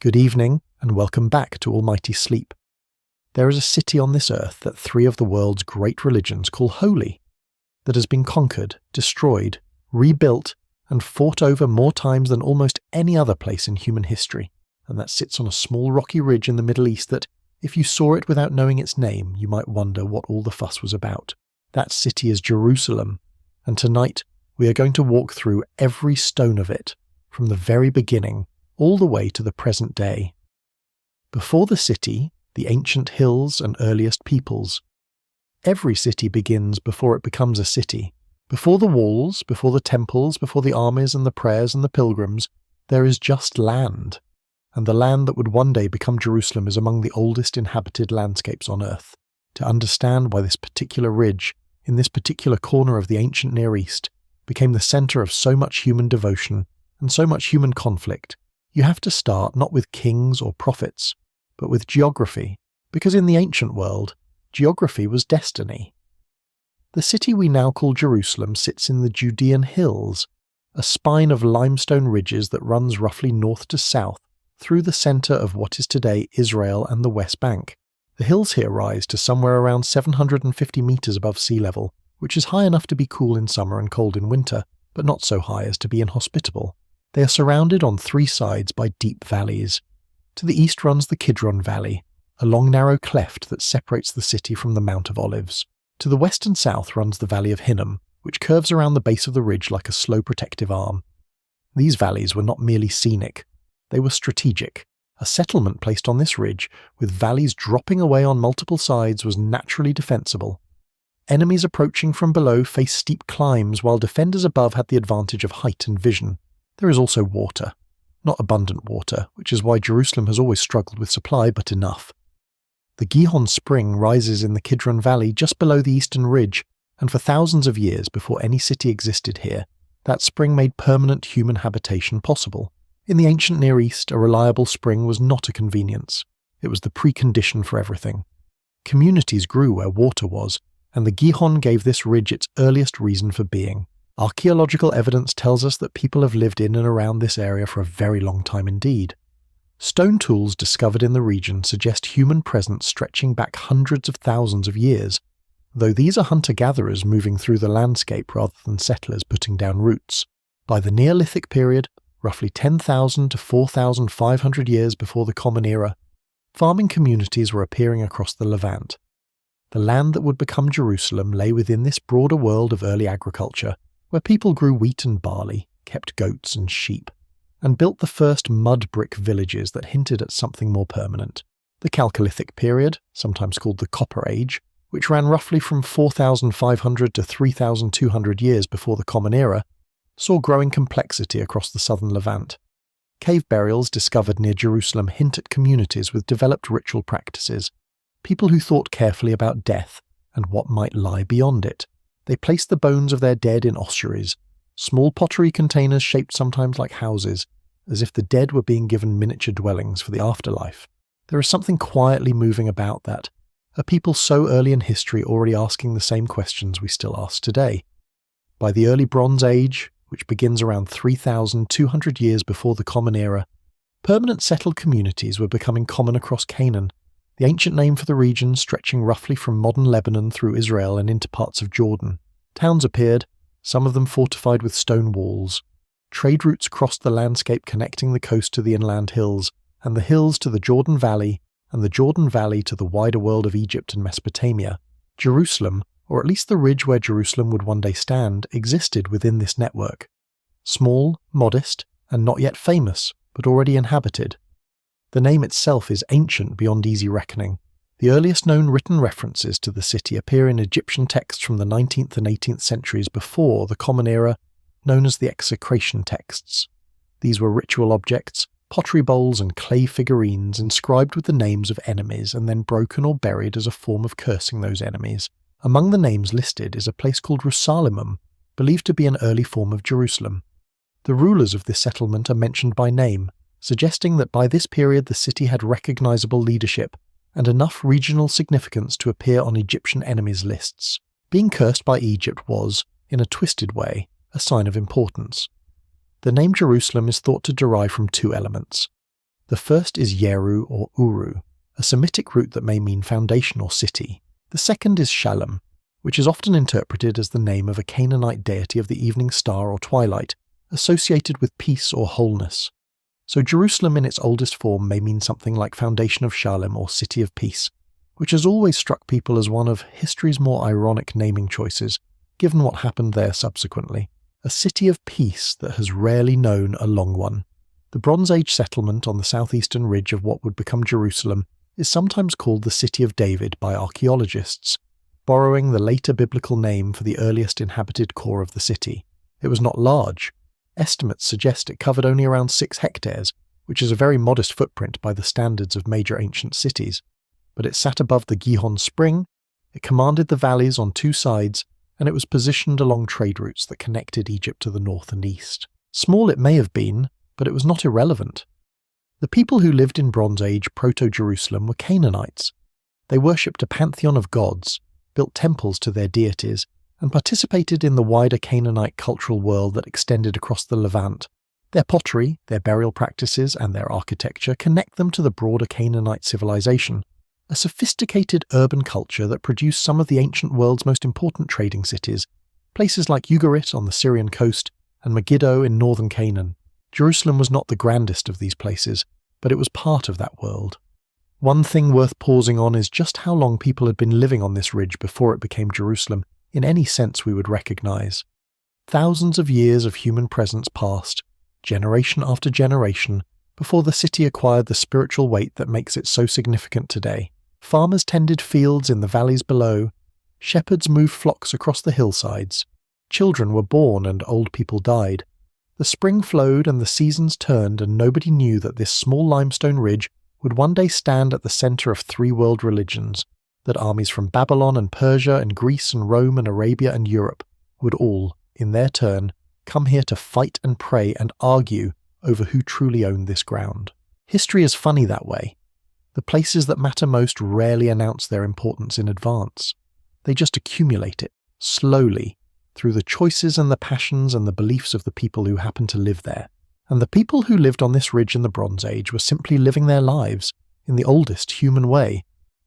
Good evening, and welcome back to Almighty Sleep. There is a city on this earth that three of the world's great religions call holy, that has been conquered, destroyed, rebuilt, and fought over more times than almost any other place in human history, and that sits on a small rocky ridge in the Middle East that, if you saw it without knowing its name, you might wonder what all the fuss was about. That city is Jerusalem, and tonight we are going to walk through every stone of it, from the very beginning all the way to the present day. Before the city, the ancient hills and earliest peoples. Every city begins before it becomes a city. Before the walls, before the temples, before the armies and the prayers and the pilgrims, there is just land. And the land that would one day become Jerusalem is among the oldest inhabited landscapes on earth. To understand why this particular ridge, in this particular corner of the ancient Near East, became the center of so much human devotion and so much human conflict, you have to start not with kings or prophets, but with geography, because in the ancient world, geography was destiny. The city we now call Jerusalem sits in the Judean hills, a spine of limestone ridges that runs roughly north to south through the center of what is today Israel and the West Bank. The hills here rise to somewhere around 750 meters above sea level, which is high enough to be cool in summer and cold in winter, but not so high as to be inhospitable. They are surrounded on three sides by deep valleys. To the east runs the Kidron Valley, a long narrow cleft that separates the city from the Mount of Olives. To the west and south runs the Valley of Hinnom, which curves around the base of the ridge like a slow protective arm. These valleys were not merely scenic, they were strategic. A settlement placed on this ridge, with valleys dropping away on multiple sides, was naturally defensible. Enemies approaching from below faced steep climbs, while defenders above had the advantage of height and vision. There is also water. Not abundant water, which is why Jerusalem has always struggled with supply, but enough. The Gihon Spring rises in the Kidron Valley just below the eastern ridge, and for thousands of years before any city existed here, that spring made permanent human habitation possible. In the ancient Near East, a reliable spring was not a convenience. It was the precondition for everything. Communities grew where water was, and the Gihon gave this ridge its earliest reason for being. Archaeological evidence tells us that people have lived in and around this area for a very long time indeed. Stone tools discovered in the region suggest human presence stretching back hundreds of thousands of years, though these are hunter-gatherers moving through the landscape rather than settlers putting down roots. By the Neolithic period, roughly 10,000 to 4,500 years before the Common Era, farming communities were appearing across the Levant. The land that would become Jerusalem lay within this broader world of early agriculture, where people grew wheat and barley, kept goats and sheep, and built the first mud brick villages that hinted at something more permanent. The Chalcolithic period, sometimes called the Copper Age, which ran roughly from 4,500 to 3,200 years before the Common Era, saw growing complexity across the southern Levant. Cave burials discovered near Jerusalem hint at communities with developed ritual practices, people who thought carefully about death and what might lie beyond it. They placed the bones of their dead in ossuaries, small pottery containers shaped sometimes like houses, as if the dead were being given miniature dwellings for the afterlife. There is something quietly moving about that, a people so early in history already asking the same questions we still ask today. By the early Bronze Age, which begins around 3,200 years before the Common Era, permanent settled communities were becoming common across Canaan, the ancient name for the region stretching roughly from modern Lebanon through Israel and into parts of Jordan. Towns appeared, some of them fortified with stone walls. Trade routes crossed the landscape connecting the coast to the inland hills, and the hills to the Jordan Valley, and the Jordan Valley to the wider world of Egypt and Mesopotamia. Jerusalem, or at least the ridge where Jerusalem would one day stand, existed within this network. Small, modest, and not yet famous, but already inhabited. The name itself is ancient beyond easy reckoning. The earliest known written references to the city appear in Egyptian texts from the 19th and 18th centuries before the Common Era, known as the execration texts. These were ritual objects, pottery bowls and clay figurines inscribed with the names of enemies and then broken or buried as a form of cursing those enemies. Among the names listed is a place called Rusalimum, believed to be an early form of Jerusalem. The rulers of this settlement are mentioned by name, suggesting that by this period the city had recognizable leadership and enough regional significance to appear on Egyptian enemies' lists. Being cursed by Egypt was, in a twisted way, a sign of importance. The name Jerusalem is thought to derive from two elements. The first is Yeru or Uru, a Semitic root that may mean foundation or city. The second is Shalem, which is often interpreted as the name of a Canaanite deity of the evening star or twilight, associated with peace or wholeness. So Jerusalem in its oldest form may mean something like foundation of Shalem or city of peace, which has always struck people as one of history's more ironic naming choices, given what happened there subsequently. A city of peace that has rarely known a long one. The Bronze Age settlement on the southeastern ridge of what would become Jerusalem is sometimes called the City of David by archaeologists, borrowing the later biblical name for the earliest inhabited core of the city. It was not large. Estimates suggest it covered only around 6 hectares, which is a very modest footprint by the standards of major ancient cities. But it sat above the Gihon Spring, it commanded the valleys on 2 sides, and it was positioned along trade routes that connected Egypt to the north and east. Small it may have been, but it was not irrelevant. The people who lived in Bronze Age Proto-Jerusalem were Canaanites. They worshipped a pantheon of gods, built temples to their deities, and participated in the wider Canaanite cultural world that extended across the Levant. Their pottery, their burial practices, and their architecture connect them to the broader Canaanite civilization, a sophisticated urban culture that produced some of the ancient world's most important trading cities, places like Ugarit on the Syrian coast and Megiddo in northern Canaan. Jerusalem was not the grandest of these places, but it was part of that world. One thing worth pausing on is just how long people had been living on this ridge before it became Jerusalem, in any sense we would recognize. Thousands of years of human presence passed, generation after generation, before the city acquired the spiritual weight that makes it so significant today. Farmers tended fields in the valleys below, shepherds moved flocks across the hillsides, children were born and old people died. The spring flowed and the seasons turned, and nobody knew that this small limestone ridge would one day stand at the center of 3 world religions, that armies from Babylon and Persia and Greece and Rome and Arabia and Europe would all, in their turn, come here to fight and pray and argue over who truly owned this ground. History is funny that way. The places that matter most rarely announce their importance in advance. They just accumulate it, slowly, through the choices and the passions and the beliefs of the people who happen to live there. And the people who lived on this ridge in the Bronze Age were simply living their lives in the oldest human way,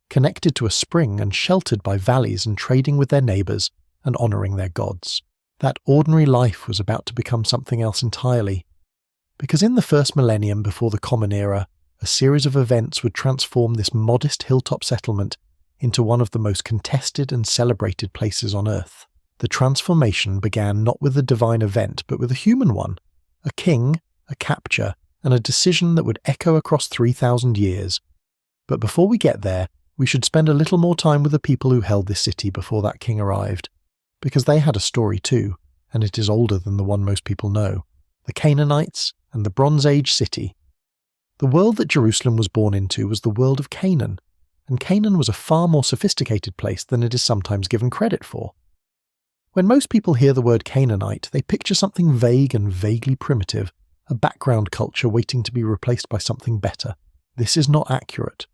connected to a spring and sheltered by valleys and trading with their neighbours and honouring their gods. That ordinary life was about to become something else entirely, because in the first millennium before the Common Era, a series of events would transform this modest hilltop settlement into one of the most contested and celebrated places on earth. The transformation began not with a divine event, but with a human one, a king, a capture, and a decision that would echo across 3,000 years. But before we get there, we should spend a little more time with the people who held this city before that king arrived, because they had a story too, and it is older than the one most people know. The Canaanites and the Bronze Age city. The world that Jerusalem was born into was the world of Canaan, and Canaan was a far more sophisticated place than it is sometimes given credit for. When most people hear the word Canaanite, they picture something vague and vaguely primitive, a background culture waiting to be replaced by something better. This is not accurate.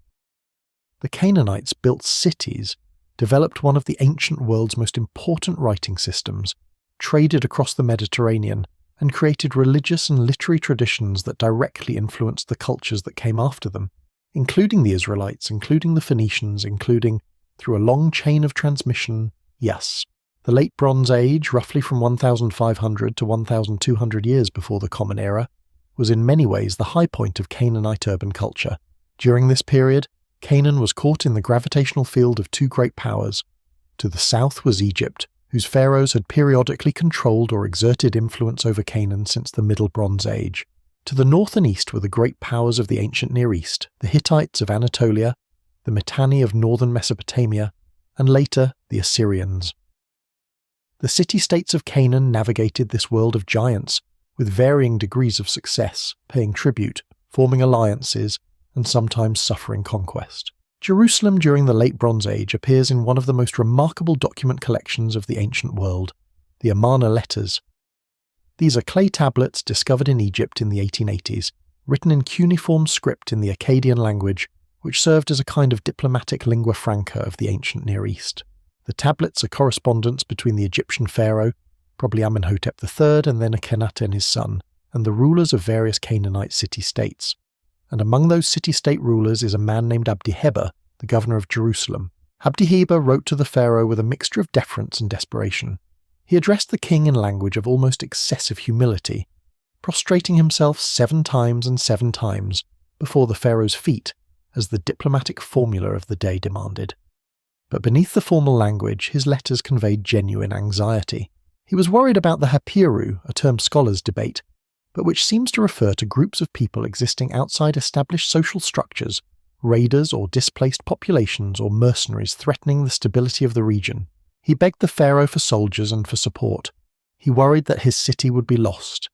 The Canaanites built cities, developed one of the ancient world's most important writing systems, traded across the Mediterranean, and created religious and literary traditions that directly influenced the cultures that came after them, including the Israelites, including the Phoenicians, including, through a long chain of transmission, yes, the Late Bronze Age, roughly from 1,500 to 1,200 years before the Common Era, was in many ways the high point of Canaanite urban culture. During this period, Canaan was caught in the gravitational field of 2 great powers. To the south was Egypt, whose pharaohs had periodically controlled or exerted influence over Canaan since the Middle Bronze Age. To the north and east were the great powers of the ancient Near East, the Hittites of Anatolia, the Mitanni of northern Mesopotamia, and later the Assyrians. The city-states of Canaan navigated this world of giants with varying degrees of success, paying tribute, forming alliances, and sometimes suffering conquest. Jerusalem during the Late Bronze Age appears in one of the most remarkable document collections of the ancient world, the Amarna letters. These are clay tablets discovered in Egypt in the 1880s, written in cuneiform script in the Akkadian language, which served as a kind of diplomatic lingua franca of the ancient Near East. The tablets are correspondence between the Egyptian pharaoh, probably Amenhotep III and then Akhenaten his son, and the rulers of various Canaanite city-states. and among those city-state rulers is a man named Abdi-Heber, the governor of Jerusalem. Abdi-Heber wrote to the pharaoh with a mixture of deference and desperation. He addressed the king in language of almost excessive humility, prostrating himself 7 times and 7 times before the pharaoh's feet, as the diplomatic formula of the day demanded. But beneath the formal language, his letters conveyed genuine anxiety. He was worried about the hapiru, a term scholars debate, but which seems to refer to groups of people existing outside established social structures, raiders or displaced populations or mercenaries threatening the stability of the region. He begged the pharaoh for soldiers and for support. He worried that his city would be lost.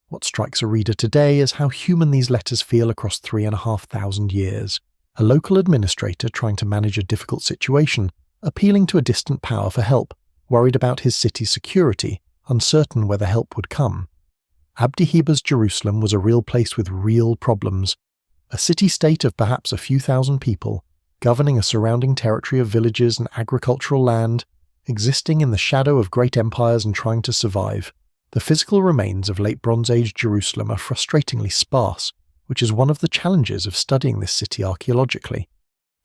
What strikes a reader today is how human these letters feel across 3,500 years. A local administrator trying to manage a difficult situation, appealing to a distant power for help, worried about his city's security, uncertain whether help would come. Abdi-Heber's Jerusalem was a real place with real problems. A city-state of perhaps a few thousand people, governing a surrounding territory of villages and agricultural land, existing in the shadow of great empires and trying to survive. The physical remains of late Bronze Age Jerusalem are frustratingly sparse, which is one of the challenges of studying this city archaeologically.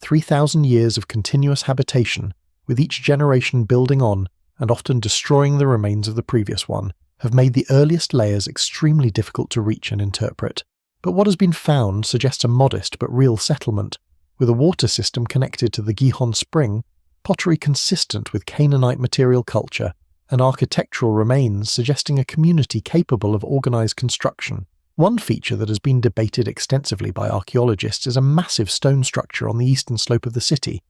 3,000 years of continuous habitation, with each generation building on and often destroying the remains of the previous one, have made the earliest layers extremely difficult to reach and interpret. But what has been found suggests a modest but real settlement, with a water system connected to the Gihon Spring, pottery consistent with Canaanite material culture, and architectural remains suggesting a community capable of organized construction. One feature that has been debated extensively by archaeologists is a massive stone structure on the eastern slope of the city,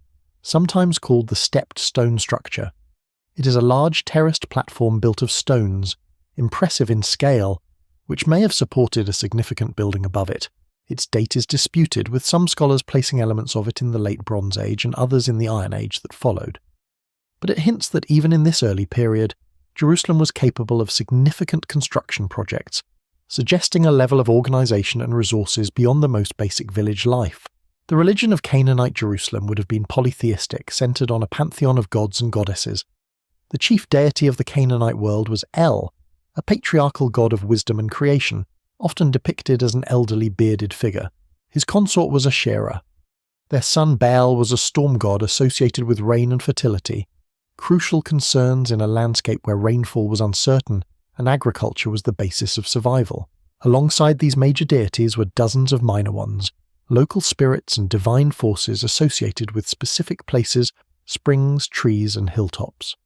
sometimes called the stepped stone structure. It is a large terraced platform built of stones, impressive in scale, which may have supported a significant building above it. Its date is disputed, with some scholars placing elements of it in the late Bronze Age and others in the Iron Age that followed. But it hints that even in this early period, Jerusalem was capable of significant construction projects, suggesting a level of organization and resources beyond the most basic village life. The religion of Canaanite Jerusalem would have been polytheistic, centered on a pantheon of gods and goddesses. The chief deity of the Canaanite world was El, a patriarchal god of wisdom and creation, often depicted as an elderly bearded figure. His consort was Asherah. Their son Baal was a storm god associated with rain and fertility, crucial concerns in a landscape where rainfall was uncertain and agriculture was the basis of survival. Alongside these major deities were dozens of minor ones, local spirits and divine forces associated with specific places, springs, trees, and hilltops.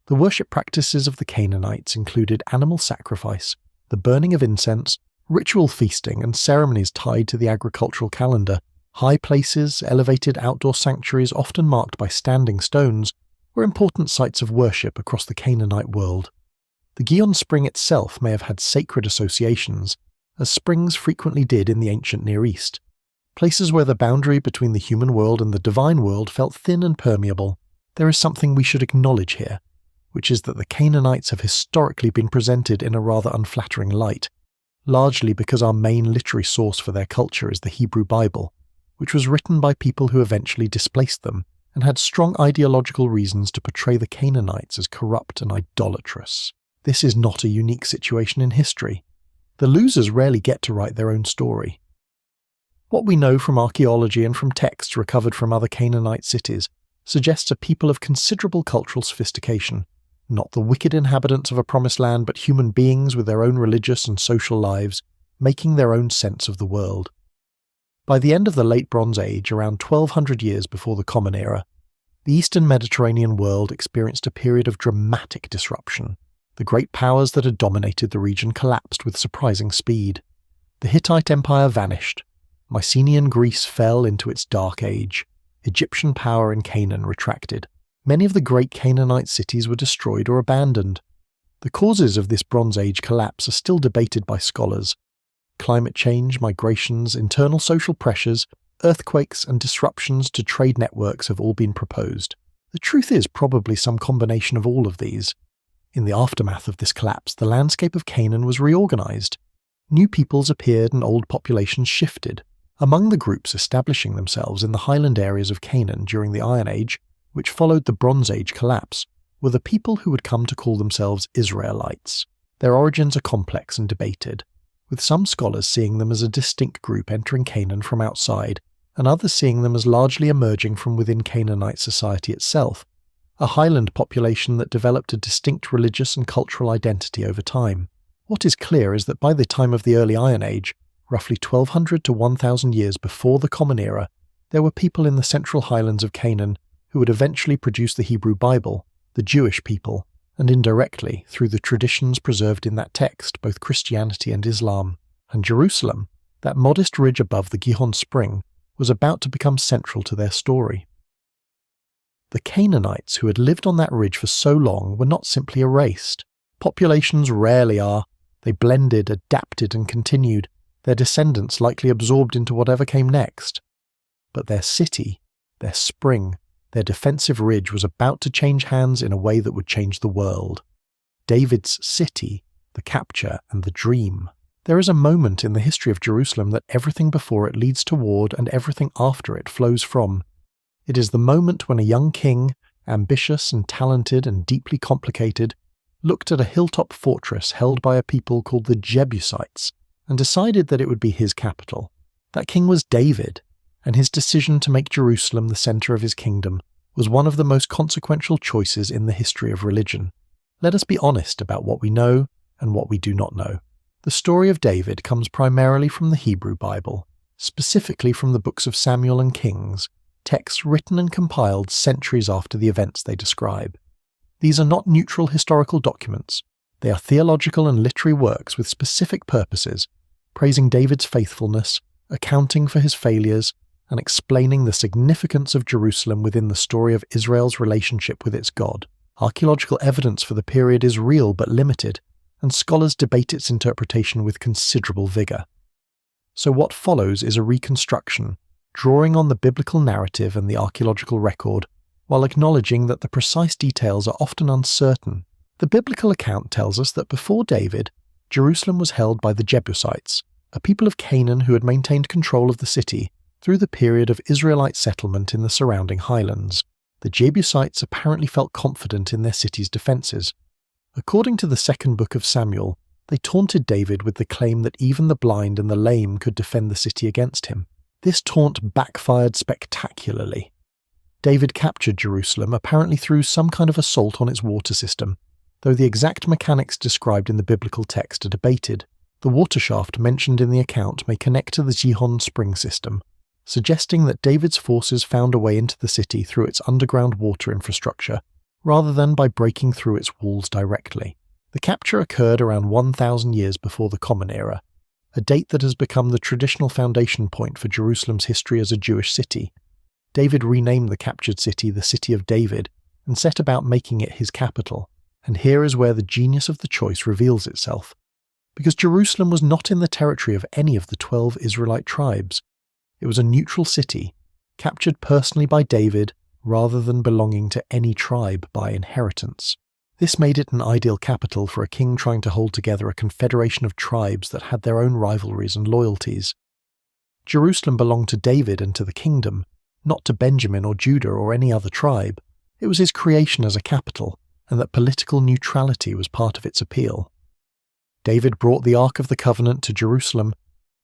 The worship practices of the Canaanites included animal sacrifice, the burning of incense, ritual feasting, and ceremonies tied to the agricultural calendar. High places, elevated outdoor sanctuaries often marked by standing stones, were important sites of worship across the Canaanite world. The Gihon Spring itself may have had sacred associations, as springs frequently did in the ancient Near East, places where the boundary between the human world and the divine world felt thin and permeable. There is something we should acknowledge here, which is that the Canaanites have historically been presented in a rather unflattering light, largely because our main literary source for their culture is the Hebrew Bible, which was written by people who eventually displaced them and had strong ideological reasons to portray the Canaanites as corrupt and idolatrous. This is not a unique situation in history. The losers rarely get to write their own story. What we know from archaeology and from texts recovered from other Canaanite cities suggests a people of considerable cultural sophistication, not the wicked inhabitants of a promised land, but human beings with their own religious and social lives, making their own sense of the world. By the end of the Late Bronze Age, around 1200 years before the Common Era, the Eastern Mediterranean world experienced a period of dramatic disruption. The great powers that had dominated the region collapsed with surprising speed. The Hittite Empire vanished. Mycenaean Greece fell into its dark age. Egyptian power in Canaan retracted. Many of the great Canaanite cities were destroyed or abandoned. The causes of this Bronze Age collapse are still debated by scholars. Climate change, migrations, internal social pressures, earthquakes, and disruptions to trade networks have all been proposed. The truth is probably some combination of all of these. In the aftermath of this collapse, the landscape of Canaan was reorganized. New peoples appeared and old populations shifted. Among the groups establishing themselves in the highland areas of Canaan during the Iron Age, which followed the Bronze Age collapse, were the people who would come to call themselves Israelites. Their origins are complex and debated, with some scholars seeing them as a distinct group entering Canaan from outside, and others seeing them as largely emerging from within Canaanite society itself, a highland population that developed a distinct religious and cultural identity over time. What is clear is that by the time of the early Iron Age, roughly 1200 to 1000 years before the Common Era, there were people in the central highlands of Canaan who would eventually produce the Hebrew Bible, the Jewish people, and indirectly, through the traditions preserved in that text, both Christianity and Islam. And Jerusalem, that modest ridge above the Gihon Spring, was about to become central to their story. The Canaanites who had lived on that ridge for so long were not simply erased. Populations rarely are. They blended, adapted, and continued, their descendants likely absorbed into whatever came next. But their city, their spring, their defensive ridge was about to change hands in a way that would change the world. David's city, the capture, and the dream. There is a moment in the history of Jerusalem that everything before it leads toward and everything after it flows from. It is the moment when a young king, ambitious and talented and deeply complicated, looked at a hilltop fortress held by a people called the Jebusites and decided that it would be his capital. That king was David, and his decision to make Jerusalem the center of his kingdom was one of the most consequential choices in the history of religion. Let us be honest about what we know and what we do not know. The story of David comes primarily from the Hebrew Bible, specifically from the books of Samuel and Kings, texts written and compiled centuries after the events they describe. These are not neutral historical documents. They are theological and literary works with specific purposes, praising David's faithfulness, accounting for his failures, and explaining the significance of Jerusalem within the story of Israel's relationship with its God. Archaeological evidence for the period is real but limited, and scholars debate its interpretation with considerable vigor. So what follows is a reconstruction, drawing on the biblical narrative and the archaeological record, while acknowledging that the precise details are often uncertain. The biblical account tells us that before David, Jerusalem was held by the Jebusites, a people of Canaan who had maintained control of the city through the period of Israelite settlement in the surrounding highlands. The Jebusites apparently felt confident in their city's defences. According to the second book of Samuel, they taunted David with the claim that even the blind and the lame could defend the city against him. This taunt backfired spectacularly. David captured Jerusalem apparently through some kind of assault on its water system, though the exact mechanics described in the biblical text are debated. The water shaft mentioned in the account may connect to the Gihon Spring system, suggesting that David's forces found a way into the city through its underground water infrastructure, rather than by breaking through its walls directly. The capture occurred around 1,000 years before the Common Era, a date that has become the traditional foundation point for Jerusalem's history as a Jewish city. David renamed the captured city the City of David and set about making it his capital, and here is where the genius of the choice reveals itself. Because Jerusalem was not in the territory of any of the 12 Israelite tribes. It was a neutral city, captured personally by David rather than belonging to any tribe by inheritance. This made it an ideal capital for a king trying to hold together a confederation of tribes that had their own rivalries and loyalties. Jerusalem belonged to David and to the kingdom, not to Benjamin or Judah or any other tribe. It was his creation as a capital, and that political neutrality was part of its appeal. David brought the Ark of the Covenant to Jerusalem.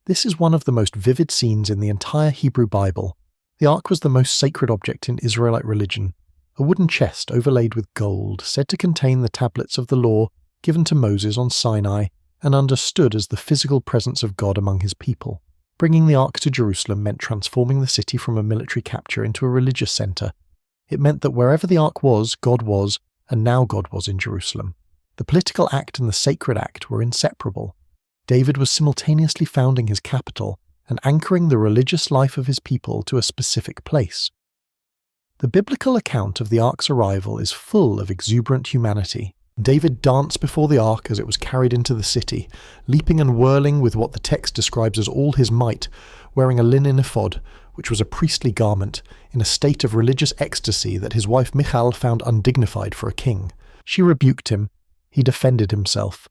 This is one of the most vivid scenes in the entire Hebrew Bible. The Ark was the most sacred object in Israelite religion, a wooden chest overlaid with gold, said to contain the tablets of the law given to Moses on Sinai and understood as the physical presence of God among his people. Bringing the Ark to Jerusalem meant transforming the city from a military capture into a religious centre. It meant that wherever the Ark was, and now God was in Jerusalem. The political act and the sacred act were inseparable. David was simultaneously founding his capital and anchoring the religious life of his people to a specific place. The biblical account of the Ark's arrival is full of exuberant humanity. David danced before the Ark as it was carried into the city, leaping and whirling with what the text describes as all his might, wearing a linen ephod, which was a priestly garment, in a state of religious ecstasy that his wife Michal found undignified for a king. She rebuked him. He defended himself.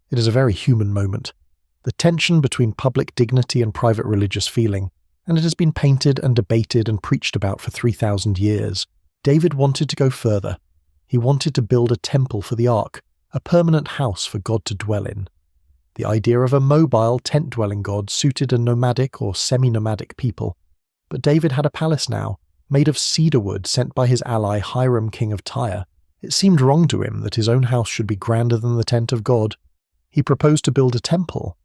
It is a very human moment. The tension between public dignity and private religious feeling, and it has been painted and debated and preached about for 3,000 years. David wanted to go further. He wanted to build a temple for the Ark, a permanent house for God to dwell in. The idea of a mobile, tent-dwelling god suited a nomadic or semi-nomadic people. But David had a palace now, made of cedar wood sent by his ally Hiram, king of Tyre. It seemed wrong to him that his own house should be grander than the tent of God. He proposed to build a temple.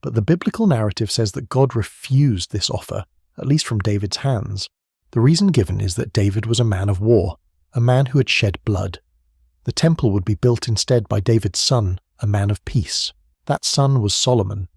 But the biblical narrative says that God refused this offer, at least from David's hands. The reason given is that David was a man of war, a man who had shed blood. The temple would be built instead by David's son, a man of peace. That son was Solomon.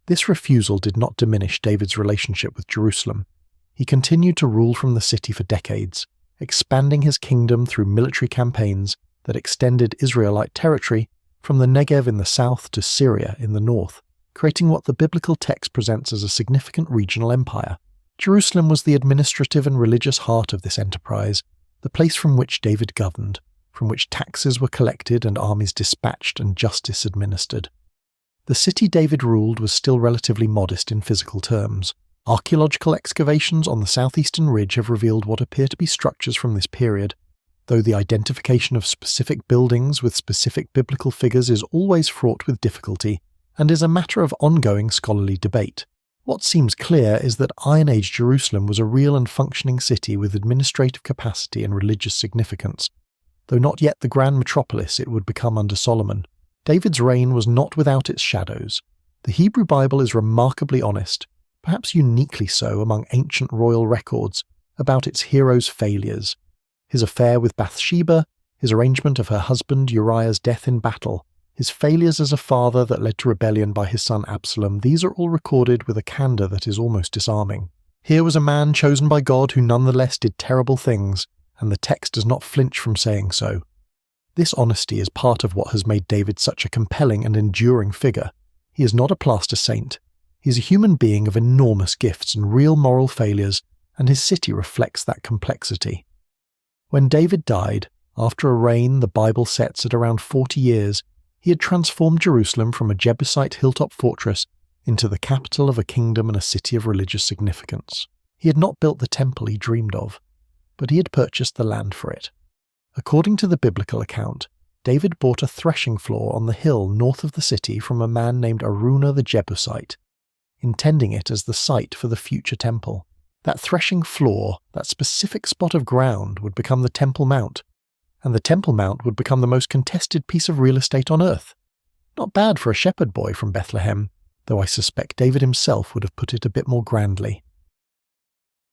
This refusal did not diminish David's relationship with Jerusalem. He continued to rule from the city for decades, expanding his kingdom through military campaigns that extended Israelite territory from the Negev in the south to Syria in the north, creating what the biblical text presents as a significant regional empire. Jerusalem was the administrative and religious heart of this enterprise, the place from which David governed, from which taxes were collected and armies dispatched and justice administered. The city David ruled was still relatively modest in physical terms. Archaeological excavations on the southeastern ridge have revealed what appear to be structures from this period, though the identification of specific buildings with specific biblical figures is always fraught with difficulty and is a matter of ongoing scholarly debate. What seems clear is that Iron Age Jerusalem was a real and functioning city with administrative capacity and religious significance, though not yet the grand metropolis it would become under Solomon. David's reign was not without its shadows. The Hebrew Bible is remarkably honest, perhaps uniquely so among ancient royal records, about its hero's failures. His affair with Bathsheba, his arrangement of her husband Uriah's death in battle, his failures as a father that led to rebellion by his son Absalom, these are all recorded with a candour that is almost disarming. Here was a man chosen by God who nonetheless did terrible things, and the text does not flinch from saying so. This honesty is part of what has made David such a compelling and enduring figure. He is not a plaster saint. He is a human being of enormous gifts and real moral failures, and his city reflects that complexity. When David died, after a reign the Bible sets at around 40 years, he had transformed Jerusalem from a Jebusite hilltop fortress into the capital of a kingdom and a city of religious significance. He had not built the temple he dreamed of, but he had purchased the land for it. According to the biblical account, David bought a threshing floor on the hill north of the city from a man named Araunah the Jebusite, intending it as the site for the future temple. That threshing floor, that specific spot of ground, would become the Temple Mount, and the Temple Mount would become the most contested piece of real estate on earth. Not bad for a shepherd boy from Bethlehem, though I suspect David himself would have put it a bit more grandly.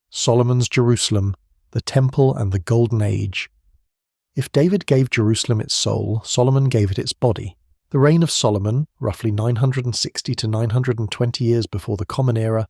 Solomon's Jerusalem, the Temple and the Golden Age. If David gave Jerusalem its soul, Solomon gave it its body. The reign of Solomon, roughly 960 to 920 years before the Common Era,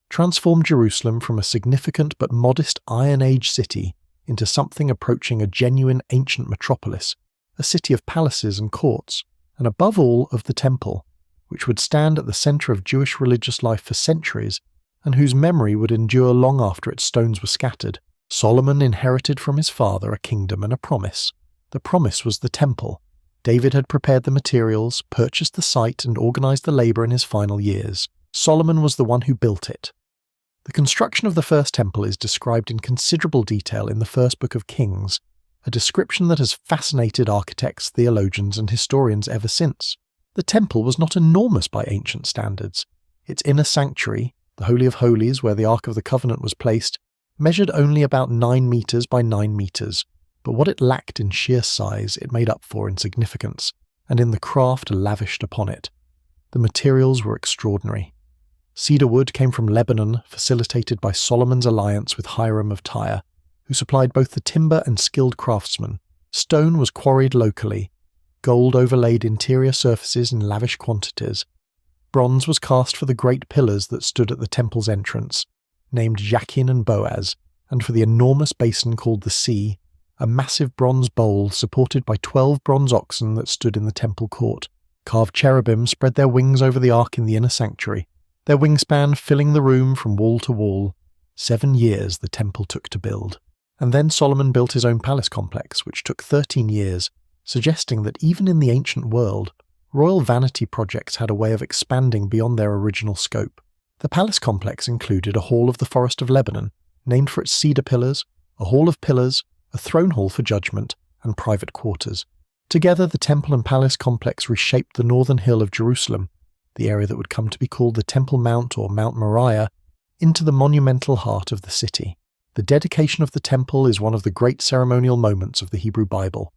transformed Jerusalem from a significant but modest Iron Age city into something approaching a genuine ancient metropolis, a city of palaces and courts, and above all of the temple, which would stand at the centre of Jewish religious life for centuries, and whose memory would endure long after its stones were scattered. Solomon inherited from his father a kingdom and a promise. The promise was the temple. David had prepared the materials, purchased the site, and organised the labour in his final years. Solomon was the one who built it. The construction of the first temple is described in considerable detail in the first book of Kings, a description that has fascinated architects, theologians, and historians ever since. The temple was not enormous by ancient standards. Its inner sanctuary, the Holy of Holies where the Ark of the Covenant was placed, measured only about 9 meters by 9 meters, but what it lacked in sheer size it made up for in significance, and in the craft lavished upon it. The materials were extraordinary. Cedar wood came from Lebanon, facilitated by Solomon's alliance with Hiram of Tyre, who supplied both the timber and skilled craftsmen. Stone was quarried locally. Gold overlaid interior surfaces in lavish quantities. Bronze was cast for the great pillars that stood at the temple's entrance, named Jachin and Boaz, and for the enormous basin called the Sea, a massive bronze bowl supported by 12 bronze oxen that stood in the temple court. Carved cherubim spread their wings over the ark in the inner sanctuary, their wingspan filling the room from wall to wall. 7 years the temple took to build. And then Solomon built his own palace complex, which took 13 years, suggesting that even in the ancient world, royal vanity projects had a way of expanding beyond their original scope. The palace complex included a hall of the Forest of Lebanon, named for its cedar pillars, a hall of pillars, a throne hall for judgment, and private quarters. Together, the temple and palace complex reshaped the northern hill of Jerusalem, the area that would come to be called the Temple Mount or Mount Moriah, into the monumental heart of the city. The dedication of the temple is one of the great ceremonial moments of the Hebrew Bible.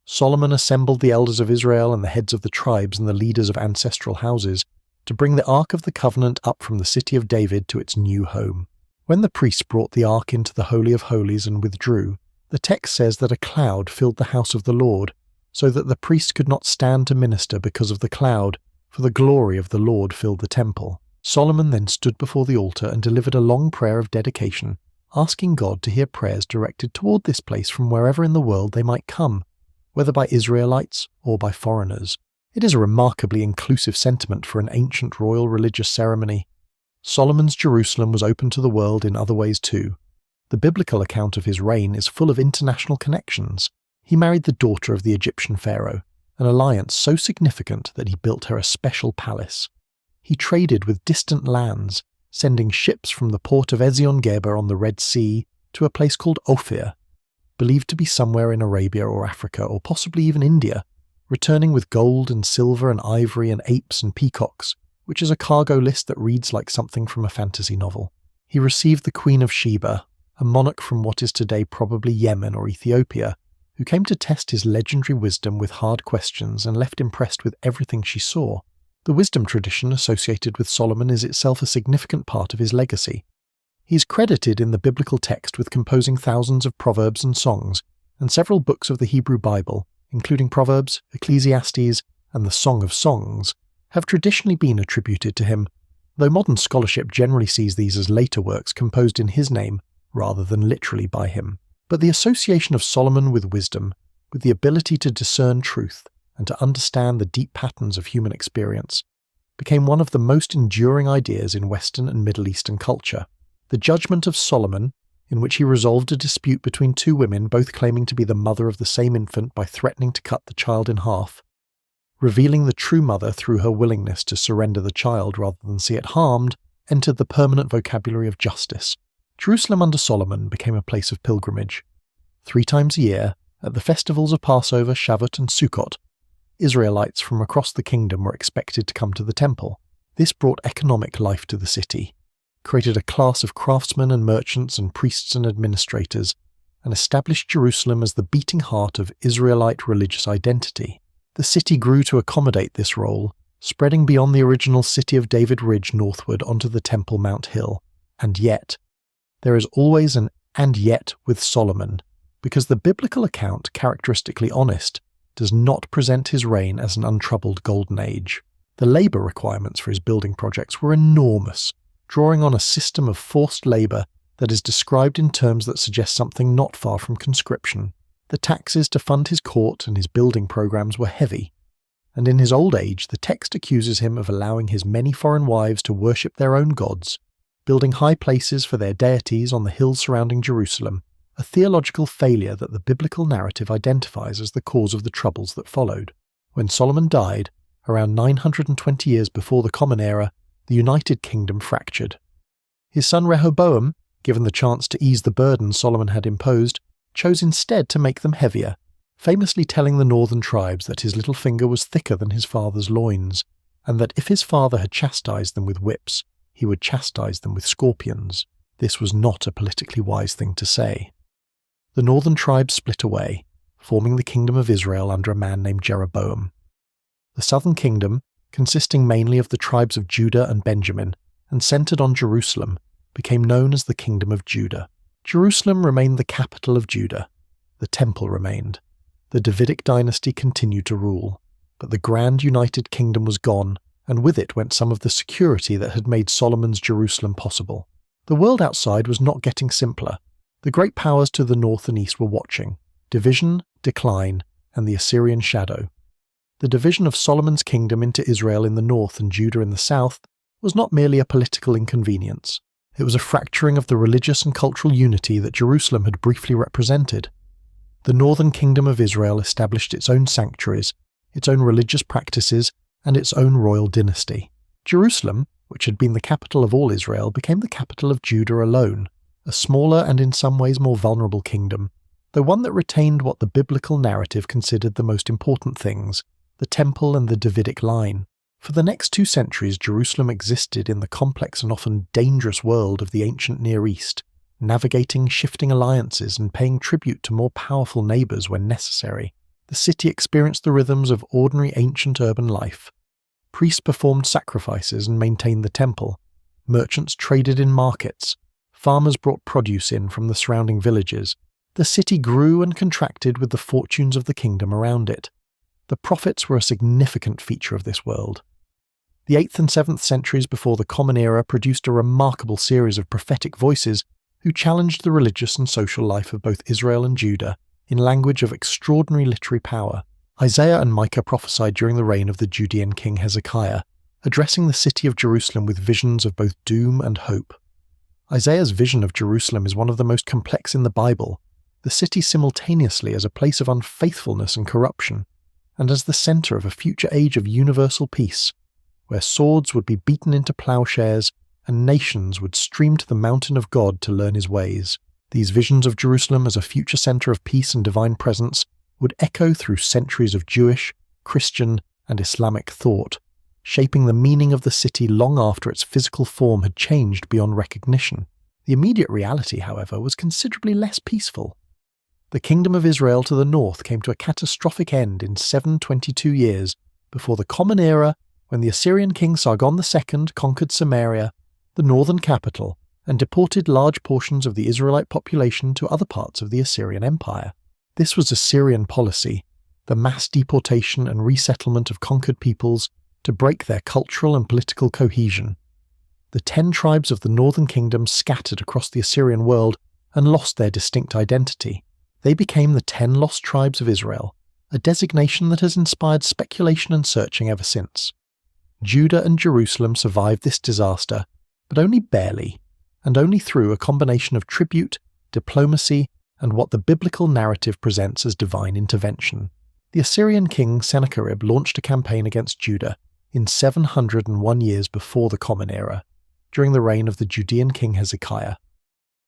Solomon assembled the elders of Israel and the heads of the tribes and the leaders of ancestral houses to bring the Ark of the Covenant up from the city of David to its new home. When the priests brought the Ark into the Holy of Holies and withdrew, the text says that a cloud filled the house of the Lord, so that the priests could not stand to minister because of the cloud, for the glory of the Lord filled the temple. Solomon then stood before the altar and delivered a long prayer of dedication, asking God to hear prayers directed toward this place from wherever in the world they might come, whether by Israelites or by foreigners. It is a remarkably inclusive sentiment for an ancient royal religious ceremony. Solomon's Jerusalem was open to the world in other ways too. The biblical account of his reign is full of international connections. He married the daughter of the Egyptian pharaoh, an alliance so significant that he built her a special palace. He traded with distant lands, sending ships from the port of Ezion-Geber on the Red Sea to a place called Ophir, believed to be somewhere in Arabia or Africa or possibly even India, returning with gold and silver and ivory and apes and peacocks, which is a cargo list that reads like something from a fantasy novel. He received the Queen of Sheba, a monarch from what is today probably Yemen or Ethiopia, who came to test his legendary wisdom with hard questions and left impressed with everything she saw. The wisdom tradition associated with Solomon is itself a significant part of his legacy. He is credited in the biblical text with composing thousands of proverbs and songs, and several books of the Hebrew Bible, including Proverbs, Ecclesiastes, and the Song of Songs, have traditionally been attributed to him, though modern scholarship generally sees these as later works composed in his name rather than literally by him. But the association of Solomon with wisdom, with the ability to discern truth and to understand the deep patterns of human experience, became one of the most enduring ideas in Western and Middle Eastern culture. The judgment of Solomon, in which he resolved a dispute between two women both claiming to be the mother of the same infant by threatening to cut the child in half, revealing the true mother through her willingness to surrender the child rather than see it harmed, entered the permanent vocabulary of justice. Jerusalem under Solomon became a place of pilgrimage. 3 times a year, at the festivals of Passover, Shavuot and Sukkot, Israelites from across the kingdom were expected to come to the temple. This brought economic life to the city, created a class of craftsmen and merchants and priests and administrators, and established Jerusalem as the beating heart of Israelite religious identity. The city grew to accommodate this role, spreading beyond the original City of David Ridge northward onto the Temple Mount Hill. And yet, there is always an "and yet" with Solomon, because the biblical account, characteristically honest, does not present his reign as an untroubled golden age. The labour requirements for his building projects were enormous, drawing on a system of forced labour that is described in terms that suggest something not far from conscription. The taxes to fund his court and his building programs were heavy, and in his old age the text accuses him of allowing his many foreign wives to worship their own gods, building high places for their deities on the hills surrounding Jerusalem, a theological failure that the biblical narrative identifies as the cause of the troubles that followed. When Solomon died, around 920 years before the Common Era, the United Kingdom fractured. His son Rehoboam, given the chance to ease the burden Solomon had imposed, chose instead to make them heavier, famously telling the northern tribes that his little finger was thicker than his father's loins, and that if his father had chastised them with whips, he would chastise them with scorpions. This was not a politically wise thing to say. The northern tribes split away, forming the kingdom of Israel under a man named Jeroboam. The southern kingdom, consisting mainly of the tribes of Judah and Benjamin, and centered on Jerusalem, became known as the Kingdom of Judah. Jerusalem remained the capital of Judah. The temple remained. The Davidic dynasty continued to rule, but the grand united kingdom was gone, and with it went some of the security that had made Solomon's Jerusalem possible. The world outside was not getting simpler. The great powers to the north and east were watching: division, decline, and the Assyrian shadow. The division of Solomon's kingdom into Israel in the north and Judah in the south was not merely a political inconvenience. It was a fracturing of the religious and cultural unity that Jerusalem had briefly represented. The northern kingdom of Israel established its own sanctuaries, its own religious practices, and its own royal dynasty. Jerusalem, which had been the capital of all Israel, became the capital of Judah alone, a smaller and in some ways more vulnerable kingdom, though one that retained what the biblical narrative considered the most important things: the temple and the Davidic line. For the next 2 centuries, Jerusalem existed in the complex and often dangerous world of the ancient Near East, navigating shifting alliances and paying tribute to more powerful neighbours when necessary. The city experienced the rhythms of ordinary ancient urban life. Priests performed sacrifices and maintained the temple. Merchants traded in markets. Farmers brought produce in from the surrounding villages. The city grew and contracted with the fortunes of the kingdom around it. The prophets were a significant feature of this world. The 8th and 7th centuries before the Common Era produced a remarkable series of prophetic voices who challenged the religious and social life of both Israel and Judah in language of extraordinary literary power. Isaiah and Micah prophesied during the reign of the Judean king Hezekiah, addressing the city of Jerusalem with visions of both doom and hope. Isaiah's vision of Jerusalem is one of the most complex in the Bible, the city simultaneously as a place of unfaithfulness and corruption, and as the centre of a future age of universal peace, where swords would be beaten into plowshares and nations would stream to the mountain of God to learn his ways. These visions of Jerusalem as a future centre of peace and divine presence would echo through centuries of Jewish, Christian, and Islamic thought, shaping the meaning of the city long after its physical form had changed beyond recognition. The immediate reality, however, was considerably less peaceful. The kingdom of Israel to the north came to a catastrophic end in 722 years before the Common Era, when the Assyrian king Sargon II conquered Samaria, the northern capital, and deported large portions of the Israelite population to other parts of the Assyrian Empire. This was Assyrian policy, the mass deportation and resettlement of conquered peoples to break their cultural and political cohesion. The 10 tribes of the northern kingdom scattered across the Assyrian world and lost their distinct identity. They became the 10 lost tribes of Israel, a designation that has inspired speculation and searching ever since. Judah and Jerusalem survived this disaster, but only barely, and only through a combination of tribute, diplomacy, and what the biblical narrative presents as divine intervention. The Assyrian king Sennacherib launched a campaign against Judah in 701 years before the Common Era, during the reign of the Judean king Hezekiah.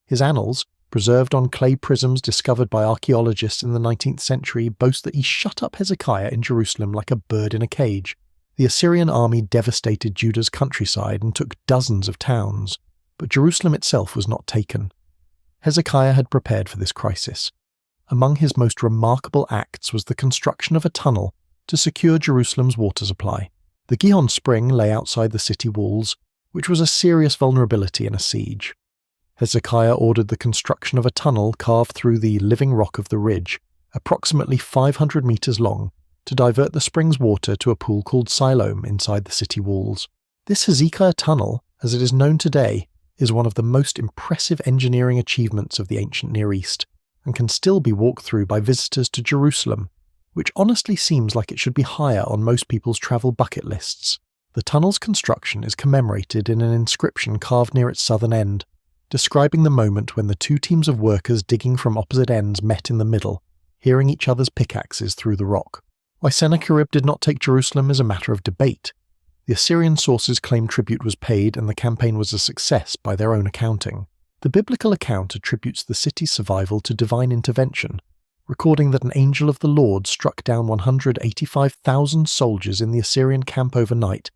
His annals, preserved on clay prisms discovered by archaeologists in the 19th century, boast that he shut up Hezekiah in Jerusalem like a bird in a cage. The Assyrian army devastated Judah's countryside and took dozens of towns, but Jerusalem itself was not taken. Hezekiah had prepared for this crisis. Among his most remarkable acts was the construction of a tunnel to secure Jerusalem's water supply. The Gihon Spring lay outside the city walls, which was a serious vulnerability in a siege. Hezekiah ordered the construction of a tunnel carved through the living rock of the ridge, approximately 500 meters long, to divert the spring's water to a pool called Siloam inside the city walls. This Hezekiah tunnel, as it is known today, is one of the most impressive engineering achievements of the ancient Near East, and can still be walked through by visitors to Jerusalem, which honestly seems like it should be higher on most people's travel bucket lists. The tunnel's construction is commemorated in an inscription carved near its southern end, describing the moment when the 2 teams of workers digging from opposite ends met in the middle, hearing each other's pickaxes through the rock. Why Sennacherib did not take Jerusalem is a matter of debate. The Assyrian sources claim tribute was paid and the campaign was a success by their own accounting. The biblical account attributes the city's survival to divine intervention, recording that an angel of the Lord struck down 185,000 soldiers in the Assyrian camp overnight,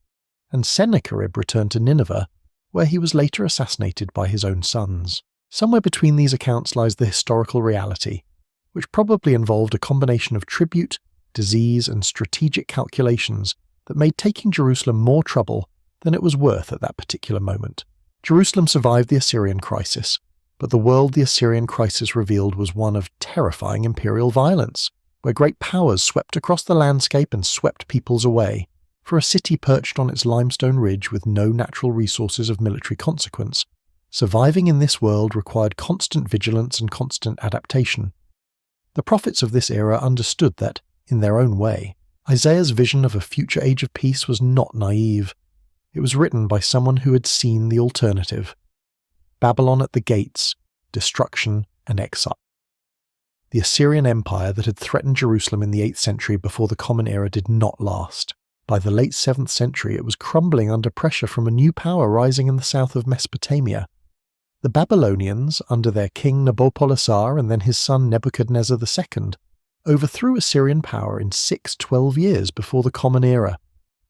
and Sennacherib returned to Nineveh, where he was later assassinated by his own sons. Somewhere between these accounts lies the historical reality, which probably involved a combination of tribute, disease, and strategic calculations that made taking Jerusalem more trouble than it was worth at that particular moment. Jerusalem survived the Assyrian crisis, but the world the Assyrian crisis revealed was one of terrifying imperial violence, where great powers swept across the landscape and swept peoples away. For a city perched on its limestone ridge with no natural resources of military consequence, surviving in this world required constant vigilance and constant adaptation. The prophets of this era understood that, in their own way, Isaiah's vision of a future age of peace was not naive. It was written by someone who had seen the alternative: Babylon at the gates, destruction and exile. The Assyrian Empire that had threatened Jerusalem in the 8th century before the Common Era did not last. By the late 7th century, it was crumbling under pressure from a new power rising in the south of Mesopotamia. The Babylonians, under their king Nabopolassar and then his son Nebuchadnezzar II, overthrew Assyrian power in 612 years before the Common Era,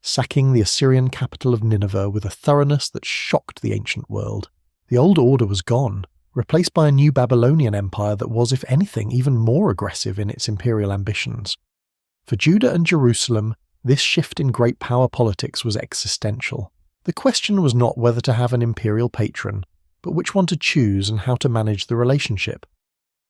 sacking the Assyrian capital of Nineveh with a thoroughness that shocked the ancient world. The old order was gone, replaced by a new Babylonian empire that was, if anything, even more aggressive in its imperial ambitions. For Judah and Jerusalem, this shift in great power politics was existential. The question was not whether to have an imperial patron, but which one to choose and how to manage the relationship.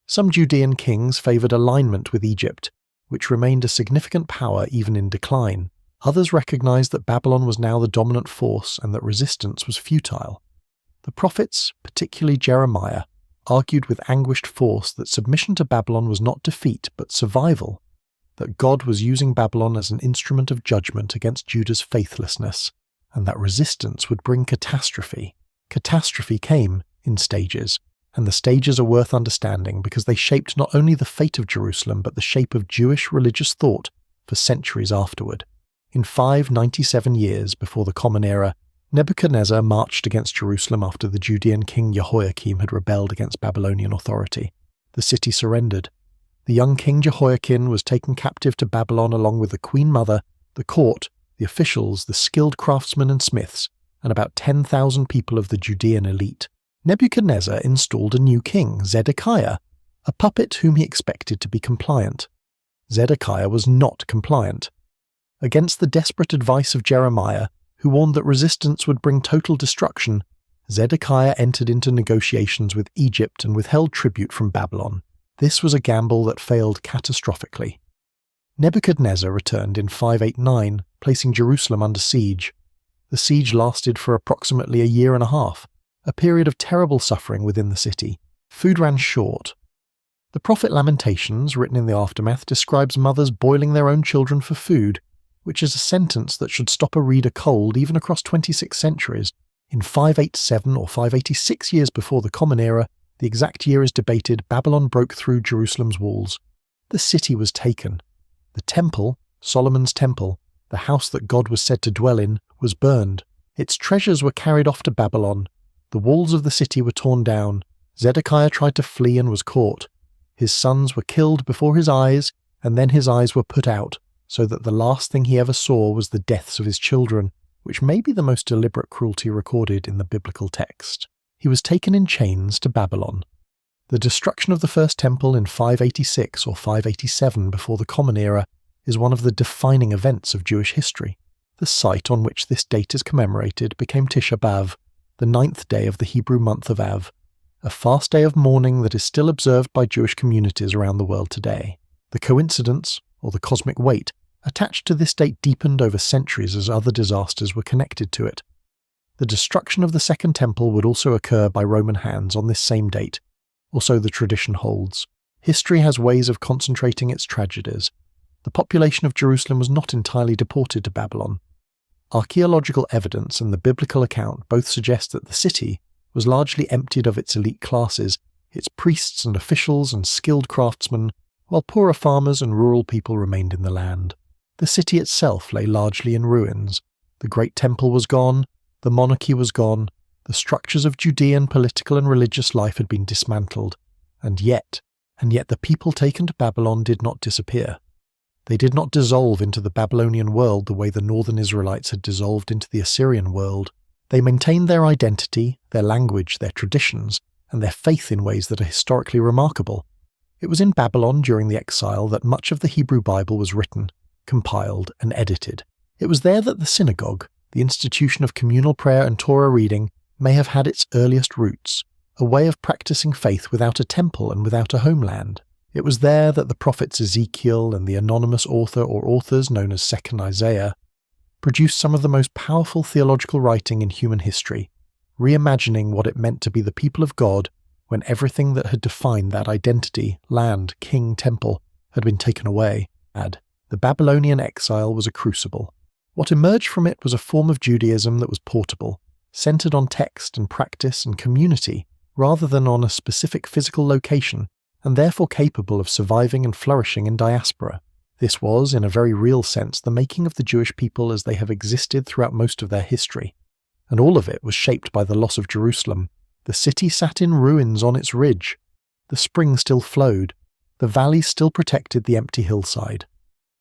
Some Judean kings favoured alignment with Egypt, which remained a significant power even in decline. Others recognised that Babylon was now the dominant force and that resistance was futile. The prophets, particularly Jeremiah, argued with anguished force that submission to Babylon was not defeat but survival, that God was using Babylon as an instrument of judgment against Judah's faithlessness, and that resistance would bring catastrophe. Catastrophe came in stages, and the stages are worth understanding because they shaped not only the fate of Jerusalem but the shape of Jewish religious thought for centuries afterward. In 597 years before the Common Era, Nebuchadnezzar marched against Jerusalem after the Judean king Jehoiakim had rebelled against Babylonian authority. The city surrendered. The young king Jehoiakim was taken captive to Babylon along with the queen mother, the court, the officials, the skilled craftsmen and smiths, and about 10,000 people of the Judean elite. Nebuchadnezzar installed a new king, Zedekiah, a puppet whom he expected to be compliant. Zedekiah was not compliant. Against the desperate advice of Jeremiah, who warned that resistance would bring total destruction, Zedekiah entered into negotiations with Egypt and withheld tribute from Babylon. This was a gamble that failed catastrophically. Nebuchadnezzar returned in 589, placing Jerusalem under siege. The siege lasted for approximately a year and a half, a period of terrible suffering within the city. Food ran short. The prophet Lamentations, written in the aftermath, describes mothers boiling their own children for food, which is a sentence that should stop a reader cold even across 26 centuries. In 587 or 586 years before the Common Era, the exact year is debated, Babylon broke through Jerusalem's walls. The city was taken. The temple, Solomon's temple, the house that God was said to dwell in, was burned. Its treasures were carried off to Babylon. The walls of the city were torn down. Zedekiah tried to flee and was caught. His sons were killed before his eyes, and then his eyes were put out, so that the last thing he ever saw was the deaths of his children, which may be the most deliberate cruelty recorded in the biblical text. He was taken in chains to Babylon. The destruction of the first temple in 586 or 587 before the Common Era is one of the defining events of Jewish history. The site on which this date is commemorated became Tisha B'Av, the 9th day of the Hebrew month of Av, a fast day of mourning that is still observed by Jewish communities around the world today. The coincidence, or the cosmic weight, attached to this date deepened over centuries as other disasters were connected to it. The destruction of the Second Temple would also occur by Roman hands on this same date, or so the tradition holds. History has ways of concentrating its tragedies. The population of Jerusalem was not entirely deported to Babylon. Archaeological evidence and the biblical account both suggest that the city was largely emptied of its elite classes, its priests and officials and skilled craftsmen, while poorer farmers and rural people remained in the land. The city itself lay largely in ruins. The great temple was gone, the monarchy was gone, the structures of Judean political and religious life had been dismantled, and yet the people taken to Babylon did not disappear. They did not dissolve into the Babylonian world the way the northern Israelites had dissolved into the Assyrian world. They maintained their identity, their language, their traditions, and their faith in ways that are historically remarkable. It was in Babylon during the exile that much of the Hebrew Bible was written, compiled, and edited. It was there that the synagogue, the institution of communal prayer and Torah reading, may have had its earliest roots, a way of practicing faith without a temple and without a homeland. It was there that the prophets Ezekiel and the anonymous author or authors known as Second Isaiah produced some of the most powerful theological writing in human history, reimagining what it meant to be the people of God when everything that had defined that identity, land, king, temple, had been taken away. The Babylonian exile was a crucible. What emerged from it was a form of Judaism that was portable, centered on text and practice and community rather than on a specific physical location, and therefore capable of surviving and flourishing in diaspora. This was, in a very real sense, the making of the Jewish people as they have existed throughout most of their history, and all of it was shaped by the loss of Jerusalem, The city sat in ruins on its ridge. The spring still flowed. The valleys still protected the empty hillside.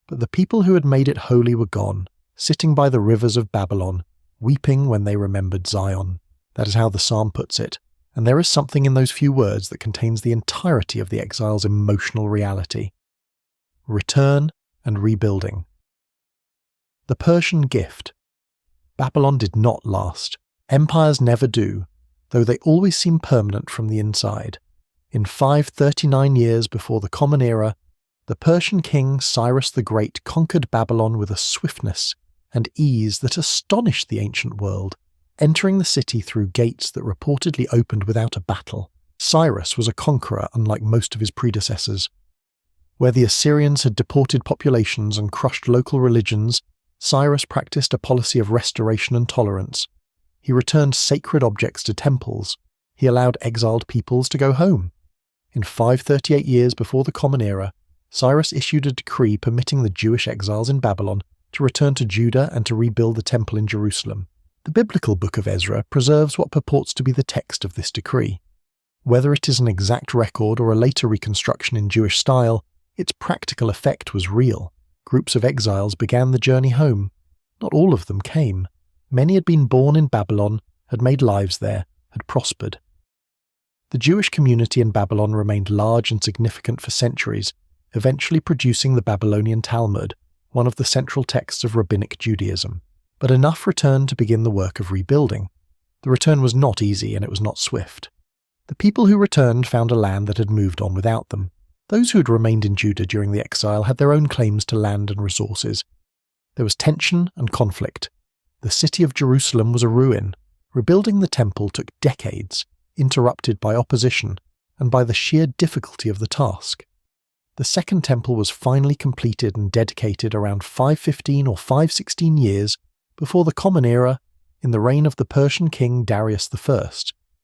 But the people who had made it holy were gone, sitting by the rivers of Babylon, weeping when they remembered Zion. That is how the psalm puts it, and there is something in those few words that contains the entirety of the exile's emotional reality. Return and rebuilding. The Persian gift. Babylon did not last. Empires never do, though they always seem permanent from the inside. In 539 years before the Common Era, the Persian king Cyrus the Great conquered Babylon with a swiftness and ease that astonished the ancient world, entering the city through gates that reportedly opened without a battle. Cyrus was a conqueror unlike most of his predecessors. Where the Assyrians had deported populations and crushed local religions, Cyrus practiced a policy of restoration and tolerance. He returned sacred objects to temples. He allowed exiled peoples to go home. In 538 years before the Common Era, Cyrus issued a decree permitting the Jewish exiles in Babylon to return to Judah and to rebuild the temple in Jerusalem. The biblical book of Ezra preserves what purports to be the text of this decree. Whether it is an exact record or a later reconstruction in Jewish style, its practical effect was real. Groups of exiles began the journey home. Not all of them came. Many had been born in Babylon, had made lives there, had prospered. The Jewish community in Babylon remained large and significant for centuries, eventually producing the Babylonian Talmud, one of the central texts of Rabbinic Judaism. But enough returned to begin the work of rebuilding. The return was not easy and it was not swift. The people who returned found a land that had moved on without them. Those who had remained in Judah during the exile had their own claims to land and resources. There was tension and conflict. The city of Jerusalem was a ruin. Rebuilding the temple took decades, interrupted by opposition and by the sheer difficulty of the task. The Second Temple was finally completed and dedicated around 515 or 516 years before the Common Era, in the reign of the Persian king Darius I.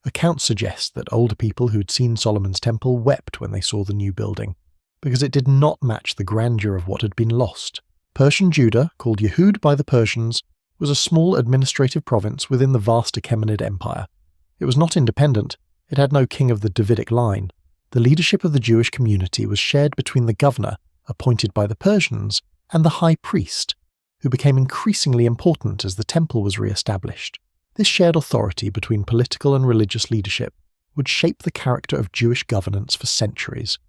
Accounts suggest that older people who'd seen Solomon's temple wept when they saw the new building, because it did not match the grandeur of what had been lost. Persian Judah, called Yehud by the Persians, was a small administrative province within the vast Achaemenid Empire. It was not independent, it had no king of the Davidic line. The leadership of the Jewish community was shared between the governor, appointed by the Persians, and the high priest, who became increasingly important as the temple was re-established. This shared authority between political and religious leadership would shape the character of Jewish governance for centuries.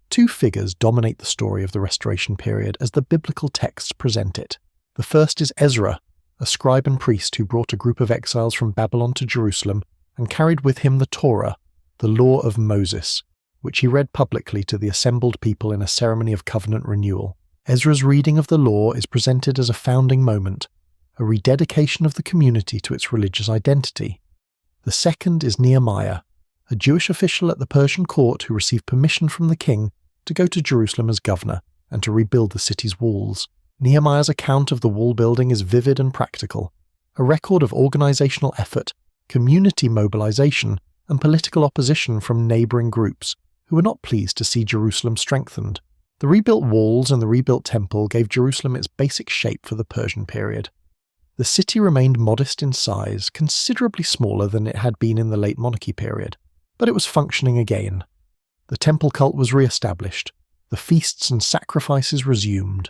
Two figures dominate the story of the Restoration period as the biblical texts present it. The first is Ezra, a scribe and priest who brought a group of exiles from Babylon to Jerusalem and carried with him the Torah, the law of Moses, which he read publicly to the assembled people in a ceremony of covenant renewal. Ezra's reading of the law is presented as a founding moment, a rededication of the community to its religious identity. The second is Nehemiah, a Jewish official at the Persian court who received permission from the king to go to Jerusalem as governor and to rebuild the city's walls. Nehemiah's account of the wall building is vivid and practical, a record of organizational effort, community mobilization, and political opposition from neighboring groups who were not pleased to see Jerusalem strengthened. The rebuilt walls and the rebuilt temple gave Jerusalem its basic shape for the Persian period. The city remained modest in size, considerably smaller than it had been in the late monarchy period, but it was functioning again. The temple cult was re-established, the feasts and sacrifices resumed.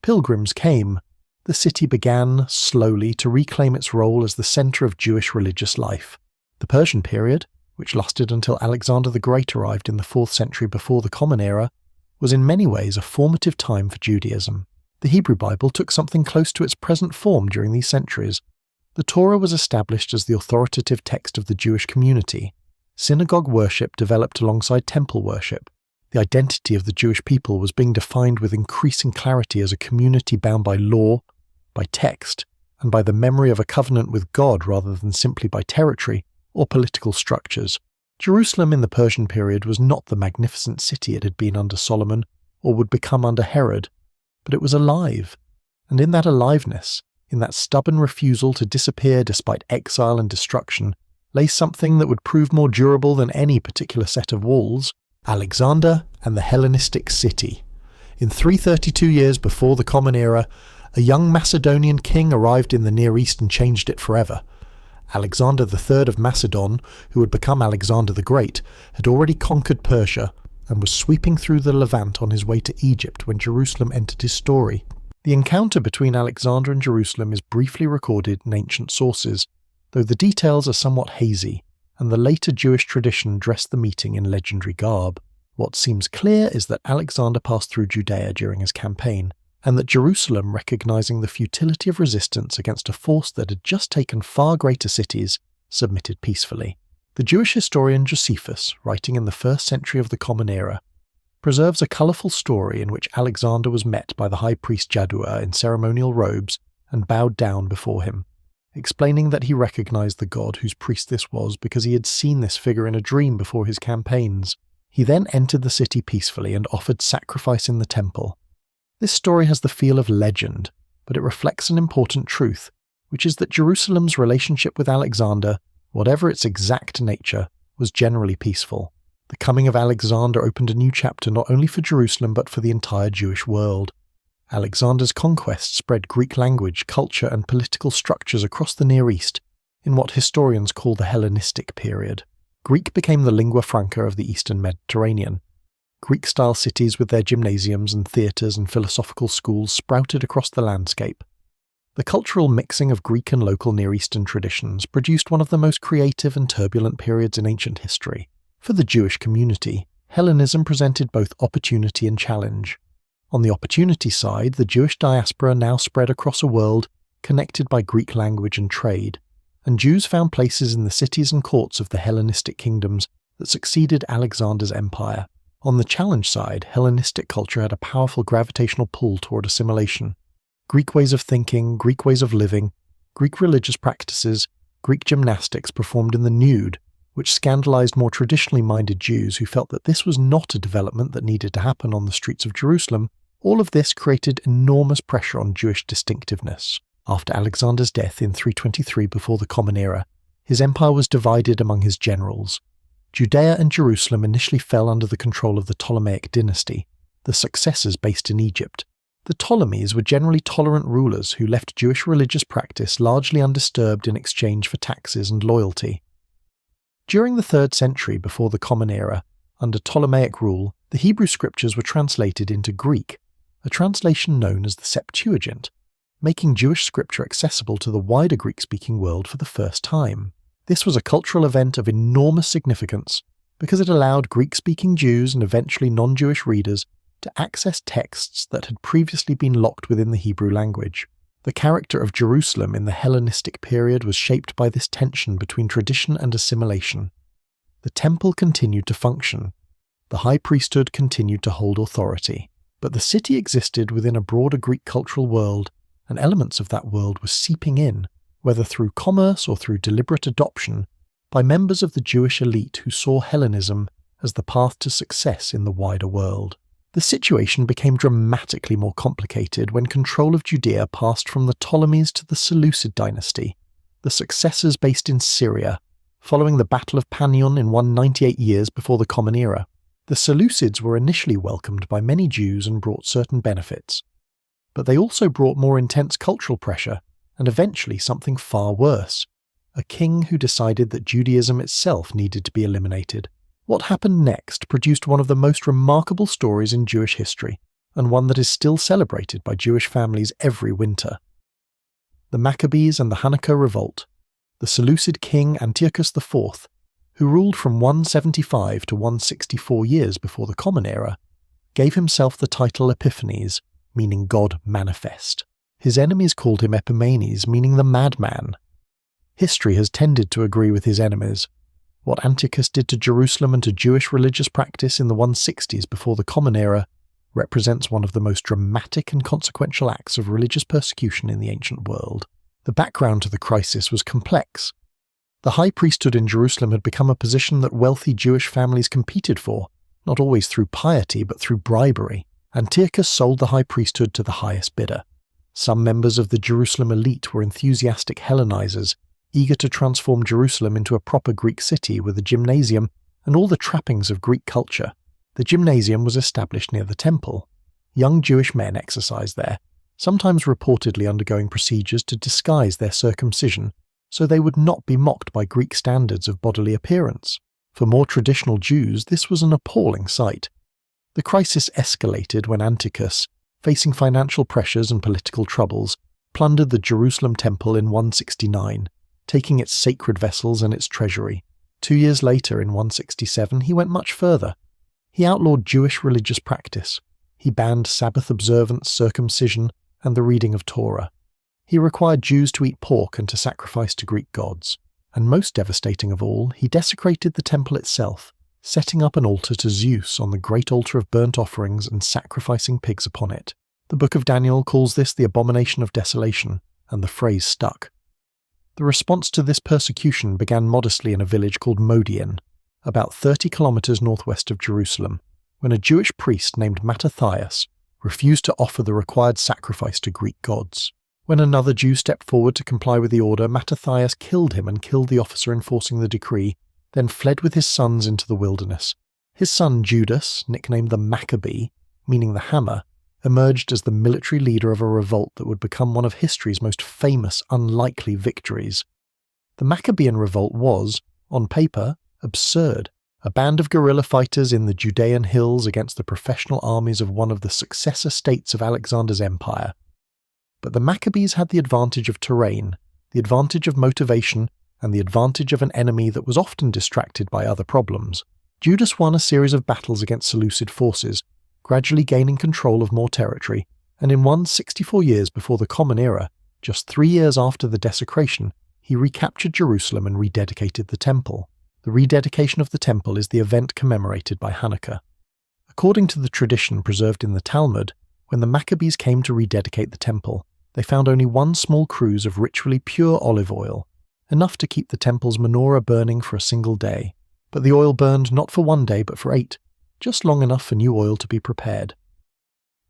Pilgrims came. The city began, slowly, to reclaim its role as the centre of Jewish religious life. The Persian period, which lasted until Alexander the Great arrived in the 4th century before the Common Era, was in many ways a formative time for Judaism. The Hebrew Bible took something close to its present form during these centuries. The Torah was established as the authoritative text of the Jewish community. Synagogue worship developed alongside temple worship. The identity of the Jewish people was being defined with increasing clarity as a community bound by law, by text, and by the memory of a covenant with God rather than simply by territory or political structures. Jerusalem in the Persian period was not the magnificent city it had been under Solomon or would become under Herod, but it was alive, and in that aliveness, in that stubborn refusal to disappear despite exile and destruction, lay something that would prove more durable than any particular set of walls: Alexander and the Hellenistic city. In 332 years before the Common Era, a young Macedonian king arrived in the Near East and changed it forever. Alexander III of Macedon, who would become Alexander the Great, had already conquered Persia and was sweeping through the Levant on his way to Egypt when Jerusalem entered his story. The encounter between Alexander and Jerusalem is briefly recorded in ancient sources, though the details are somewhat hazy, and the later Jewish tradition dressed the meeting in legendary garb. What seems clear is that Alexander passed through Judea during his campaign, and that Jerusalem, recognizing the futility of resistance against a force that had just taken far greater cities, submitted peacefully. The Jewish historian Josephus, writing in the 1st century of the Common Era, preserves a colourful story in which Alexander was met by the high priest Jaddua in ceremonial robes and bowed down before him, explaining that he recognized the god whose priest this was because he had seen this figure in a dream before his campaigns. He then entered the city peacefully and offered sacrifice in the temple. This story has the feel of legend, but it reflects an important truth, which is that Jerusalem's relationship with Alexander, whatever its exact nature, was generally peaceful. The coming of Alexander opened a new chapter not only for Jerusalem but for the entire Jewish world. Alexander's conquest spread Greek language, culture, and political structures across the Near East in what historians call the Hellenistic period. Greek became the lingua franca of the Eastern Mediterranean. Greek-style cities with their gymnasiums and theatres and philosophical schools sprouted across the landscape. The cultural mixing of Greek and local Near Eastern traditions produced one of the most creative and turbulent periods in ancient history. For the Jewish community, Hellenism presented both opportunity and challenge. On the opportunity side, the Jewish diaspora now spread across a world connected by Greek language and trade, and Jews found places in the cities and courts of the Hellenistic kingdoms that succeeded Alexander's empire. On the challenge side, Hellenistic culture had a powerful gravitational pull toward assimilation. Greek ways of thinking, Greek ways of living, Greek religious practices, Greek gymnastics performed in the nude, which scandalized more traditionally minded Jews who felt that this was not a development that needed to happen on the streets of Jerusalem. All of this created enormous pressure on Jewish distinctiveness. After Alexander's death in 323 before the Common Era, his empire was divided among his generals. Judea and Jerusalem initially fell under the control of the Ptolemaic dynasty, the successors based in Egypt. The Ptolemies were generally tolerant rulers who left Jewish religious practice largely undisturbed in exchange for taxes and loyalty. During the 3rd century before the Common Era, under Ptolemaic rule, the Hebrew scriptures were translated into Greek, a translation known as the Septuagint, making Jewish scripture accessible to the wider Greek-speaking world for the first time. This was a cultural event of enormous significance because it allowed Greek-speaking Jews and eventually non-Jewish readers to access texts that had previously been locked within the Hebrew language. The character of Jerusalem in the Hellenistic period was shaped by this tension between tradition and assimilation. The temple continued to function. The high priesthood continued to hold authority. But the city existed within a broader Greek cultural world, and elements of that world were seeping in, whether through commerce or through deliberate adoption, by members of the Jewish elite who saw Hellenism as the path to success in the wider world. The situation became dramatically more complicated when control of Judea passed from the Ptolemies to the Seleucid dynasty, the successors based in Syria, following the Battle of Panion in 198 years before the Common Era. The Seleucids were initially welcomed by many Jews and brought certain benefits, but they also brought more intense cultural pressure and eventually something far worse, a king who decided that Judaism itself needed to be eliminated. What happened next produced one of the most remarkable stories in Jewish history, and one that is still celebrated by Jewish families every winter. The Maccabees and the Hanukkah Revolt. The Seleucid king Antiochus IV, who ruled from 175 to 164 years before the Common Era, gave himself the title Epiphanes, meaning God manifest. His enemies called him Epimanes, meaning the madman. History has tended to agree with his enemies. What Antiochus did to Jerusalem and to Jewish religious practice in the 160s before the Common Era represents one of the most dramatic and consequential acts of religious persecution in the ancient world. The background to the crisis was complex. The high priesthood in Jerusalem had become a position that wealthy Jewish families competed for, not always through piety but through bribery. Antiochus sold the high priesthood to the highest bidder. Some members of the Jerusalem elite were enthusiastic Hellenizers, eager to transform Jerusalem into a proper Greek city with a gymnasium and all the trappings of Greek culture. The gymnasium was established near the temple. Young Jewish men exercised there, sometimes reportedly undergoing procedures to disguise their circumcision so they would not be mocked by Greek standards of bodily appearance. For more traditional Jews, this was an appalling sight. The crisis escalated when Antiochus, facing financial pressures and political troubles, plundered the Jerusalem temple in 169, taking its sacred vessels and its treasury. 2 years later, in 167, he went much further. He outlawed Jewish religious practice. He banned Sabbath observance, circumcision, and the reading of Torah. He required Jews to eat pork and to sacrifice to Greek gods. And most devastating of all, he desecrated the temple itself, setting up an altar to Zeus on the great altar of burnt offerings and sacrificing pigs upon it. The book of Daniel calls this the abomination of desolation, and the phrase stuck. The response to this persecution began modestly in a village called Modian, about 30 kilometers northwest of Jerusalem, when a Jewish priest named Mattathias refused to offer the required sacrifice to Greek gods. When another Jew stepped forward to comply with the order, Mattathias killed him and killed the officer enforcing the decree, then fled with his sons into the wilderness. His son Judas, nicknamed the Maccabee, meaning the hammer, emerged as the military leader of a revolt that would become one of history's most famous, unlikely victories. The Maccabean revolt was, on paper, absurd. A band of guerrilla fighters in the Judean hills against the professional armies of one of the successor states of Alexander's empire. But the Maccabees had the advantage of terrain, the advantage of motivation, and the advantage of an enemy that was often distracted by other problems. Judas won a series of battles against Seleucid forces, gradually gaining control of more territory, and in 164 years before the Common Era, just 3 years after the desecration, he recaptured Jerusalem and rededicated the temple. The rededication of the temple is the event commemorated by Hanukkah. According to the tradition preserved in the Talmud, when the Maccabees came to rededicate the temple, they found only one small cruse of ritually pure olive oil, enough to keep the temple's menorah burning for a single day. But the oil burned not for 1 day but for 8, just long enough for new oil to be prepared.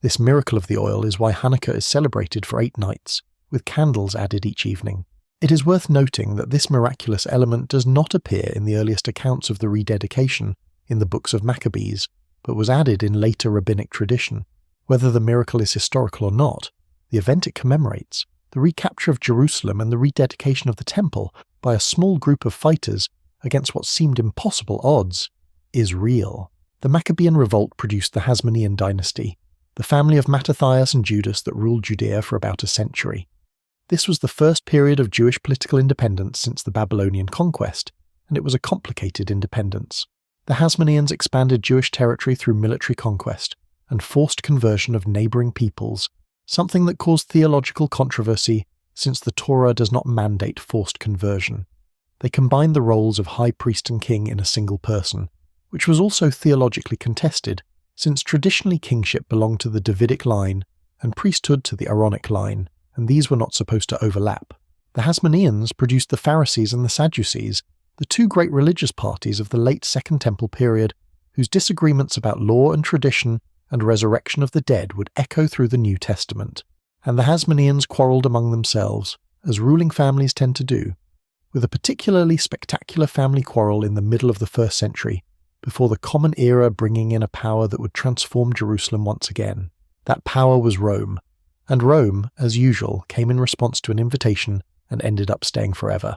This miracle of the oil is why Hanukkah is celebrated for 8 nights, with candles added each evening. It is worth noting that this miraculous element does not appear in the earliest accounts of the rededication in the books of Maccabees, but was added in later rabbinic tradition. Whether the miracle is historical or not, the event it commemorates, the recapture of Jerusalem and the rededication of the temple by a small group of fighters against what seemed impossible odds, is real. The Maccabean revolt produced the Hasmonean dynasty, the family of Mattathias and Judas that ruled Judea for about a century. This was the first period of Jewish political independence since the Babylonian conquest, and it was a complicated independence. The Hasmoneans expanded Jewish territory through military conquest and forced conversion of neighboring peoples, something that caused theological controversy since the Torah does not mandate forced conversion. They combined the roles of high priest and king in a single person, which was also theologically contested, since traditionally kingship belonged to the Davidic line and priesthood to the Aaronic line, and these were not supposed to overlap. The Hasmoneans produced the Pharisees and the Sadducees, the 2 great religious parties of the late Second Temple period, whose disagreements about law and tradition and resurrection of the dead would echo through the New Testament. And the Hasmoneans quarrelled among themselves, as ruling families tend to do, with a particularly spectacular family quarrel in the middle of the 1st century, before the Common Era bringing in a power that would transform Jerusalem once again. That power was Rome, and Rome, as usual, came in response to an invitation and ended up staying forever.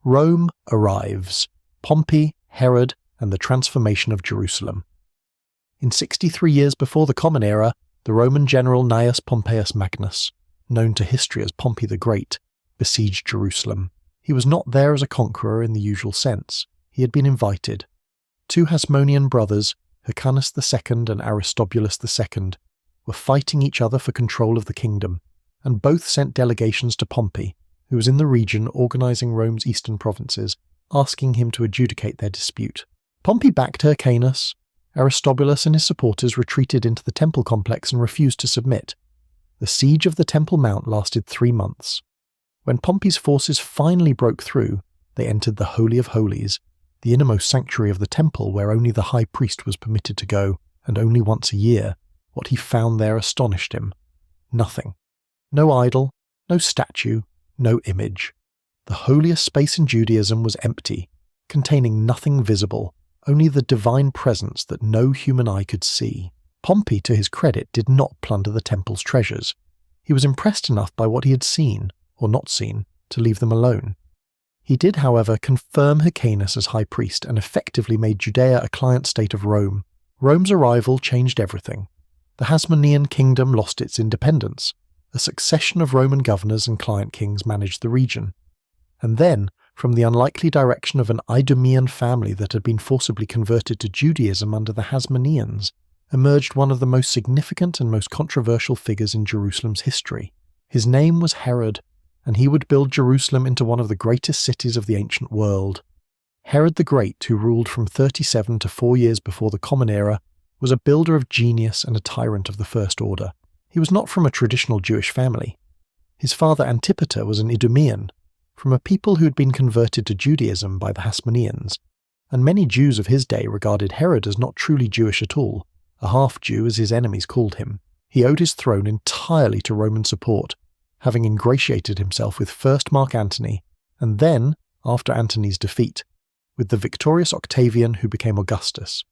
Rome arrives. Pompey, Herod, and the transformation of Jerusalem. In 63 years before the Common Era, the Roman general Gnaeus Pompeius Magnus, known to history as Pompey the Great, besieged Jerusalem. He was not there as a conqueror in the usual sense. He had been invited. 2 Hasmonean brothers, Hyrcanus II and Aristobulus II, were fighting each other for control of the kingdom, and both sent delegations to Pompey, who was in the region organizing Rome's eastern provinces, asking him to adjudicate their dispute. Pompey backed Hyrcanus. Aristobulus and his supporters retreated into the temple complex and refused to submit. The siege of the Temple Mount lasted 3 months. When Pompey's forces finally broke through, they entered the Holy of Holies, the innermost sanctuary of the temple where only the high priest was permitted to go, and only once a year. What he found there astonished him. Nothing. No idol, no statue, no image. The holiest space in Judaism was empty, containing nothing visible, only the divine presence that no human eye could see. Pompey, to his credit, did not plunder the temple's treasures. He was impressed enough by what he had seen, or not seen, to leave them alone. He did, however, confirm Hyrcanus as high priest and effectively made Judea a client state of Rome. Rome's arrival changed everything. The Hasmonean kingdom lost its independence. A succession of Roman governors and client kings managed the region. And then, from the unlikely direction of an Idumean family that had been forcibly converted to Judaism under the Hasmoneans, emerged one of the most significant and most controversial figures in Jerusalem's history. His name was Herod, and he would build Jerusalem into one of the greatest cities of the ancient world. Herod the Great, who ruled from 37 to 4 years before the Common Era, was a builder of genius and a tyrant of the first order. He was not from a traditional Jewish family. His father Antipater was an Idumean, from a people who had been converted to Judaism by the Hasmoneans, and many Jews of his day regarded Herod as not truly Jewish at all, a half-Jew as his enemies called him. He owed his throne entirely to Roman support, having ingratiated himself with first Mark Antony, and then, after Antony's defeat, with the victorious Octavian who became Augustus.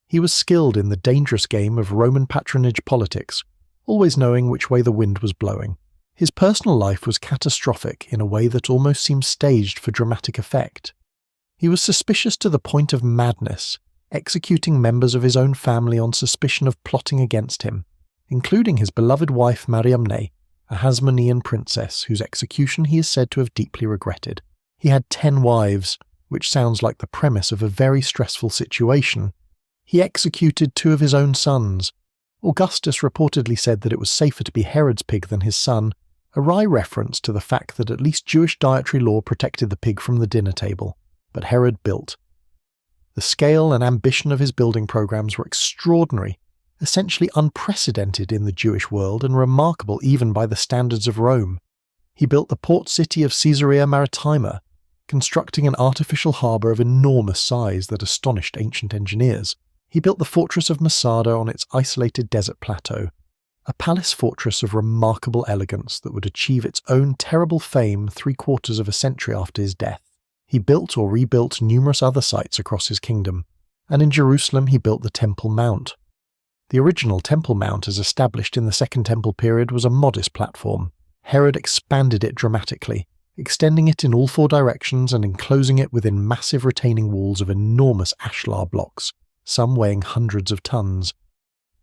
He was skilled in the dangerous game of Roman patronage politics, always knowing which way the wind was blowing. His personal life was catastrophic in a way that almost seemed staged for dramatic effect. He was suspicious to the point of madness, executing members of his own family on suspicion of plotting against him, including his beloved wife Mariamne, a Hasmonean princess whose execution he is said to have deeply regretted. He had 10 wives, which sounds like the premise of a very stressful situation. He executed 2 of his own sons. Augustus reportedly said that it was safer to be Herod's pig than his son, a wry reference to the fact that at least Jewish dietary law protected the pig from the dinner table. But Herod built. The scale and ambition of his building programs were extraordinary, essentially unprecedented in the Jewish world and remarkable even by the standards of Rome. He built the port city of Caesarea Maritima, constructing an artificial harbour of enormous size that astonished ancient engineers. He built the fortress of Masada on its isolated desert plateau, a palace fortress of remarkable elegance that would achieve its own terrible fame 3/4 of a century after his death. He built or rebuilt numerous other sites across his kingdom, and in Jerusalem he built the Temple Mount. The original Temple Mount as established in the Second Temple period was a modest platform. Herod expanded it dramatically, extending it in all 4 directions and enclosing it within massive retaining walls of enormous ashlar blocks, some weighing hundreds of tons.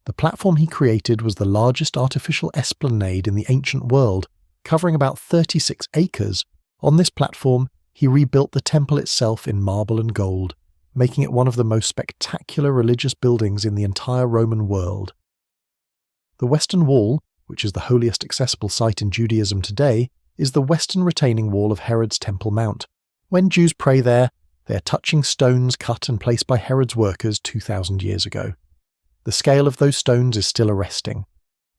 The platform he created was the largest artificial esplanade in the ancient world, covering about 36 acres. On this platform, he rebuilt the temple itself in marble and gold, making it one of the most spectacular religious buildings in the entire Roman world. The Western Wall, which is the holiest accessible site in Judaism today, is the western retaining wall of Herod's Temple Mount. When Jews pray there, they are touching stones cut and placed by Herod's workers 2,000 years ago. The scale of those stones is still arresting.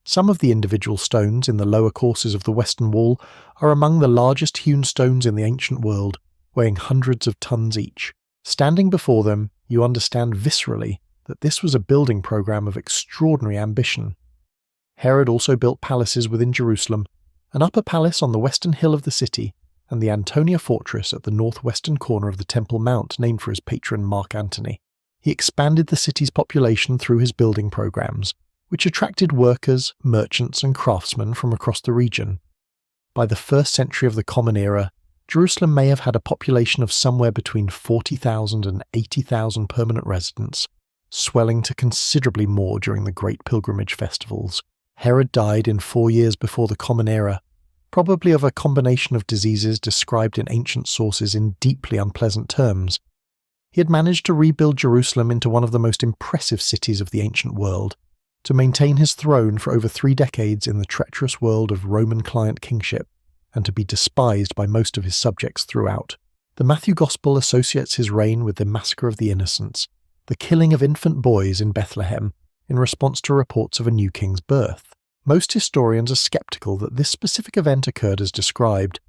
Some of the individual stones in the lower courses of the Western Wall are among the largest hewn stones in the ancient world, weighing hundreds of tons each. Standing before them, you understand viscerally that this was a building program of extraordinary ambition. Herod also built palaces within Jerusalem, an upper palace on the western hill of the city, and the Antonia fortress at the northwestern corner of the Temple Mount named for his patron Mark Antony. He expanded the city's population through his building programs, which attracted workers, merchants, and craftsmen from across the region. By the 1st century of the Common Era, Jerusalem may have had a population of somewhere between 40,000 and 80,000 permanent residents, swelling to considerably more during the great pilgrimage festivals. Herod died in 4 years before the Common Era, probably of a combination of diseases described in ancient sources in deeply unpleasant terms. He had managed to rebuild Jerusalem into one of the most impressive cities of the ancient world, to maintain his throne for over 3 decades in the treacherous world of Roman client kingship, and to be despised by most of his subjects throughout. The Matthew Gospel associates his reign with the massacre of the innocents, the killing of infant boys in Bethlehem, in response to reports of a new king's birth. Most historians are skeptical that this specific event occurred as described,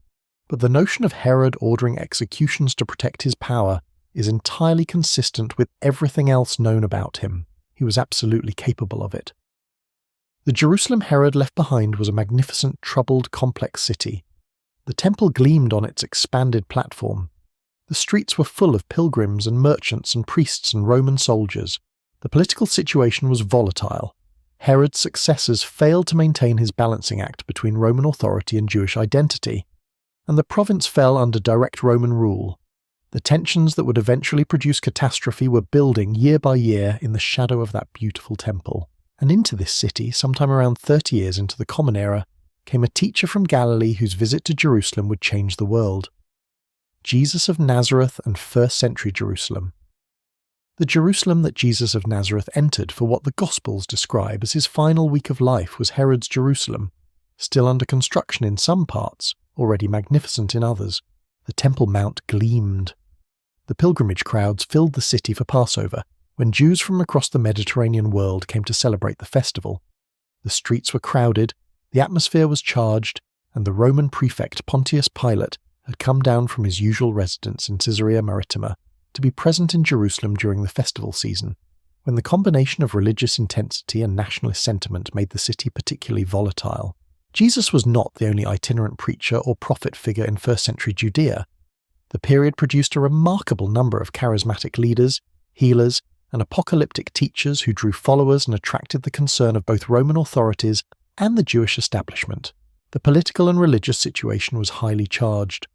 but the notion of Herod ordering executions to protect his power is entirely consistent with everything else known about him. He was absolutely capable of it. The Jerusalem Herod left behind was a magnificent, troubled, complex city. The temple gleamed on its expanded platform. The streets were full of pilgrims and merchants and priests and Roman soldiers. The political situation was volatile. Herod's successors failed to maintain his balancing act between Roman authority and Jewish identity. and the province fell under direct Roman rule. The tensions that would eventually produce catastrophe were building year by year in the shadow of that beautiful temple. And into this city, sometime around 30 years into the Common Era, came a teacher from Galilee whose visit to Jerusalem would change the world. Jesus of Nazareth and first-century Jerusalem. The Jerusalem that Jesus of Nazareth entered for what the Gospels describe as his final week of life was Herod's Jerusalem, still under construction in some parts, already magnificent in others. The Temple Mount gleamed. The pilgrimage crowds filled the city for Passover, when Jews from across the Mediterranean world came to celebrate the festival. The streets were crowded, the atmosphere was charged, and the Roman prefect Pontius Pilate had come down from his usual residence in Caesarea Maritima to be present in Jerusalem during the festival season, when the combination of religious intensity and nationalist sentiment made the city particularly volatile. Jesus was not the only itinerant preacher or prophet figure in first-century Judea. The period produced a remarkable number of charismatic leaders, healers, and apocalyptic teachers who drew followers and attracted the concern of both Roman authorities and the Jewish establishment. The political and religious situation was highly charged.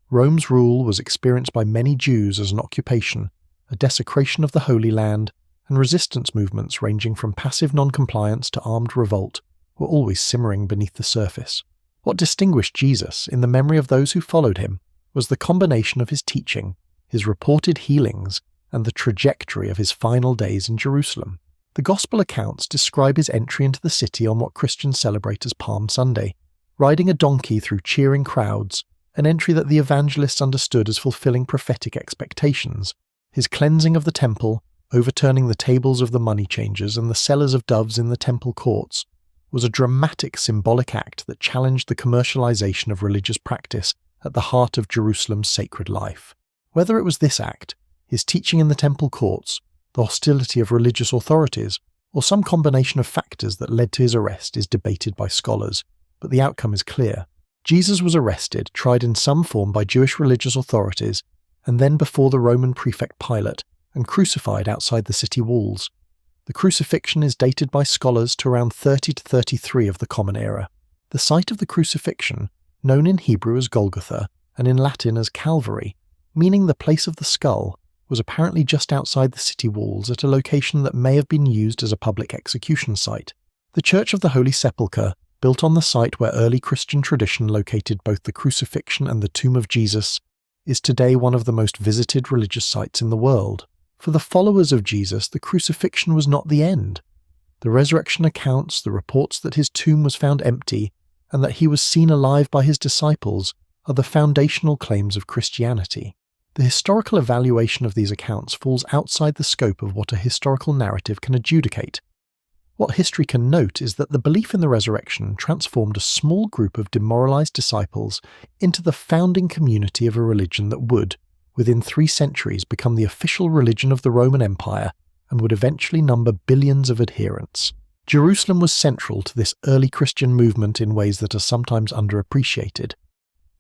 Rome's rule was experienced by many Jews as an occupation, a desecration of the Holy Land, and resistance movements ranging from passive non-compliance to armed revolt were always simmering beneath the surface. What distinguished Jesus, in the memory of those who followed him, was the combination of his teaching, his reported healings, and the trajectory of his final days in Jerusalem. The Gospel accounts describe his entry into the city on what Christians celebrate as Palm Sunday, riding a donkey through cheering crowds, an entry that the evangelists understood as fulfilling prophetic expectations. His cleansing of the temple, overturning the tables of the money changers and the sellers of doves in the temple courts, was a dramatic symbolic act that challenged the commercialization of religious practice at the heart of Jerusalem's sacred life. Whether it was this act, his teaching in the temple courts, the hostility of religious authorities, or some combination of factors that led to his arrest is debated by scholars, but the outcome is clear. Jesus was arrested, tried in some form by Jewish religious authorities, and then before the Roman prefect Pilate, and crucified outside the city walls. The crucifixion is dated by scholars to around 30 to 33 of the Common Era. The site of the crucifixion, known in Hebrew as Golgotha and in Latin as Calvary, meaning the place of the skull, was apparently just outside the city walls at a location that may have been used as a public execution site. The Church of the Holy Sepulchre, built on the site where early Christian tradition located both the crucifixion and the tomb of Jesus, is today one of the most visited religious sites in the world. For the followers of Jesus, the crucifixion was not the end. The resurrection accounts, the reports that his tomb was found empty, and that he was seen alive by his disciples, are the foundational claims of Christianity. The historical evaluation of these accounts falls outside the scope of what a historical narrative can adjudicate. What history can note is that the belief in the resurrection transformed a small group of demoralized disciples into the founding community of a religion that would, within 3 centuries, become the official religion of the Roman Empire and would eventually number billions of adherents. Jerusalem was central to this early Christian movement in ways that are sometimes underappreciated.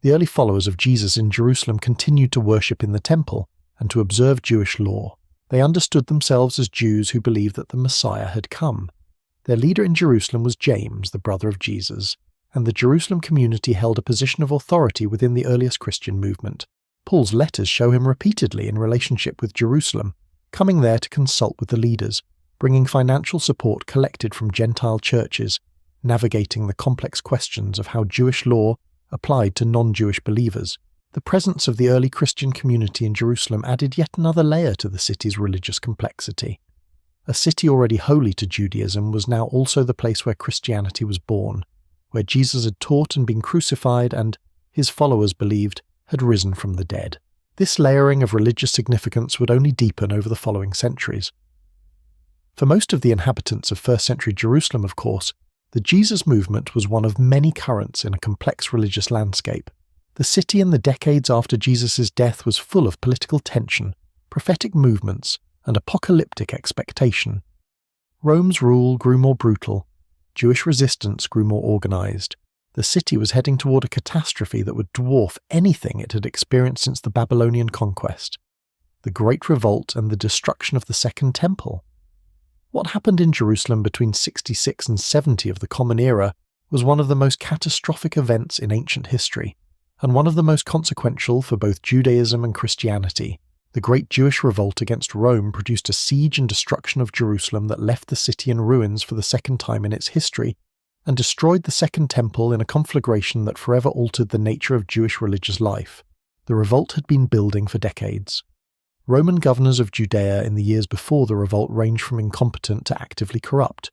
The early followers of Jesus in Jerusalem continued to worship in the temple and to observe Jewish law. They understood themselves as Jews who believed that the Messiah had come. Their leader in Jerusalem was James, the brother of Jesus, and the Jerusalem community held a position of authority within the earliest Christian movement. Paul's letters show him repeatedly in relationship with Jerusalem, coming there to consult with the leaders, bringing financial support collected from Gentile churches, navigating the complex questions of how Jewish law applied to non-Jewish believers. The presence of the early Christian community in Jerusalem added yet another layer to the city's religious complexity. A city already holy to Judaism was now also the place where Christianity was born, where Jesus had taught and been crucified and, his followers believed, had risen from the dead. This layering of religious significance would only deepen over the following centuries. For most of the inhabitants of first-century Jerusalem, of course, the Jesus movement was one of many currents in a complex religious landscape. The city in the decades after Jesus' death was full of political tension, prophetic movements, and apocalyptic expectation. Rome's rule grew more brutal. Jewish resistance grew more organized. The city was heading toward a catastrophe that would dwarf anything it had experienced since the Babylonian conquest. The Great Revolt and the destruction of the Second Temple. What happened in Jerusalem between 66 and 70 of the Common Era was one of the most catastrophic events in ancient history, and one of the most consequential for both Judaism and Christianity. The Great Jewish Revolt against Rome produced a siege and destruction of Jerusalem that left the city in ruins for the second time in its history, and destroyed the Second Temple in a conflagration that forever altered the nature of Jewish religious life. The revolt had been building for decades. Roman governors of Judea in the years before the revolt ranged from incompetent to actively corrupt,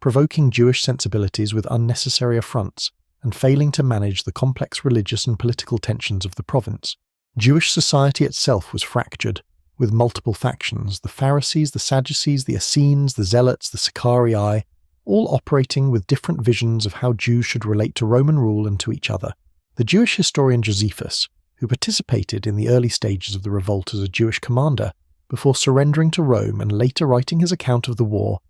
provoking Jewish sensibilities with unnecessary affronts and failing to manage the complex religious and political tensions of the province. Jewish society itself was fractured, with multiple factions: the Pharisees, the Sadducees, the Essenes, the Zealots, the Sicarii, all operating with different visions of how Jews should relate to Roman rule and to each other. The Jewish historian Josephus, who participated in the early stages of the revolt as a Jewish commander, before surrendering to Rome and later writing his account of the war,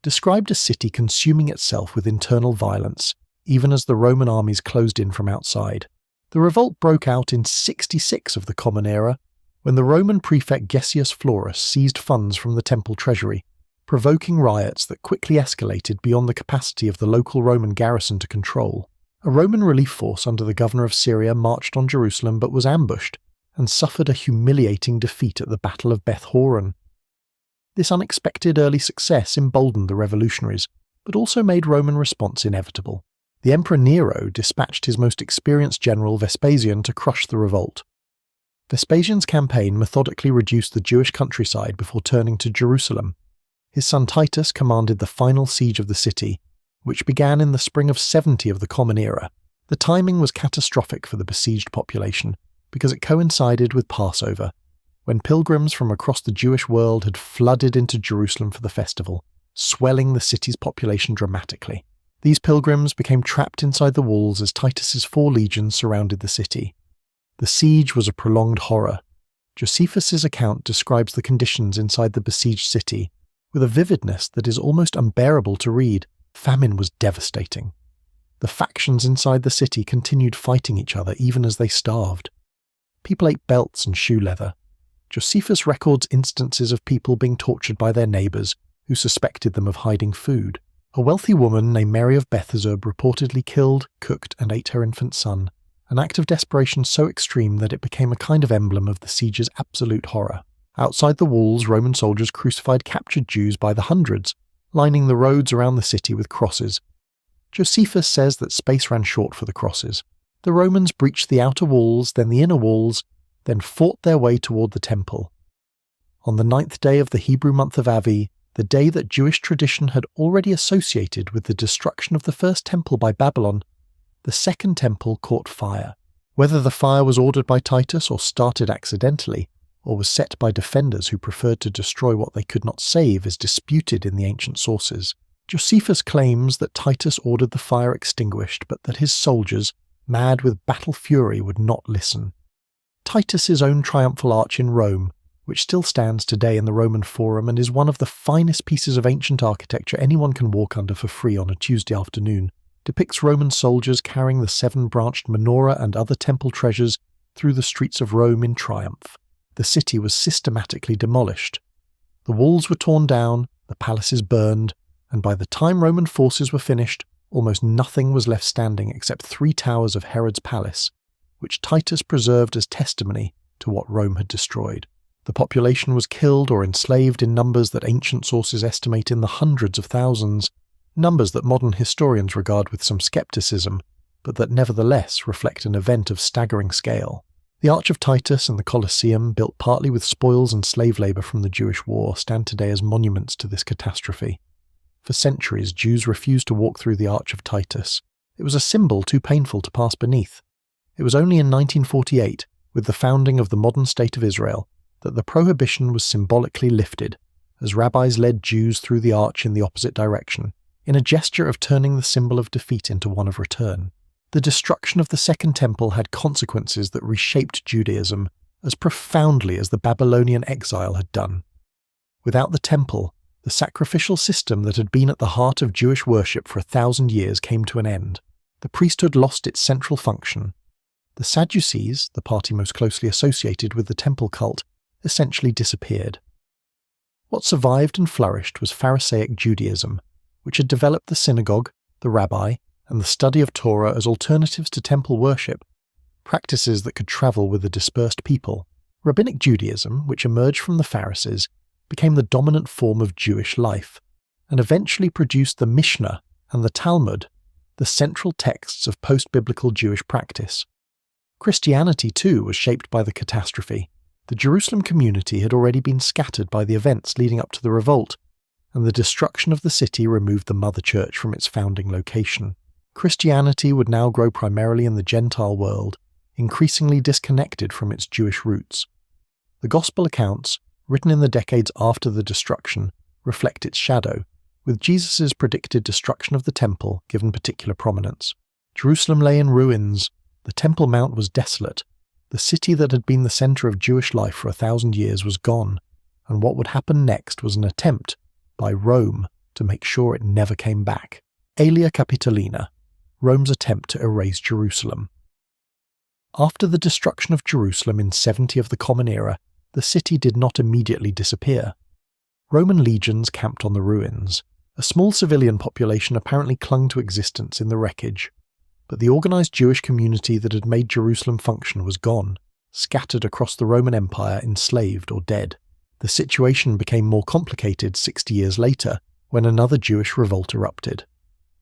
described a city consuming itself with internal violence, even as the Roman armies closed in from outside. The revolt broke out in 66 of the Common Era, when the Roman prefect Gessius Florus seized funds from the temple treasury, provoking riots that quickly escalated beyond the capacity of the local Roman garrison to control. A Roman relief force under the governor of Syria marched on Jerusalem but was ambushed, and suffered a humiliating defeat at the Battle of Beth Horon. This unexpected early success emboldened the revolutionaries, but also made Roman response inevitable. The Emperor Nero dispatched his most experienced general Vespasian to crush the revolt. Vespasian's campaign methodically reduced the Jewish countryside before turning to Jerusalem. His son Titus commanded the final siege of the city, which began in the spring of 70 of the Common Era. The timing was catastrophic for the besieged population, because it coincided with Passover, when pilgrims from across the Jewish world had flooded into Jerusalem for the festival, swelling the city's population dramatically. These pilgrims became trapped inside the walls as Titus's 4 legions surrounded the city. The siege was a prolonged horror. Josephus's account describes the conditions inside the besieged city with a vividness that is almost unbearable to read. Famine was devastating. The factions inside the city continued fighting each other even as they starved. People ate belts and shoe leather. Josephus records instances of people being tortured by their neighbours who suspected them of hiding food. A wealthy woman named Mary of Bethzur reportedly killed, cooked, and ate her infant son, an act of desperation so extreme that it became a kind of emblem of the siege's absolute horror. Outside the walls, Roman soldiers crucified captured Jews by the hundreds, lining the roads around the city with crosses. Josephus says that space ran short for the crosses. The Romans breached the outer walls, then the inner walls, then fought their way toward the temple. On the 9th day of the Hebrew month of Avi, the day that Jewish tradition had already associated with the destruction of the first temple by Babylon, the second temple caught fire. Whether the fire was ordered by Titus or started accidentally, or was set by defenders who preferred to destroy what they could not save, is disputed in the ancient sources. Josephus claims that Titus ordered the fire extinguished, but that his soldiers, mad with battle fury, would not listen. Titus's own triumphal arch in Rome, which still stands today in the Roman Forum and is one of the finest pieces of ancient architecture anyone can walk under for free on a Tuesday afternoon, depicts Roman soldiers carrying the 7-branched menorah and other temple treasures through the streets of Rome in triumph. The city was systematically demolished. The walls were torn down, the palaces burned, and by the time Roman forces were finished, almost nothing was left standing except 3 towers of Herod's palace, which Titus preserved as testimony to what Rome had destroyed. The population was killed or enslaved in numbers that ancient sources estimate in the hundreds of thousands, numbers that modern historians regard with some skepticism, but that nevertheless reflect an event of staggering scale. The Arch of Titus and the Colosseum, built partly with spoils and slave labour from the Jewish war, stand today as monuments to this catastrophe. For centuries, Jews refused to walk through the Arch of Titus. It was a symbol too painful to pass beneath. It was only in 1948, with the founding of the modern state of Israel, that the prohibition was symbolically lifted, as rabbis led Jews through the arch in the opposite direction, in a gesture of turning the symbol of defeat into one of return. The destruction of the Second Temple had consequences that reshaped Judaism as profoundly as the Babylonian exile had done. Without the Temple, the sacrificial system that had been at the heart of Jewish worship for 1,000 years came to an end. The priesthood lost its central function. The Sadducees, the party most closely associated with the temple cult, essentially disappeared. What survived and flourished was Pharisaic Judaism, which had developed the synagogue, the rabbi, and the study of Torah as alternatives to temple worship, practices that could travel with a dispersed people. Rabbinic Judaism, which emerged from the Pharisees, became the dominant form of Jewish life, and eventually produced the Mishnah and the Talmud, the central texts of post-biblical Jewish practice. Christianity, too, was shaped by the catastrophe. The Jerusalem community had already been scattered by the events leading up to the revolt, and the destruction of the city removed the mother church from its founding location. Christianity would now grow primarily in the Gentile world, increasingly disconnected from its Jewish roots. The Gospel accounts, written in the decades after the destruction, reflect its shadow, with Jesus' predicted destruction of the temple given particular prominence. Jerusalem lay in ruins, the Temple Mount was desolate, the city that had been the center of Jewish life for 1,000 years was gone, and what would happen next was an attempt by Rome to make sure it never came back. Aelia Capitolina, Rome's attempt to erase Jerusalem. After the destruction of Jerusalem in 70 of the Common Era, the city did not immediately disappear. Roman legions camped on the ruins. A small civilian population apparently clung to existence in the wreckage, but the organized Jewish community that had made Jerusalem function was gone, scattered across the Roman Empire, enslaved or dead. The situation became more complicated 60 years later when another Jewish revolt erupted.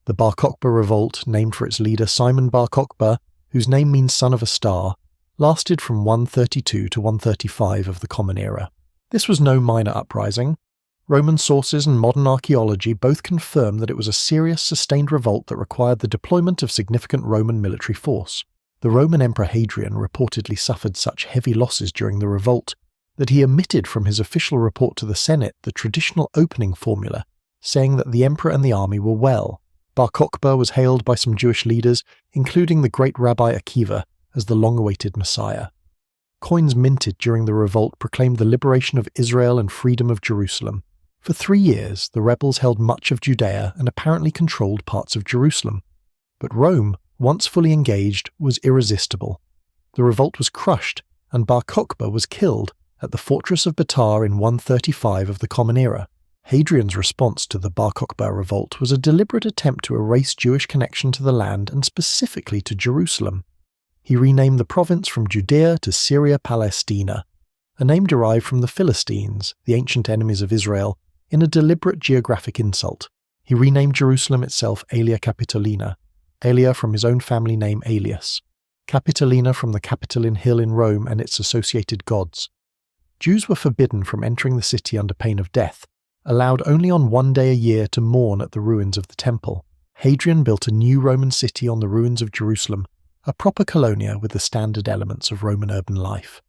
The Bar Kokhba revolt, named for its leader Simon Bar Kokhba, whose name means son of a star, lasted from 132 to 135 of the Common Era. This was no minor uprising. Roman sources and modern archaeology both confirm that it was a serious, sustained revolt that required the deployment of significant Roman military force. The Roman Emperor Hadrian reportedly suffered such heavy losses during the revolt that he omitted from his official report to the Senate the traditional opening formula, saying that the emperor and the army were well. Bar Kokhba was hailed by some Jewish leaders, including the great Rabbi Akiva, as the long-awaited Messiah. Coins minted during the revolt proclaimed the liberation of Israel and freedom of Jerusalem. For 3 years, the rebels held much of Judea and apparently controlled parts of Jerusalem. But Rome, once fully engaged, was irresistible. The revolt was crushed, and Bar Kokhba was killed at the fortress of Betar in 135 of the Common Era. Hadrian's response to the Bar Kokhba revolt was a deliberate attempt to erase Jewish connection to the land and specifically to Jerusalem. He renamed the province from Judea to Syria Palestina, a name derived from the Philistines, the ancient enemies of Israel, in a deliberate geographic insult. He renamed Jerusalem itself Aelia Capitolina, Aelia from his own family name Aelius, Capitolina from the Capitoline Hill in Rome and its associated gods. Jews were forbidden from entering the city under pain of death, allowed only on 1 day a year to mourn at the ruins of the temple. Hadrian built a new Roman city on the ruins of Jerusalem, a proper colonia with the standard elements of Roman urban life.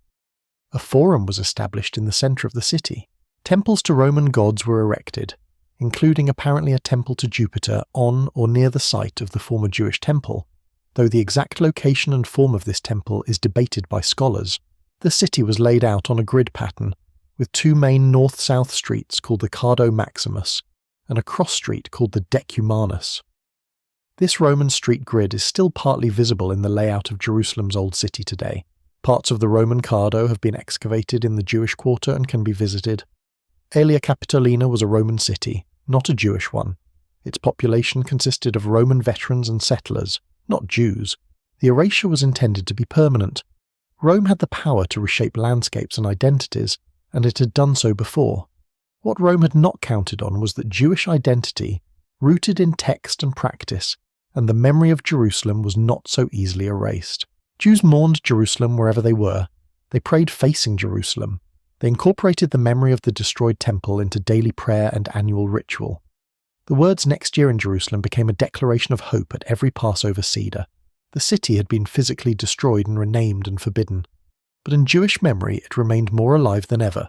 A forum was established in the center of the city. Temples to Roman gods were erected, including apparently a temple to Jupiter on or near the site of the former Jewish temple, though the exact location and form of this temple is debated by scholars. The city was laid out on a grid pattern, with 2 main north-south streets called the Cardo Maximus and a cross street called the Decumanus. This Roman street grid is still partly visible in the layout of Jerusalem's Old City today. Parts of the Roman Cardo have been excavated in the Jewish quarter and can be visited. Aelia Capitolina was a Roman city, not a Jewish one. Its population consisted of Roman veterans and settlers, not Jews. The erasure was intended to be permanent. Rome had the power to reshape landscapes and identities, and it had done so before. What Rome had not counted on was that Jewish identity, rooted in text and practice, and the memory of Jerusalem was not so easily erased. Jews mourned Jerusalem wherever they were. They prayed facing Jerusalem. They incorporated the memory of the destroyed temple into daily prayer and annual ritual. The words "next year in Jerusalem" became a declaration of hope at every Passover Seder. The city had been physically destroyed and renamed and forbidden, but in Jewish memory it remained more alive than ever.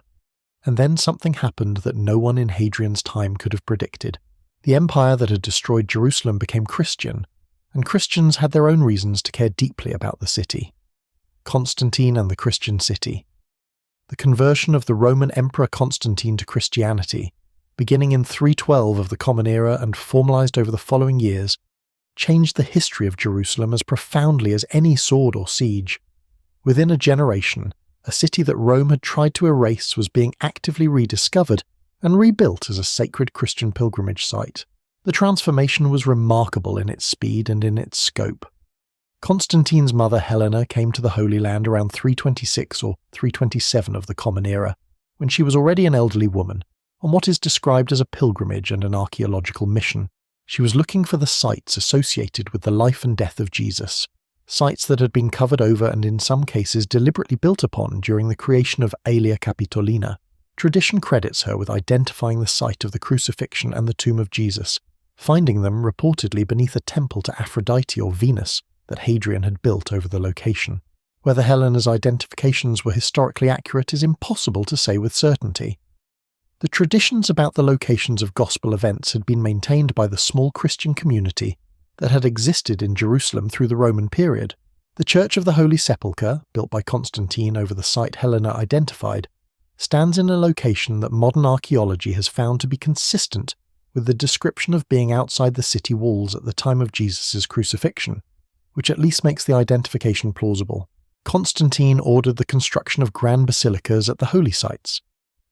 And then something happened that no one in Hadrian's time could have predicted. The empire that had destroyed Jerusalem became Christian, and Christians had their own reasons to care deeply about the city. Constantine and the Christian city. The conversion of the Roman Emperor Constantine to Christianity, beginning in 312 of the Common Era and formalized over the following years, changed the history of Jerusalem as profoundly as any sword or siege. Within a generation, a city that Rome had tried to erase was being actively rediscovered and rebuilt as a sacred Christian pilgrimage site. The transformation was remarkable in its speed and in its scope. Constantine's mother Helena came to the Holy Land around 326 or 327 of the Common Era, when she was already an elderly woman, on what is described as a pilgrimage and an archaeological mission. She was looking for the sites associated with the life and death of Jesus, sites that had been covered over and in some cases deliberately built upon during the creation of Aelia Capitolina. Tradition credits her with identifying the site of the crucifixion and the tomb of Jesus, finding them reportedly beneath a temple to Aphrodite or Venus that Hadrian had built over the location. Whether Helena's identifications were historically accurate is impossible to say with certainty. The traditions about the locations of gospel events had been maintained by the small Christian community that had existed in Jerusalem through the Roman period. The Church of the Holy Sepulchre, built by Constantine over the site Helena identified, stands in a location that modern archaeology has found to be consistent with the description of being outside the city walls at the time of Jesus' crucifixion, which at least makes the identification plausible. Constantine ordered the construction of grand basilicas at the holy sites.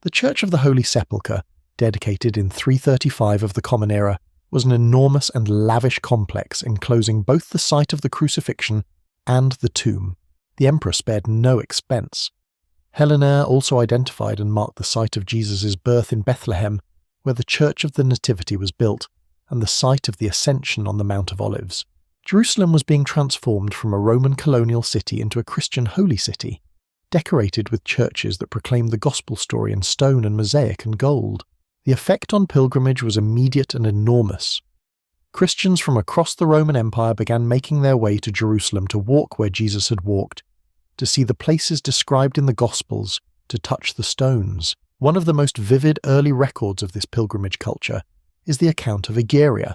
The Church of the Holy Sepulchre, dedicated in 335 of the Common Era, was an enormous and lavish complex enclosing both the site of the crucifixion and the tomb. The emperor spared no expense. Helena also identified and marked the site of Jesus' birth in Bethlehem, where the Church of the Nativity was built, and the site of the Ascension on the Mount of Olives. Jerusalem was being transformed from a Roman colonial city into a Christian holy city, decorated with churches that proclaimed the gospel story in stone and mosaic and gold. The effect on pilgrimage was immediate and enormous. Christians from across the Roman Empire began making their way to Jerusalem to walk where Jesus had walked, to see the places described in the Gospels, to touch the stones. One of the most vivid early records of this pilgrimage culture is the account of Egeria,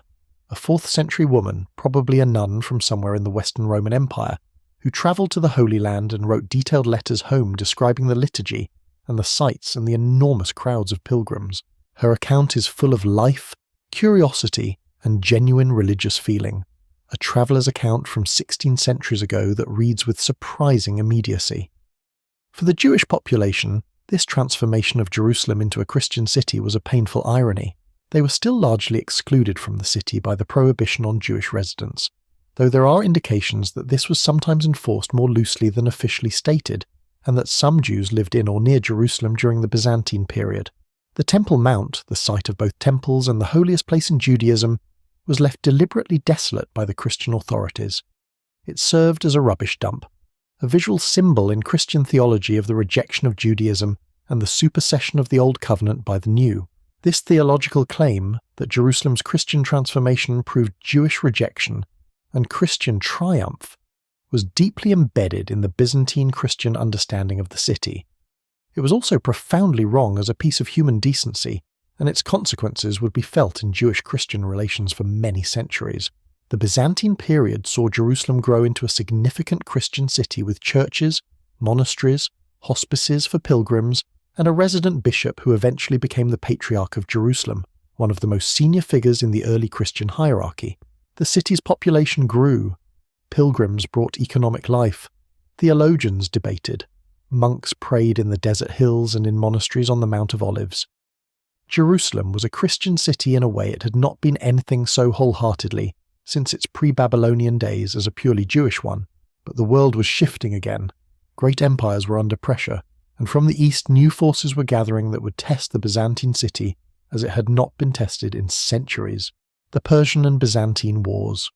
a 4th century woman, probably a nun from somewhere in the Western Roman Empire, who travelled to the Holy Land and wrote detailed letters home describing the liturgy and the sites and the enormous crowds of pilgrims. Her account is full of life, curiosity, and genuine religious feeling, a traveller's account from 16 centuries ago that reads with surprising immediacy. For the Jewish population, this transformation of Jerusalem into a Christian city was a painful irony. They were still largely excluded from the city by the prohibition on Jewish residence, though there are indications that this was sometimes enforced more loosely than officially stated, and that some Jews lived in or near Jerusalem during the Byzantine period. The Temple Mount, the site of both temples and the holiest place in Judaism, was left deliberately desolate by the Christian authorities. It served as a rubbish dump, a visual symbol in Christian theology of the rejection of Judaism and the supersession of the Old Covenant by the New. This theological claim that Jerusalem's Christian transformation proved Jewish rejection and Christian triumph was deeply embedded in the Byzantine Christian understanding of the city. It was also profoundly wrong as a piece of human decency, and its consequences would be felt in Jewish-Christian relations for many centuries. The Byzantine period saw Jerusalem grow into a significant Christian city with churches, monasteries, hospices for pilgrims, and a resident bishop who eventually became the Patriarch of Jerusalem, one of the most senior figures in the early Christian hierarchy. The city's population grew. Pilgrims brought economic life. Theologians debated. Monks prayed in the desert hills and in monasteries on the Mount of Olives. Jerusalem was a Christian city in a way it had not been anything so wholeheartedly since its pre-Babylonian days as a purely Jewish one, but the world was shifting again. Great empires were under pressure, and from the east new forces were gathering that would test the Byzantine city as it had not been tested in centuries. The Persian and Byzantine Wars.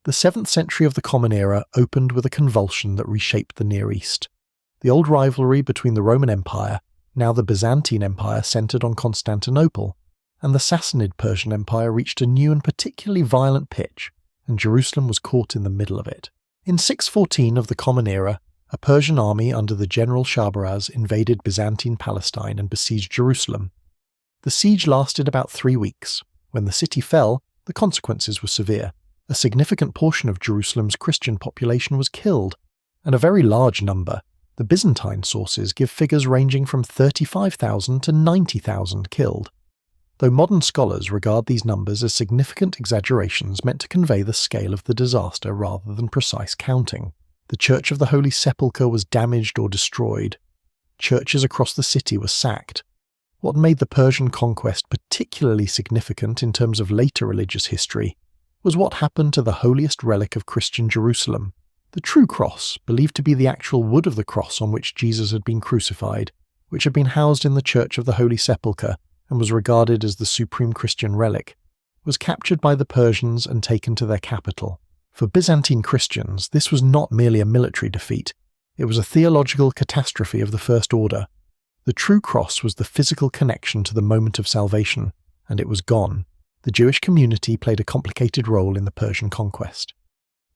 The 7th century of the Common Era opened with a convulsion that reshaped the Near East. The old rivalry between the Roman Empire, now the Byzantine Empire centred on Constantinople, and the Sassanid Persian Empire reached a new and particularly violent pitch, and Jerusalem was caught in the middle of it. In 614 of the Common Era, a Persian army under the general Shahrbaraz invaded Byzantine Palestine and besieged Jerusalem. The siege lasted about 3 weeks. When the city fell, the consequences were severe. A significant portion of Jerusalem's Christian population was killed, and a very large number. The Byzantine sources give figures ranging from 35,000 to 90,000 killed, though modern scholars regard these numbers as significant exaggerations meant to convey the scale of the disaster rather than precise counting. The Church of the Holy Sepulchre was damaged or destroyed. Churches across the city were sacked. What made the Persian conquest particularly significant in terms of later religious history was what happened to the holiest relic of Christian Jerusalem, the true cross, believed to be the actual wood of the cross on which Jesus had been crucified, which had been housed in the Church of the Holy Sepulchre and was regarded as the supreme Christian relic, was captured by the Persians and taken to their capital. For Byzantine Christians, this was not merely a military defeat, it was a theological catastrophe of the first order. The true cross was the physical connection to the moment of salvation, and it was gone. The Jewish community played a complicated role in the Persian conquest.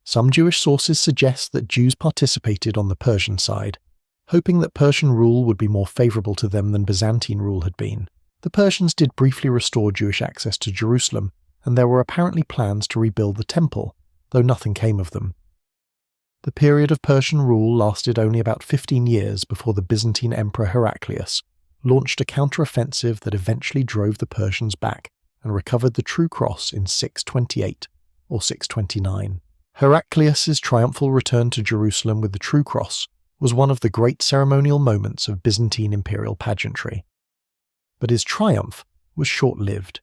Some Jewish sources suggest that Jews participated on the Persian side, hoping that Persian rule would be more favourable to them than Byzantine rule had been. The Persians did briefly restore Jewish access to Jerusalem, and there were apparently plans to rebuild the temple, though nothing came of them. The period of Persian rule lasted only about 15 years before the Byzantine Emperor Heraclius launched a counter-offensive that eventually drove the Persians back and recovered the true cross in 628 or 629. Heraclius's triumphal return to Jerusalem with the true cross was one of the great ceremonial moments of Byzantine imperial pageantry. But his triumph was short-lived.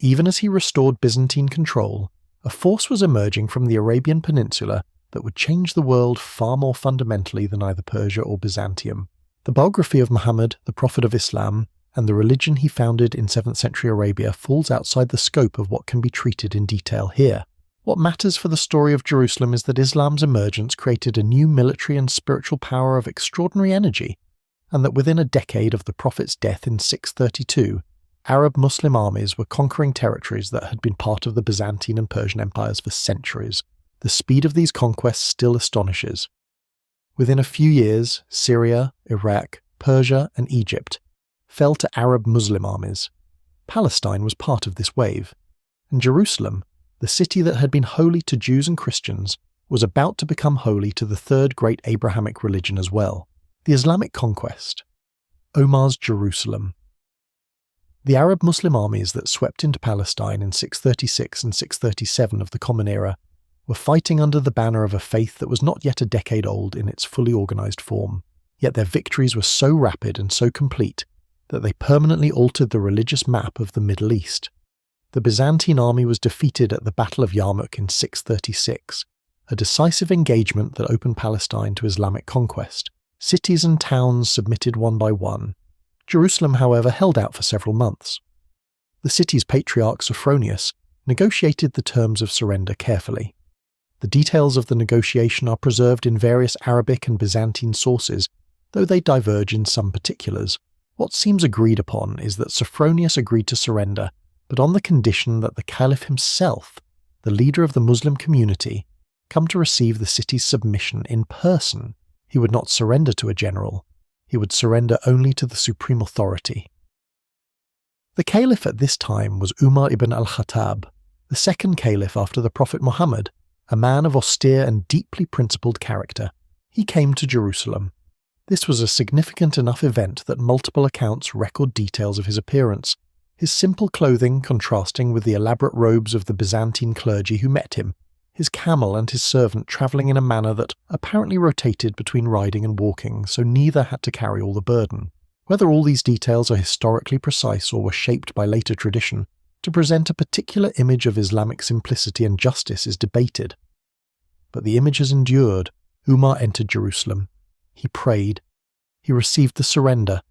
Even as he restored Byzantine control, a force was emerging from the Arabian Peninsula that would change the world far more fundamentally than either Persia or Byzantium. The biography of Muhammad, the Prophet of Islam, and the religion he founded in 7th century Arabia falls outside the scope of what can be treated in detail here. What matters for the story of Jerusalem is that Islam's emergence created a new military and spiritual power of extraordinary energy, and that within a decade of the Prophet's death in 632, Arab Muslim armies were conquering territories that had been part of the Byzantine and Persian empires for centuries. The speed of these conquests still astonishes. Within a few years, Syria, Iraq, Persia, and Egypt fell to Arab Muslim armies. Palestine was part of this wave, and Jerusalem, the city that had been holy to Jews and Christians, was about to become holy to the third great Abrahamic religion as well, the Islamic conquest. Omar's Jerusalem. The Arab Muslim armies that swept into Palestine in 636 and 637 of the Common Era were fighting under the banner of a faith that was not yet a decade old in its fully organised form, yet their victories were so rapid and so complete that they permanently altered the religious map of the Middle East. The Byzantine army was defeated at the Battle of Yarmouk in 636, a decisive engagement that opened Palestine to Islamic conquest. Cities and towns submitted one by one. Jerusalem, however, held out for several months. The city's patriarch Sophronius negotiated the terms of surrender carefully. The details of the negotiation are preserved in various Arabic and Byzantine sources, though they diverge in some particulars. What seems agreed upon is that Sophronius agreed to surrender, but on the condition that the Caliph himself, the leader of the Muslim community, come to receive the city's submission in person. He would not surrender to a general. He would surrender only to the supreme authority. The Caliph at this time was Umar ibn al-Khattab, the second Caliph after the Prophet Muhammad, a man of austere and deeply principled character. He came to Jerusalem. This was a significant enough event that multiple accounts record details of his appearance, his simple clothing contrasting with the elaborate robes of the Byzantine clergy who met him, his camel and his servant travelling in a manner that apparently rotated between riding and walking, so neither had to carry all the burden. Whether all these details are historically precise or were shaped by later tradition to present a particular image of Islamic simplicity and justice is debated. But the image has endured. Umar entered Jerusalem. He prayed. He received the surrender,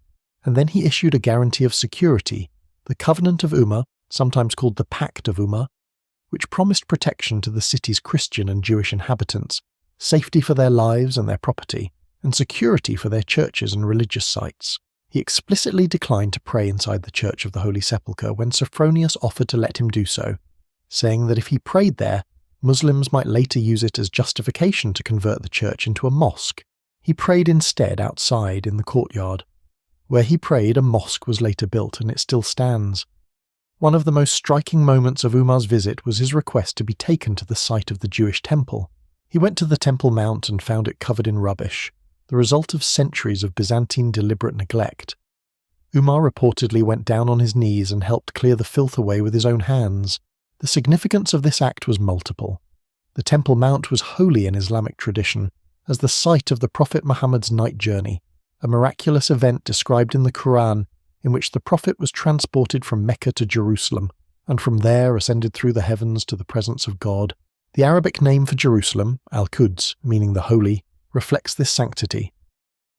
and then he issued a guarantee of security, the Covenant of Umar, sometimes called the Pact of Umar, which promised protection to the city's Christian and Jewish inhabitants, safety for their lives and their property, and security for their churches and religious sites. He explicitly declined to pray inside the Church of the Holy Sepulchre when Sophronius offered to let him do so, saying that if he prayed there, Muslims might later use it as justification to convert the church into a mosque. He prayed instead outside in the courtyard. Where he prayed, a mosque was later built, and it still stands. One of the most striking moments of Umar's visit was his request to be taken to the site of the Jewish temple. He went to the Temple Mount and found it covered in rubbish, the result of centuries of Byzantine deliberate neglect. Umar reportedly went down on his knees and helped clear the filth away with his own hands. The significance of this act was multiple. The Temple Mount was holy in Islamic tradition, as the site of the Prophet Muhammad's night journey, a miraculous event described in the Quran in which the Prophet was transported from Mecca to Jerusalem, and from there ascended through the heavens to the presence of God. The Arabic name for Jerusalem, Al-Quds, meaning the holy, reflects this sanctity.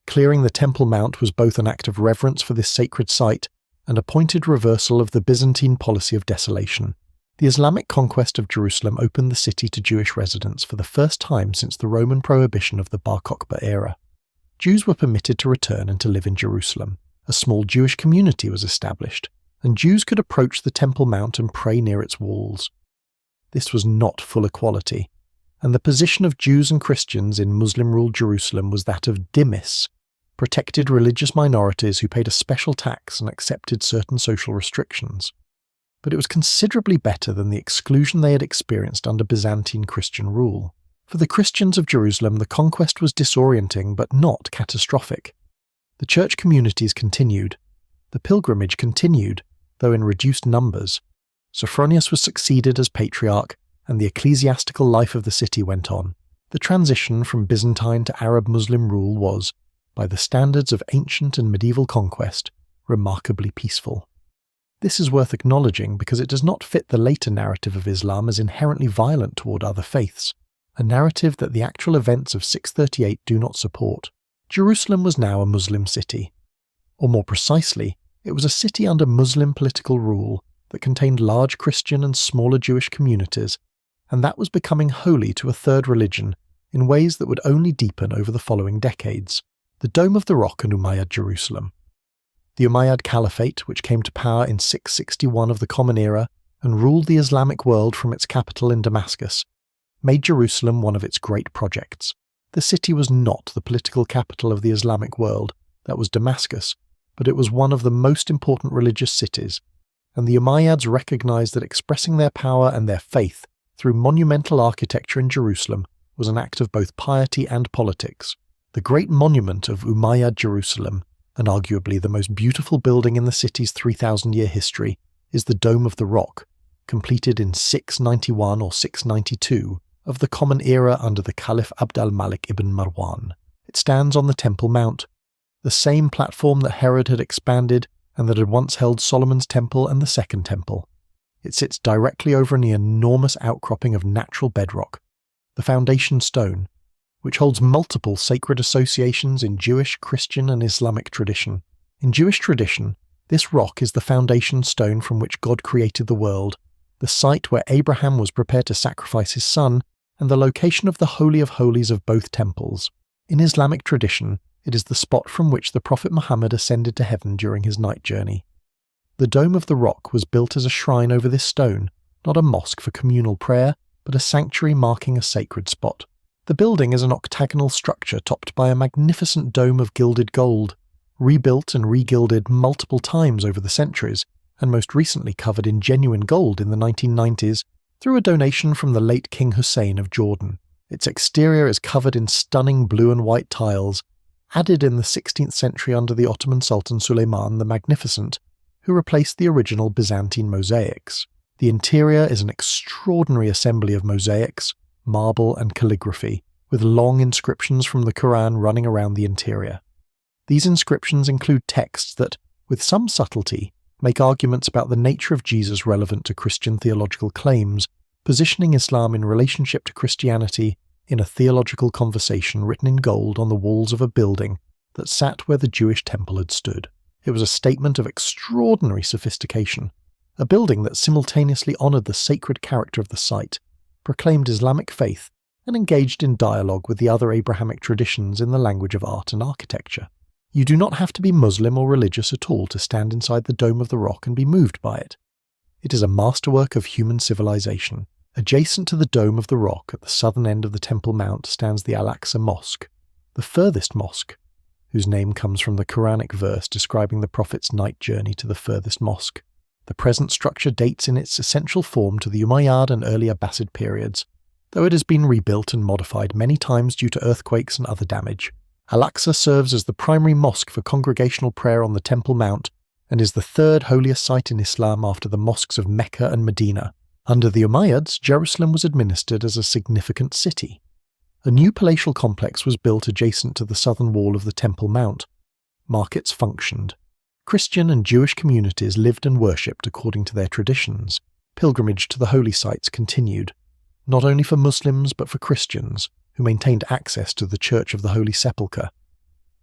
Clearing the Temple Mount was both an act of reverence for this sacred site and a pointed reversal of the Byzantine policy of desolation. The Islamic conquest of Jerusalem opened the city to Jewish residents for the first time since the Roman prohibition of the Bar Kokhba era. Jews were permitted to return and to live in Jerusalem. A small Jewish community was established, and Jews could approach the Temple Mount and pray near its walls. This was not full equality, and the position of Jews and Christians in Muslim-ruled Jerusalem was that of dhimmis, protected religious minorities who paid a special tax and accepted certain social restrictions. But it was considerably better than the exclusion they had experienced under Byzantine Christian rule. For the Christians of Jerusalem, the conquest was disorienting but not catastrophic. The church communities continued. The pilgrimage continued, though in reduced numbers. Sophronius was succeeded as patriarch, and the ecclesiastical life of the city went on. The transition from Byzantine to Arab Muslim rule was, by the standards of ancient and medieval conquest, remarkably peaceful. This is worth acknowledging because it does not fit the later narrative of Islam as inherently violent toward other faiths, a narrative that the actual events of 638 do not support. Jerusalem was now a Muslim city. Or more precisely, it was a city under Muslim political rule that contained large Christian and smaller Jewish communities, and that was becoming holy to a third religion in ways that would only deepen over the following decades. The Dome of the Rock and Umayyad Jerusalem. The Umayyad Caliphate, which came to power in 661 of the Common Era and ruled the Islamic world from its capital in Damascus, made Jerusalem one of its great projects. The city was not the political capital of the Islamic world, that was Damascus, but it was one of the most important religious cities, and the Umayyads recognized that expressing their power and their faith through monumental architecture in Jerusalem was an act of both piety and politics. The great monument of Umayyad Jerusalem, and arguably the most beautiful building in the city's 3,000-year history, is the Dome of the Rock, completed in 691 or 692 of the Common Era under the Caliph Abd al-Malik ibn Marwan. It stands on the Temple Mount, the same platform that Herod had expanded and that had once held Solomon's Temple and the Second Temple. It sits directly over an enormous outcropping of natural bedrock, the foundation stone, which holds multiple sacred associations in Jewish, Christian, and Islamic tradition. In Jewish tradition, this rock is the foundation stone from which God created the world, the site where Abraham was prepared to sacrifice his son, and the location of the Holy of Holies of both temples. In Islamic tradition, it is the spot from which the Prophet Muhammad ascended to heaven during his night journey. The Dome of the Rock was built as a shrine over this stone, not a mosque for communal prayer, but a sanctuary marking a sacred spot. The building is an octagonal structure topped by a magnificent dome of gilded gold, rebuilt and regilded multiple times over the centuries, and most recently covered in genuine gold in the 1990s through a donation from the late King Hussein of Jordan. Its exterior is covered in stunning blue and white tiles, added in the 16th century under the Ottoman Sultan Suleiman the Magnificent, who replaced the original Byzantine mosaics. The interior is an extraordinary assembly of mosaics, marble and calligraphy, with long inscriptions from the Quran running around the interior. These inscriptions include texts that, with some subtlety, make arguments about the nature of Jesus relevant to Christian theological claims, positioning Islam in relationship to Christianity in a theological conversation written in gold on the walls of a building that sat where the Jewish temple had stood. It was a statement of extraordinary sophistication, a building that simultaneously honored the sacred character of the site, proclaimed Islamic faith, and engaged in dialogue with the other Abrahamic traditions in the language of art and architecture. You do not have to be Muslim or religious at all to stand inside the Dome of the Rock and be moved by it. It is a masterwork of human civilization. Adjacent to the Dome of the Rock at the southern end of the Temple Mount stands the Al-Aqsa Mosque, the furthest mosque, whose name comes from the Quranic verse describing the Prophet's night journey to the furthest mosque. The present structure dates in its essential form to the Umayyad and early Abbasid periods, though it has been rebuilt and modified many times due to earthquakes and other damage. Al-Aqsa serves as the primary mosque for congregational prayer on the Temple Mount and is the third holiest site in Islam after the mosques of Mecca and Medina. Under the Umayyads, Jerusalem was administered as a significant city. A new palatial complex was built adjacent to the southern wall of the Temple Mount. Markets functioned. Christian and Jewish communities lived and worshipped according to their traditions. Pilgrimage to the holy sites continued, not only for Muslims but for Christians, who maintained access to the Church of the Holy Sepulchre.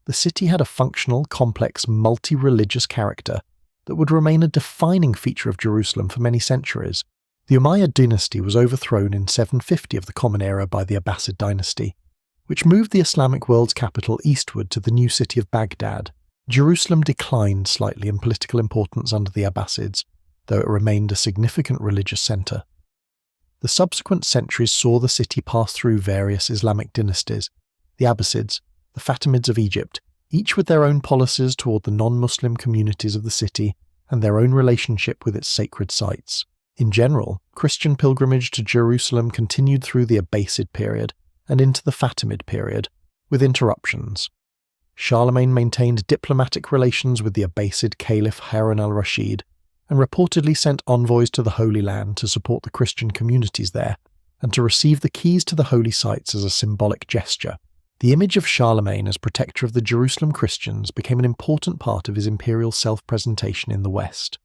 The city had a functional, complex, multi-religious character that would remain a defining feature of Jerusalem for many centuries. The Umayyad dynasty was overthrown in 750 of the Common Era by the Abbasid dynasty, which moved the Islamic world's capital eastward to the new city of Baghdad. Jerusalem declined slightly in political importance under the Abbasids, though it remained a significant religious centre. The subsequent centuries saw the city pass through various Islamic dynasties, the Abbasids, the Fatimids of Egypt, each with their own policies toward the non-Muslim communities of the city and their own relationship with its sacred sites. In general, Christian pilgrimage to Jerusalem continued through the Abbasid period and into the Fatimid period, with interruptions. Charlemagne maintained diplomatic relations with the Abbasid Caliph Harun al-Rashid, and reportedly sent envoys to the Holy Land to support the Christian communities there, and to receive the keys to the holy sites as a symbolic gesture. The image of Charlemagne as protector of the Jerusalem Christians became an important part of his imperial self-presentation in the West.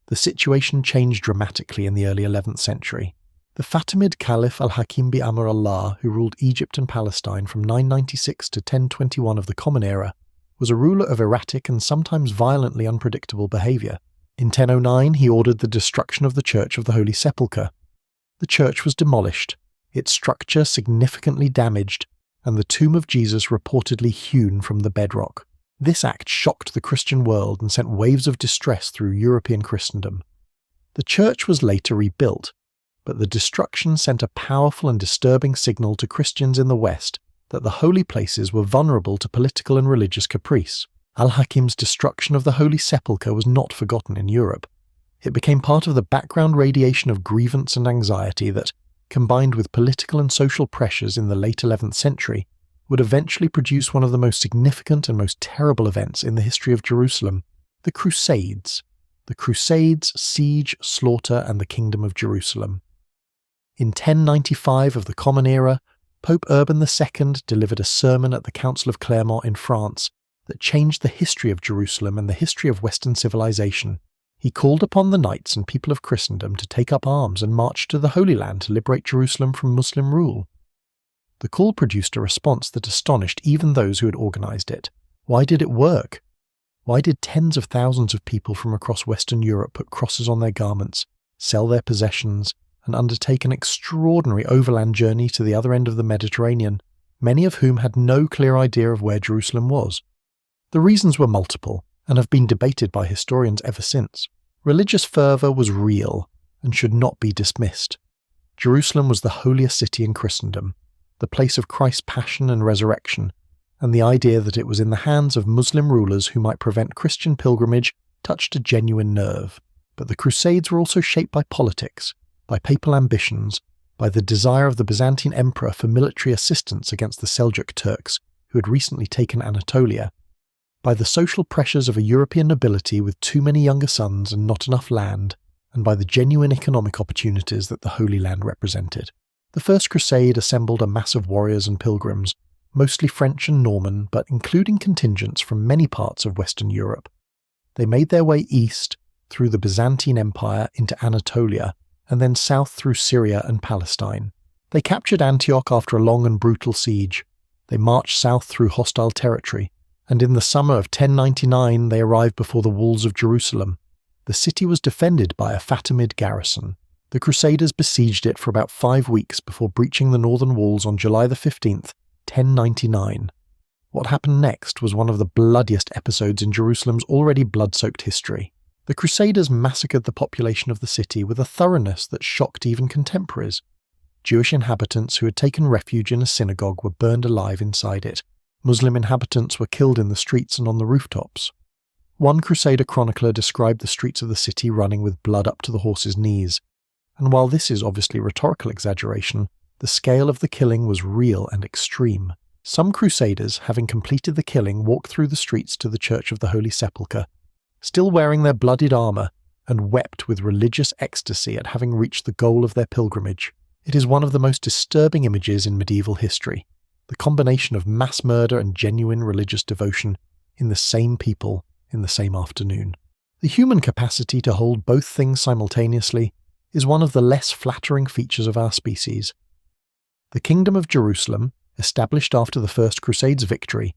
The situation changed dramatically in the early 11th century. The Fatimid Caliph al-Hakim bi Amr Allah, who ruled Egypt and Palestine from 996 to 1021 of the Common Era, was a ruler of erratic and sometimes violently unpredictable behaviour. In 1009 he ordered the destruction of the Church of the Holy Sepulchre. The church was demolished, its structure significantly damaged, and the tomb of Jesus reportedly hewn from the bedrock. This act shocked the Christian world and sent waves of distress through European Christendom. The church was later rebuilt, but the destruction sent a powerful and disturbing signal to Christians in the West that the holy places were vulnerable to political and religious caprice. Al-Hakim's destruction of the Holy Sepulchre was not forgotten in Europe. It became part of the background radiation of grievance and anxiety that, combined with political and social pressures in the late 11th century, would eventually produce one of the most significant and most terrible events in the history of Jerusalem, the Crusades. The Crusades, siege, slaughter, and the Kingdom of Jerusalem. In 1095 of the Common Era, Pope Urban II delivered a sermon at the Council of Clermont in France that changed the history of Jerusalem and the history of Western civilization. He called upon the knights and people of Christendom to take up arms and march to the Holy Land to liberate Jerusalem from Muslim rule. The call produced a response that astonished even those who had organized it. Why did it work? Why did tens of thousands of people from across Western Europe put crosses on their garments, sell their possessions, and undertake an extraordinary overland journey to the other end of the Mediterranean, many of whom had no clear idea of where Jerusalem was? The reasons were multiple, and have been debated by historians ever since. Religious fervour was real, and should not be dismissed. Jerusalem was the holiest city in Christendom, the place of Christ's passion and resurrection, and the idea that it was in the hands of Muslim rulers who might prevent Christian pilgrimage touched a genuine nerve. But the Crusades were also shaped by politics, by papal ambitions, by the desire of the Byzantine emperor for military assistance against the Seljuk Turks, who had recently taken Anatolia, by the social pressures of a European nobility with too many younger sons and not enough land, and by the genuine economic opportunities that the Holy Land represented. The First Crusade assembled a mass of warriors and pilgrims, mostly French and Norman, but including contingents from many parts of Western Europe. They made their way east, through the Byzantine Empire into Anatolia, and then south through Syria and Palestine. They captured Antioch after a long and brutal siege. They marched south through hostile territory, and in the summer of 1099 they arrived before the walls of Jerusalem. The city was defended by a Fatimid garrison. The Crusaders besieged it for about 5 weeks before breaching the northern walls on July 15th, 1099. What happened next was one of the bloodiest episodes in Jerusalem's already blood-soaked history. The Crusaders massacred the population of the city with a thoroughness that shocked even contemporaries. Jewish inhabitants who had taken refuge in a synagogue were burned alive inside it. Muslim inhabitants were killed in the streets and on the rooftops. One Crusader chronicler described the streets of the city running with blood up to the horses' knees. And while this is obviously rhetorical exaggeration, the scale of the killing was real and extreme. Some Crusaders, having completed the killing, walked through the streets to the Church of the Holy Sepulchre, still wearing their bloodied armour, and wept with religious ecstasy at having reached the goal of their pilgrimage. It is one of the most disturbing images in medieval history, the combination of mass murder and genuine religious devotion in the same people in the same afternoon. The human capacity to hold both things simultaneously is one of the less flattering features of our species. The Kingdom of Jerusalem, established after the First Crusade's victory,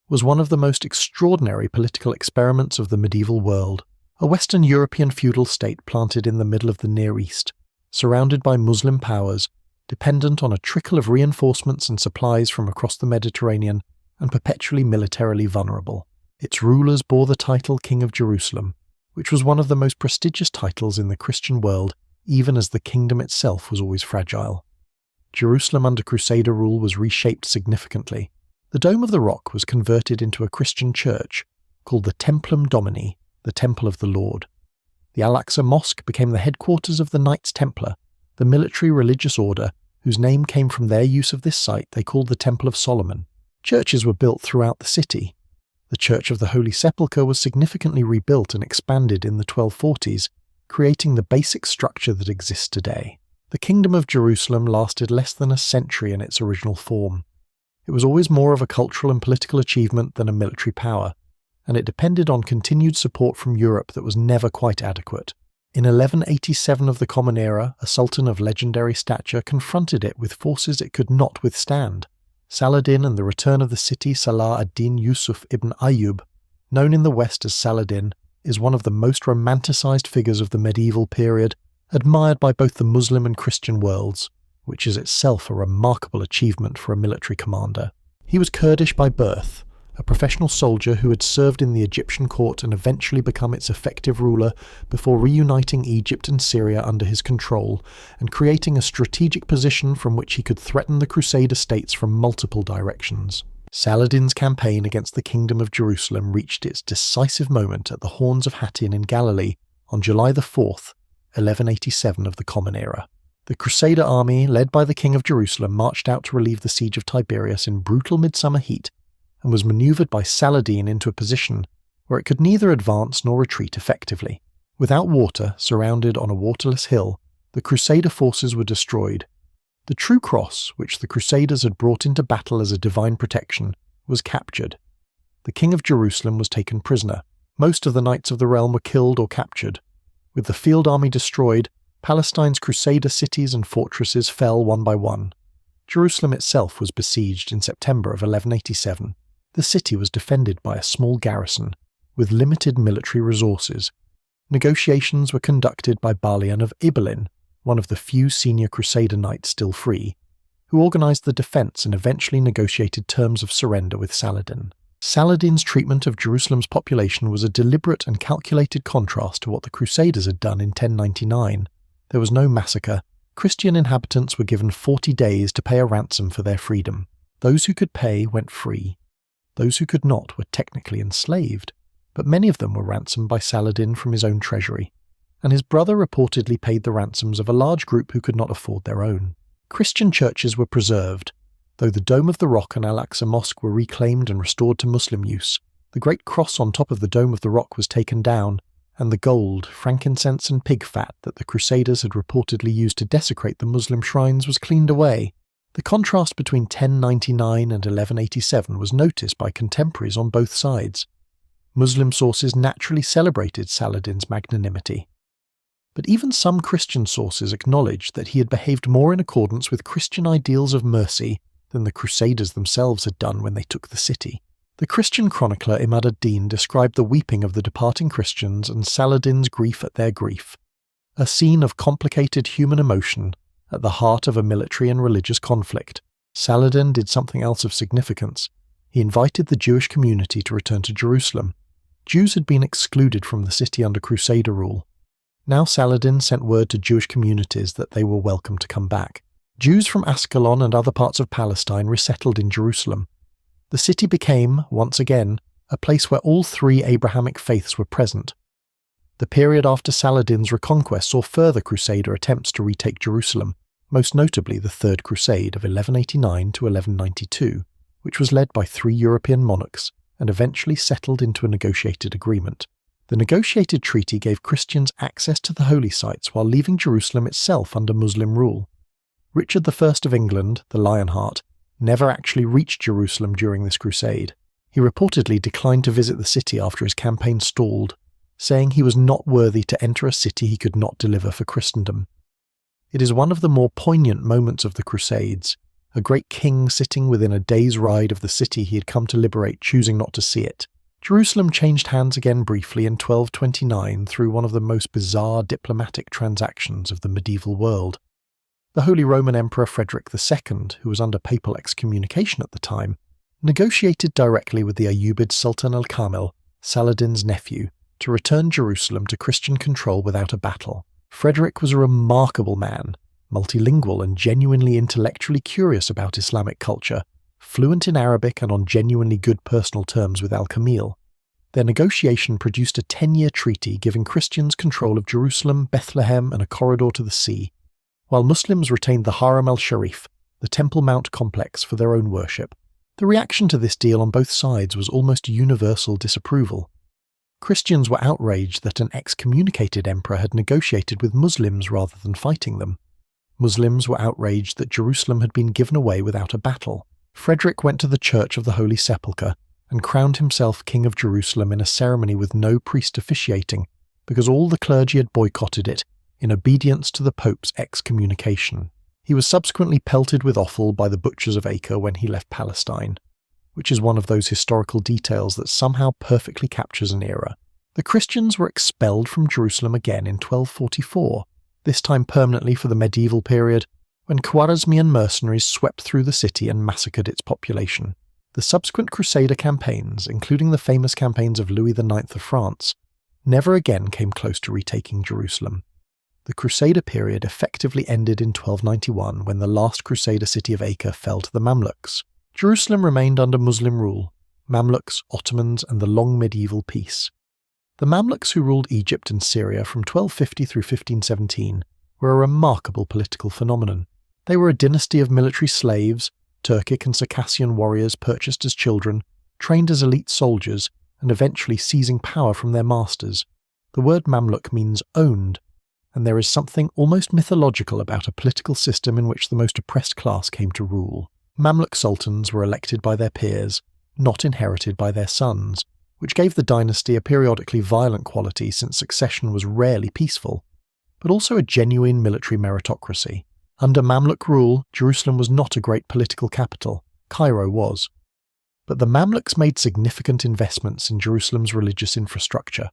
was one of the most extraordinary political experiments of the medieval world, a Western European feudal state planted in the middle of the Near East, surrounded by Muslim powers, dependent on a trickle of reinforcements and supplies from across the Mediterranean, and perpetually militarily vulnerable. Its rulers bore the title King of Jerusalem, which was one of the most prestigious titles in the Christian world, even as the kingdom itself was always fragile. Jerusalem under Crusader rule was reshaped significantly. The Dome of the Rock was converted into a Christian church, called the Templum Domini, the Temple of the Lord. The Al-Aqsa Mosque became the headquarters of the Knights Templar, the military religious order whose name came from their use of this site they called the Temple of Solomon. Churches were built throughout the city. The Church of the Holy Sepulchre was significantly rebuilt and expanded in the 1240s, creating the basic structure that exists today. The Kingdom of Jerusalem lasted less than a century in its original form. It was always more of a cultural and political achievement than a military power, and it depended on continued support from Europe that was never quite adequate. In 1187 of the Common Era, a sultan of legendary stature confronted it with forces it could not withstand. Saladin and the return of the city Salah ad-Din Yusuf ibn Ayyub, known in the West as Saladin, is one of the most romanticized figures of the medieval period, admired by both the Muslim and Christian worlds, which is itself a remarkable achievement for a military commander. He was Kurdish by birth, a professional soldier who had served in the Egyptian court and eventually become its effective ruler before reuniting Egypt and Syria under his control and creating a strategic position from which he could threaten the Crusader states from multiple directions. Saladin's campaign against the Kingdom of Jerusalem reached its decisive moment at the Horns of Hattin in Galilee on July the 4th, 1187 of the Common Era. The Crusader army, led by the King of Jerusalem, marched out to relieve the siege of Tiberias in brutal midsummer heat, and was manoeuvred by Saladin into a position where it could neither advance nor retreat effectively. Without water, surrounded on a waterless hill, the Crusader forces were destroyed. The true cross, which the Crusaders had brought into battle as a divine protection, was captured. The King of Jerusalem was taken prisoner. Most of the knights of the realm were killed or captured. With the field army destroyed, Palestine's Crusader cities and fortresses fell one by one. Jerusalem itself was besieged in September of 1187. The city was defended by a small garrison, with limited military resources. Negotiations were conducted by Balian of Ibelin, one of the few senior Crusader knights still free, who organised the defence and eventually negotiated terms of surrender with Saladin. Saladin's treatment of Jerusalem's population was a deliberate and calculated contrast to what the Crusaders had done in 1099. There was no massacre. Christian inhabitants were given 40 days to pay a ransom for their freedom. Those who could pay went free. Those who could not were technically enslaved, but many of them were ransomed by Saladin from his own treasury, and his brother reportedly paid the ransoms of a large group who could not afford their own. Christian churches were preserved, though the Dome of the Rock and Al-Aqsa Mosque were reclaimed and restored to Muslim use. The great cross on top of the Dome of the Rock was taken down, and the gold, frankincense and pig fat that the Crusaders had reportedly used to desecrate the Muslim shrines was cleaned away. The contrast between 1099 and 1187 was noticed by contemporaries on both sides. Muslim sources naturally celebrated Saladin's magnanimity. But even some Christian sources acknowledged that he had behaved more in accordance with Christian ideals of mercy than the Crusaders themselves had done when they took the city. The Christian chronicler Imad ad-Din described the weeping of the departing Christians and Saladin's grief at their grief, a scene of complicated human emotion at the heart of a military and religious conflict. Saladin did something else of significance. He invited the Jewish community to return to Jerusalem. Jews had been excluded from the city under Crusader rule. Now Saladin sent word to Jewish communities that they were welcome to come back. Jews from Ascalon and other parts of Palestine resettled in Jerusalem. The city became, once again, a place where all three Abrahamic faiths were present. The period after Saladin's reconquest saw further Crusader attempts to retake Jerusalem, most notably the Third Crusade of 1189 to 1192, which was led by 3 European monarchs and eventually settled into a negotiated agreement. The negotiated treaty gave Christians access to the holy sites while leaving Jerusalem itself under Muslim rule. Richard I of England, the Lionheart, never actually reached Jerusalem during this crusade. He reportedly declined to visit the city after his campaign stalled, saying he was not worthy to enter a city he could not deliver for Christendom. It is one of the more poignant moments of the Crusades, a great king sitting within a day's ride of the city he had come to liberate, choosing not to see it. Jerusalem changed hands again briefly in 1229 through one of the most bizarre diplomatic transactions of the medieval world. The Holy Roman Emperor Frederick II, who was under papal excommunication at the time, negotiated directly with the Ayyubid Sultan al-Kamil, Saladin's nephew, to return Jerusalem to Christian control without a battle. Frederick was a remarkable man, multilingual and genuinely intellectually curious about Islamic culture, fluent in Arabic and on genuinely good personal terms with al-Kamil. Their negotiation produced a 10-year treaty giving Christians control of Jerusalem, Bethlehem, and a corridor to the sea, while Muslims retained the Haram al-Sharif, the Temple Mount complex, for their own worship. The reaction to this deal on both sides was almost universal disapproval. Christians were outraged that an excommunicated emperor had negotiated with Muslims rather than fighting them. Muslims were outraged that Jerusalem had been given away without a battle. Frederick went to the Church of the Holy Sepulchre and crowned himself King of Jerusalem in a ceremony with no priest officiating, because all the clergy had boycotted it in obedience to the Pope's excommunication. He was subsequently pelted with offal by the butchers of Acre when he left Palestine, which is one of those historical details that somehow perfectly captures an era. The Christians were expelled from Jerusalem again in 1244, this time permanently for the medieval period, when Khwarezmian mercenaries swept through the city and massacred its population. The subsequent Crusader campaigns, including the famous campaigns of Louis IX of France, never again came close to retaking Jerusalem. The Crusader period effectively ended in 1291 when the last Crusader city of Acre fell to the Mamluks. Jerusalem remained under Muslim rule, Mamluks, Ottomans, and the long medieval peace. The Mamluks, who ruled Egypt and Syria from 1250 through 1517, were a remarkable political phenomenon. They were a dynasty of military slaves, Turkic and Circassian warriors purchased as children, trained as elite soldiers, and eventually seizing power from their masters. The word Mamluk means owned, and there is something almost mythological about a political system in which the most oppressed class came to rule. Mamluk sultans were elected by their peers, not inherited by their sons, which gave the dynasty a periodically violent quality since succession was rarely peaceful, but also a genuine military meritocracy. Under Mamluk rule, Jerusalem was not a great political capital. Cairo was. But the Mamluks made significant investments in Jerusalem's religious infrastructure.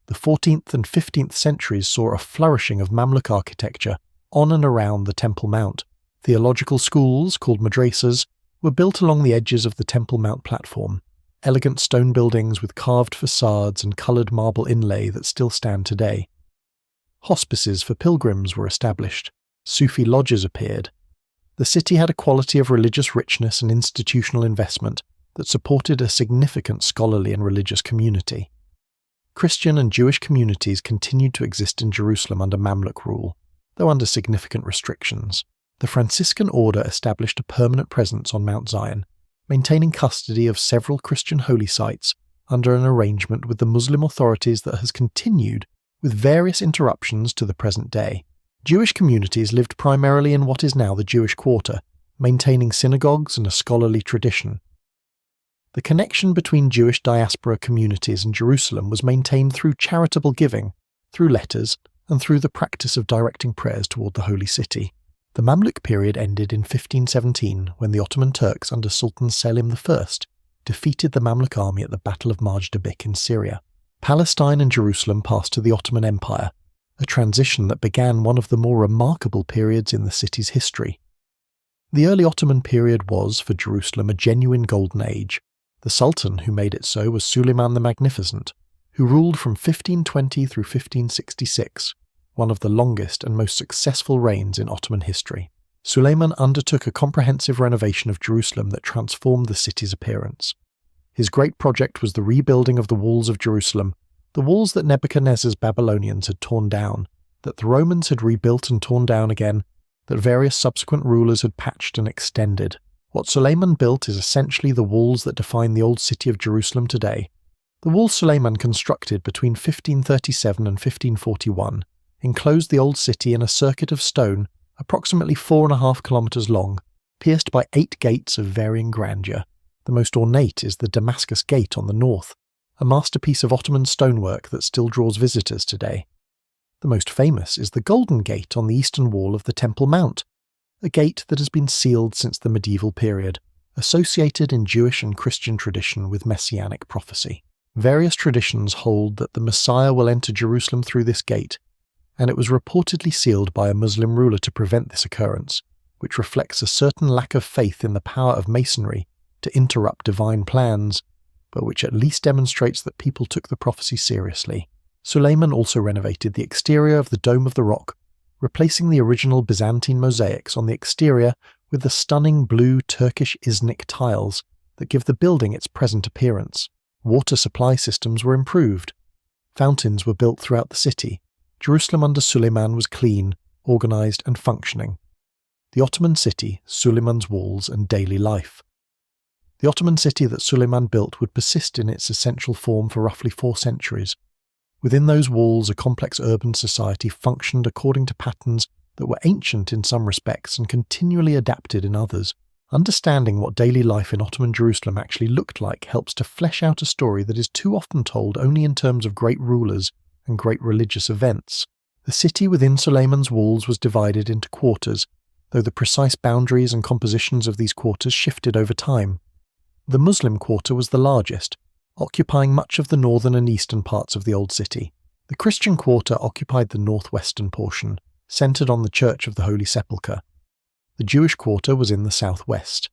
The 14th and 15th centuries saw a flourishing of Mamluk architecture on and around the Temple Mount. Theological schools, called madrasas, were built along the edges of the Temple Mount platform, elegant stone buildings with carved facades and coloured marble inlay that still stand today. Hospices for pilgrims were established. Sufi lodges appeared. The city had a quality of religious richness and institutional investment that supported a significant scholarly and religious community. Christian and Jewish communities continued to exist in Jerusalem under Mamluk rule, though under significant restrictions. The Franciscan order established a permanent presence on Mount Zion, maintaining custody of several Christian holy sites under an arrangement with the Muslim authorities that has continued with various interruptions to the present day. Jewish communities lived primarily in what is now the Jewish Quarter, maintaining synagogues and a scholarly tradition. The connection between Jewish diaspora communities and Jerusalem was maintained through charitable giving, through letters, and through the practice of directing prayers toward the Holy City. The Mamluk period ended in 1517 when the Ottoman Turks under Sultan Selim I defeated the Mamluk army at the Battle of Majd-Dabik in Syria. Palestine and Jerusalem passed to the Ottoman Empire, a transition that began one of the more remarkable periods in the city's history. The early Ottoman period was, for Jerusalem, a genuine golden age. The Sultan who made it so was Suleiman the Magnificent, who ruled from 1520 through 1566, one of the longest and most successful reigns in Ottoman history. Suleiman undertook a comprehensive renovation of Jerusalem that transformed the city's appearance. His great project was the rebuilding of the walls of Jerusalem, the walls that Nebuchadnezzar's Babylonians had torn down, that the Romans had rebuilt and torn down again, that various subsequent rulers had patched and extended. What Suleiman built is essentially the walls that define the old city of Jerusalem today. The walls Suleiman constructed between 1537 and 1541 enclosed the old city in a circuit of stone approximately 4.5 kilometers long, pierced by 8 gates of varying grandeur. The most ornate is the Damascus Gate on the north, a masterpiece of Ottoman stonework that still draws visitors today. The most famous is the Golden Gate on the eastern wall of the Temple Mount, a gate that has been sealed since the medieval period, associated in Jewish and Christian tradition with messianic prophecy. Various traditions hold that the Messiah will enter Jerusalem through this gate, and it was reportedly sealed by a Muslim ruler to prevent this occurrence, which reflects a certain lack of faith in the power of masonry to interrupt divine plans, but which at least demonstrates that people took the prophecy seriously. Suleiman also renovated the exterior of the Dome of the Rock, replacing the original Byzantine mosaics on the exterior with the stunning blue Turkish Iznik tiles that give the building its present appearance. Water supply systems were improved. Fountains were built throughout the city. Jerusalem under Suleiman was clean, organized and functioning. The Ottoman city, Suleiman's walls and daily life. The Ottoman city that Suleiman built would persist in its essential form for roughly 4 centuries. Within those walls, a complex urban society functioned according to patterns that were ancient in some respects and continually adapted in others. Understanding what daily life in Ottoman Jerusalem actually looked like helps to flesh out a story that is too often told only in terms of great rulers and great religious events. The city within Suleiman's walls was divided into quarters, though the precise boundaries and compositions of these quarters shifted over time. The Muslim quarter was the largest, occupying much of the northern and eastern parts of the Old City. The Christian quarter occupied the northwestern portion, centered on the Church of the Holy Sepulchre. The Jewish quarter was in the southwest.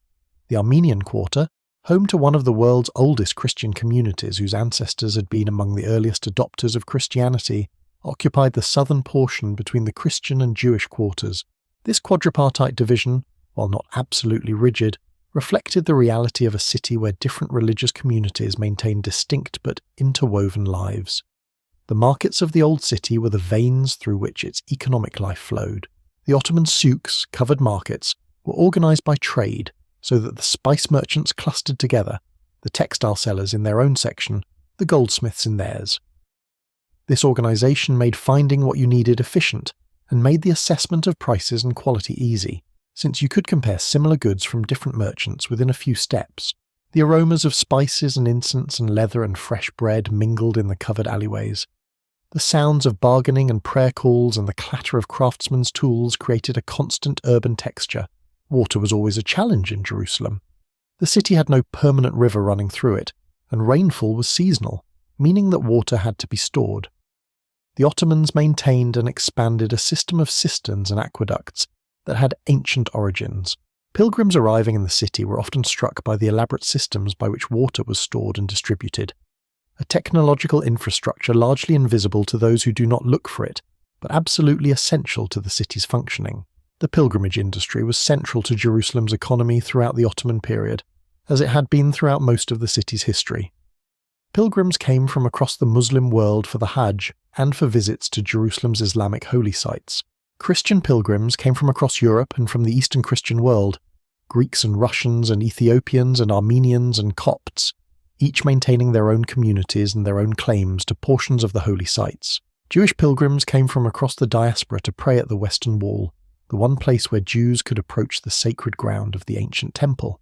The Armenian quarter, home to one of the world's oldest Christian communities whose ancestors had been among the earliest adopters of Christianity, occupied the southern portion between the Christian and Jewish quarters. This quadripartite division, while not absolutely rigid, reflected the reality of a city where different religious communities maintained distinct but interwoven lives. The markets of the Old City were the veins through which its economic life flowed. The Ottoman souks, covered markets, were organized by trade, so that the spice merchants clustered together, the textile sellers in their own section, the goldsmiths in theirs. This organization made finding what you needed efficient, and made the assessment of prices and quality easy, since you could compare similar goods from different merchants within a few steps. The aromas of spices and incense and leather and fresh bread mingled in the covered alleyways. The sounds of bargaining and prayer calls and the clatter of craftsmen's tools created a constant urban texture. Water was always a challenge in Jerusalem. The city had no permanent river running through it, and rainfall was seasonal, meaning that water had to be stored. The Ottomans maintained and expanded a system of cisterns and aqueducts that had ancient origins. Pilgrims arriving in the city were often struck by the elaborate systems by which water was stored and distributed, a technological infrastructure largely invisible to those who do not look for it, but absolutely essential to the city's functioning. The pilgrimage industry was central to Jerusalem's economy throughout the Ottoman period, as it had been throughout most of the city's history. Pilgrims came from across the Muslim world for the Hajj and for visits to Jerusalem's Islamic holy sites. Christian pilgrims came from across Europe and from the Eastern Christian world, Greeks and Russians and Ethiopians and Armenians and Copts, each maintaining their own communities and their own claims to portions of the holy sites. Jewish pilgrims came from across the diaspora to pray at the Western Wall, the one place where Jews could approach the sacred ground of the ancient temple.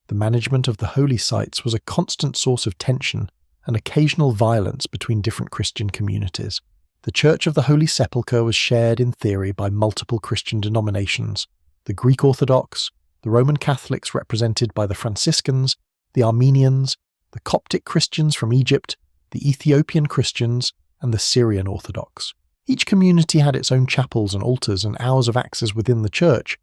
The management of the holy sites was a constant source of tension and occasional violence between different Christian communities. The Church of the Holy Sepulchre was shared in theory by multiple Christian denominations: the Greek Orthodox, the Roman Catholics represented by the Franciscans, the Armenians, the Coptic Christians from Egypt, the Ethiopian Christians, and the Syrian Orthodox. Each community had its own chapels and altars and hours of access within the church.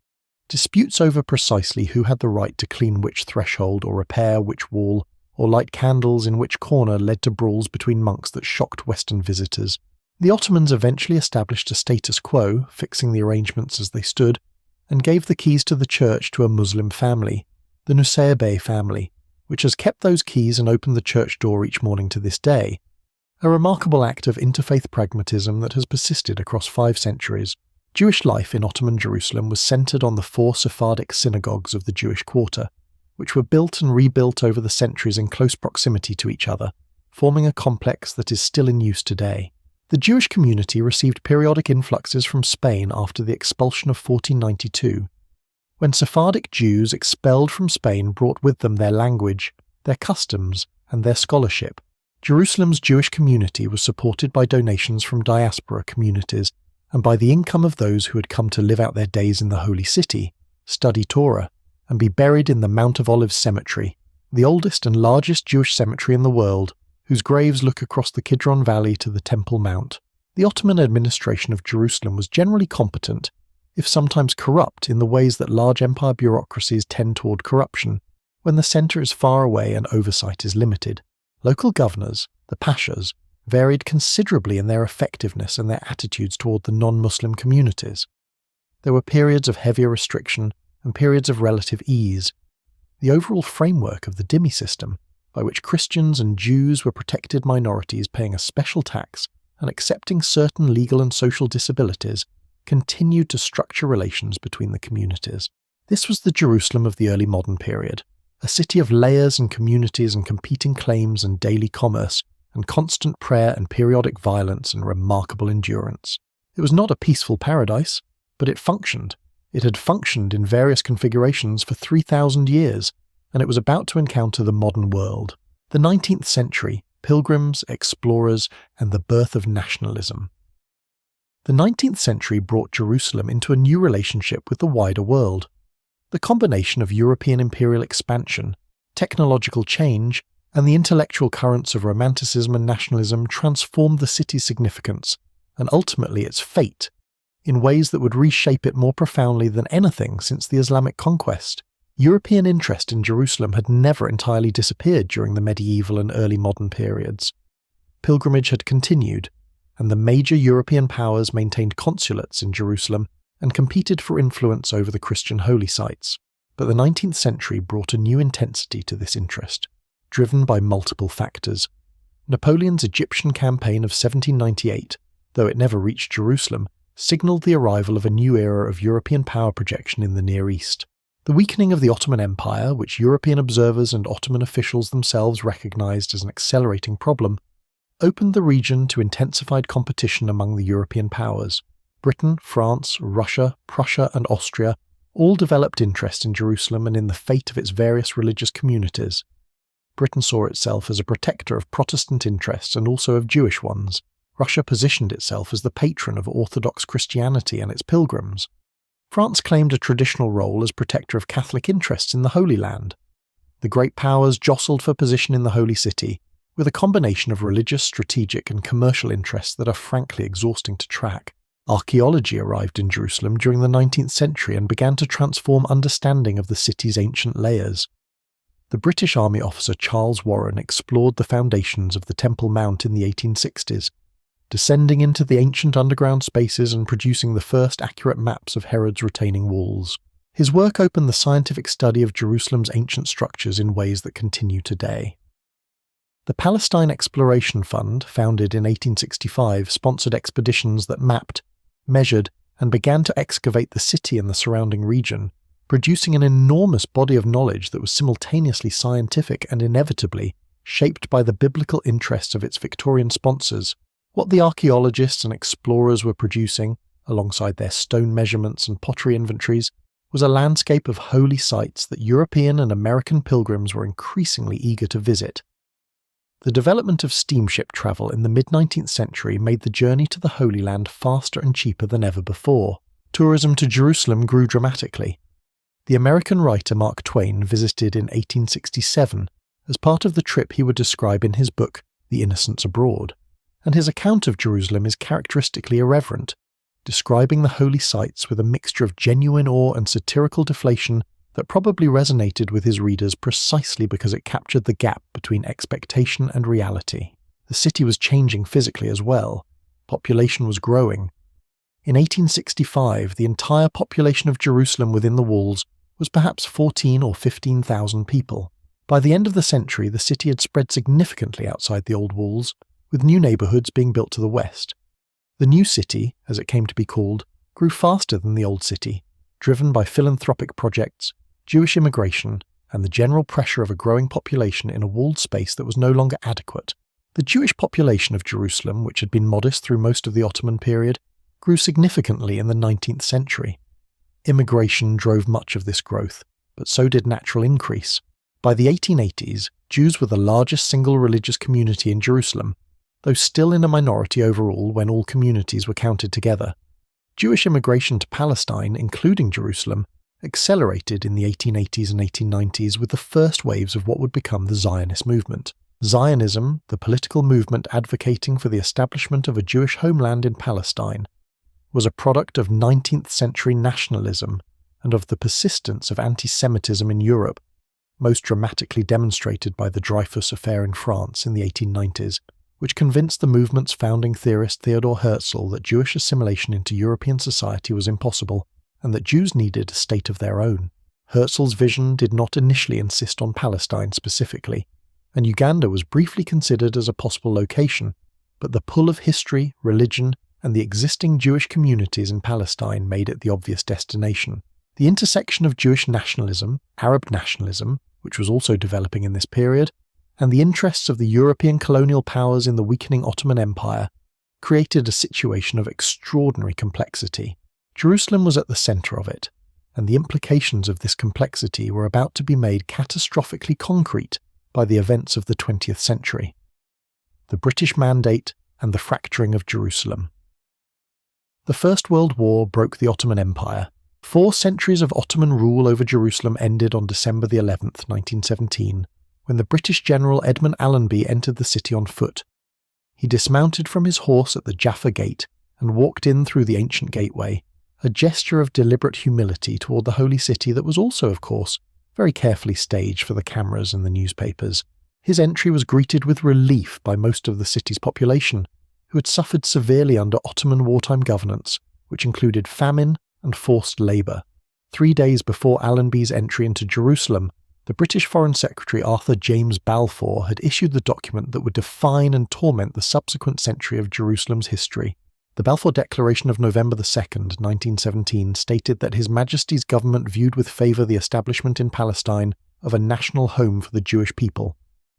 Disputes over precisely who had the right to clean which threshold or repair which wall or light candles in which corner led to brawls between monks that shocked Western visitors. The Ottomans eventually established a status quo, fixing the arrangements as they stood, and gave the keys to the church to a Muslim family, the Nusaybeh family, which has kept those keys and opened the church door each morning to this day, a remarkable act of interfaith pragmatism that has persisted across 5 centuries. Jewish life in Ottoman Jerusalem was centered on the 4 Sephardic synagogues of the Jewish quarter, which were built and rebuilt over the centuries in close proximity to each other, forming a complex that is still in use today. The Jewish community received periodic influxes from Spain after the expulsion of 1492, when Sephardic Jews expelled from Spain brought with them their language, their customs, and their scholarship. Jerusalem's Jewish community was supported by donations from diaspora communities and by the income of those who had come to live out their days in the Holy City, study Torah, and be buried in the Mount of Olives Cemetery, the oldest and largest Jewish cemetery in the world, whose graves look across the Kidron Valley to the Temple Mount. The Ottoman administration of Jerusalem was generally competent, if sometimes corrupt in the ways that large empire bureaucracies tend toward corruption, when the centre is far away and oversight is limited. Local governors, the pashas, varied considerably in their effectiveness and their attitudes toward the non-Muslim communities. There were periods of heavier restriction and periods of relative ease. The overall framework of the dhimmi system, by which Christians and Jews were protected minorities paying a special tax and accepting certain legal and social disabilities, continued to structure relations between the communities. This was the Jerusalem of the early modern period, a city of layers and communities and competing claims and daily commerce, and constant prayer and periodic violence and remarkable endurance. It was not a peaceful paradise, but it functioned. It had functioned in various configurations for 3,000 years, and it was about to encounter the modern world. The 19th century, pilgrims, explorers, and the birth of nationalism. The 19th century brought Jerusalem into a new relationship with the wider world. The combination of European imperial expansion, technological change, and the intellectual currents of Romanticism and nationalism transformed the city's significance, and ultimately its fate, in ways that would reshape it more profoundly than anything since the Islamic conquest. European interest in Jerusalem had never entirely disappeared during the medieval and early modern periods. Pilgrimage had continued, and the major European powers maintained consulates in Jerusalem and competed for influence over the Christian holy sites. But the 19th century brought a new intensity to this interest, driven by multiple factors. Napoleon's Egyptian campaign of 1798, though it never reached Jerusalem, signalled the arrival of a new era of European power projection in the Near East. The weakening of the Ottoman Empire, which European observers and Ottoman officials themselves recognized as an accelerating problem, opened the region to intensified competition among the European powers. Britain, France, Russia, Prussia, and Austria all developed interest in Jerusalem and in the fate of its various religious communities. Britain saw itself as a protector of Protestant interests and also of Jewish ones. Russia positioned itself as the patron of Orthodox Christianity and its pilgrims. France claimed a traditional role as protector of Catholic interests in the Holy Land. The great powers jostled for position in the Holy City, with a combination of religious, strategic, and commercial interests that are frankly exhausting to track. Archaeology arrived in Jerusalem during the 19th century and began to transform understanding of the city's ancient layers. The British Army officer Charles Warren explored the foundations of the Temple Mount in the 1860s, descending into the ancient underground spaces and producing the first accurate maps of Herod's retaining walls. His work opened the scientific study of Jerusalem's ancient structures in ways that continue today. The Palestine Exploration Fund, founded in 1865, sponsored expeditions that mapped, measured, and began to excavate the city and the surrounding region, producing an enormous body of knowledge that was simultaneously scientific and inevitably shaped by the biblical interests of its Victorian sponsors. What the archaeologists and explorers were producing, alongside their stone measurements and pottery inventories, was a landscape of holy sites that European and American pilgrims were increasingly eager to visit. The development of steamship travel in the mid-19th century made the journey to the Holy Land faster and cheaper than ever before. Tourism to Jerusalem grew dramatically. The American writer Mark Twain visited in 1867 as part of the trip he would describe in his book The Innocents Abroad, and his account of Jerusalem is characteristically irreverent, describing the holy sites with a mixture of genuine awe and satirical deflation that probably resonated with his readers precisely because it captured the gap between expectation and reality. The city was changing physically as well. Population was growing. In 1865, the entire population of Jerusalem within the walls was perhaps 14 or 15,000 people. By the end of the century, the city had spread significantly outside the old walls, with new neighbourhoods being built to the west. The new city, as it came to be called, grew faster than the old city, driven by philanthropic projects, Jewish immigration, and the general pressure of a growing population in a walled space that was no longer adequate. The Jewish population of Jerusalem, which had been modest through most of the Ottoman period, grew significantly in the 19th century. Immigration drove much of this growth, but so did natural increase. By the 1880s, Jews were the largest single religious community in Jerusalem, though still in a minority overall when all communities were counted together. Jewish immigration to Palestine, including Jerusalem, accelerated in the 1880s and 1890s with the first waves of what would become the Zionist movement. Zionism, the political movement advocating for the establishment of a Jewish homeland in Palestine, was a product of 19th century nationalism and of the persistence of anti-Semitism in Europe, most dramatically demonstrated by the Dreyfus Affair in France in the 1890s, which convinced the movement's founding theorist Theodor Herzl that Jewish assimilation into European society was impossible and that Jews needed a state of their own. Herzl's vision did not initially insist on Palestine specifically, and Uganda was briefly considered as a possible location, but the pull of history, religion, and the existing Jewish communities in Palestine made it the obvious destination. The intersection of Jewish nationalism, Arab nationalism, which was also developing in this period, and the interests of the European colonial powers in the weakening Ottoman Empire created a situation of extraordinary complexity. Jerusalem was at the centre of it, and the implications of this complexity were about to be made catastrophically concrete by the events of the 20th century: the British Mandate and the fracturing of Jerusalem. The First World War broke the Ottoman Empire. 4 centuries of Ottoman rule over Jerusalem ended on December the 11th, 1917, when the British general Edmund Allenby entered the city on foot. He dismounted from his horse at the Jaffa Gate and walked in through the ancient gateway, a gesture of deliberate humility toward the holy city that was also, of course, very carefully staged for the cameras and the newspapers. His entry was greeted with relief by most of the city's population, who had suffered severely under Ottoman wartime governance, which included famine and forced labour. 3 days before Allenby's entry into Jerusalem, the British Foreign Secretary Arthur James Balfour had issued the document that would define and torment the subsequent century of Jerusalem's history. The Balfour Declaration of November 2nd, 1917 stated that His Majesty's government viewed with favour the establishment in Palestine of a national home for the Jewish people,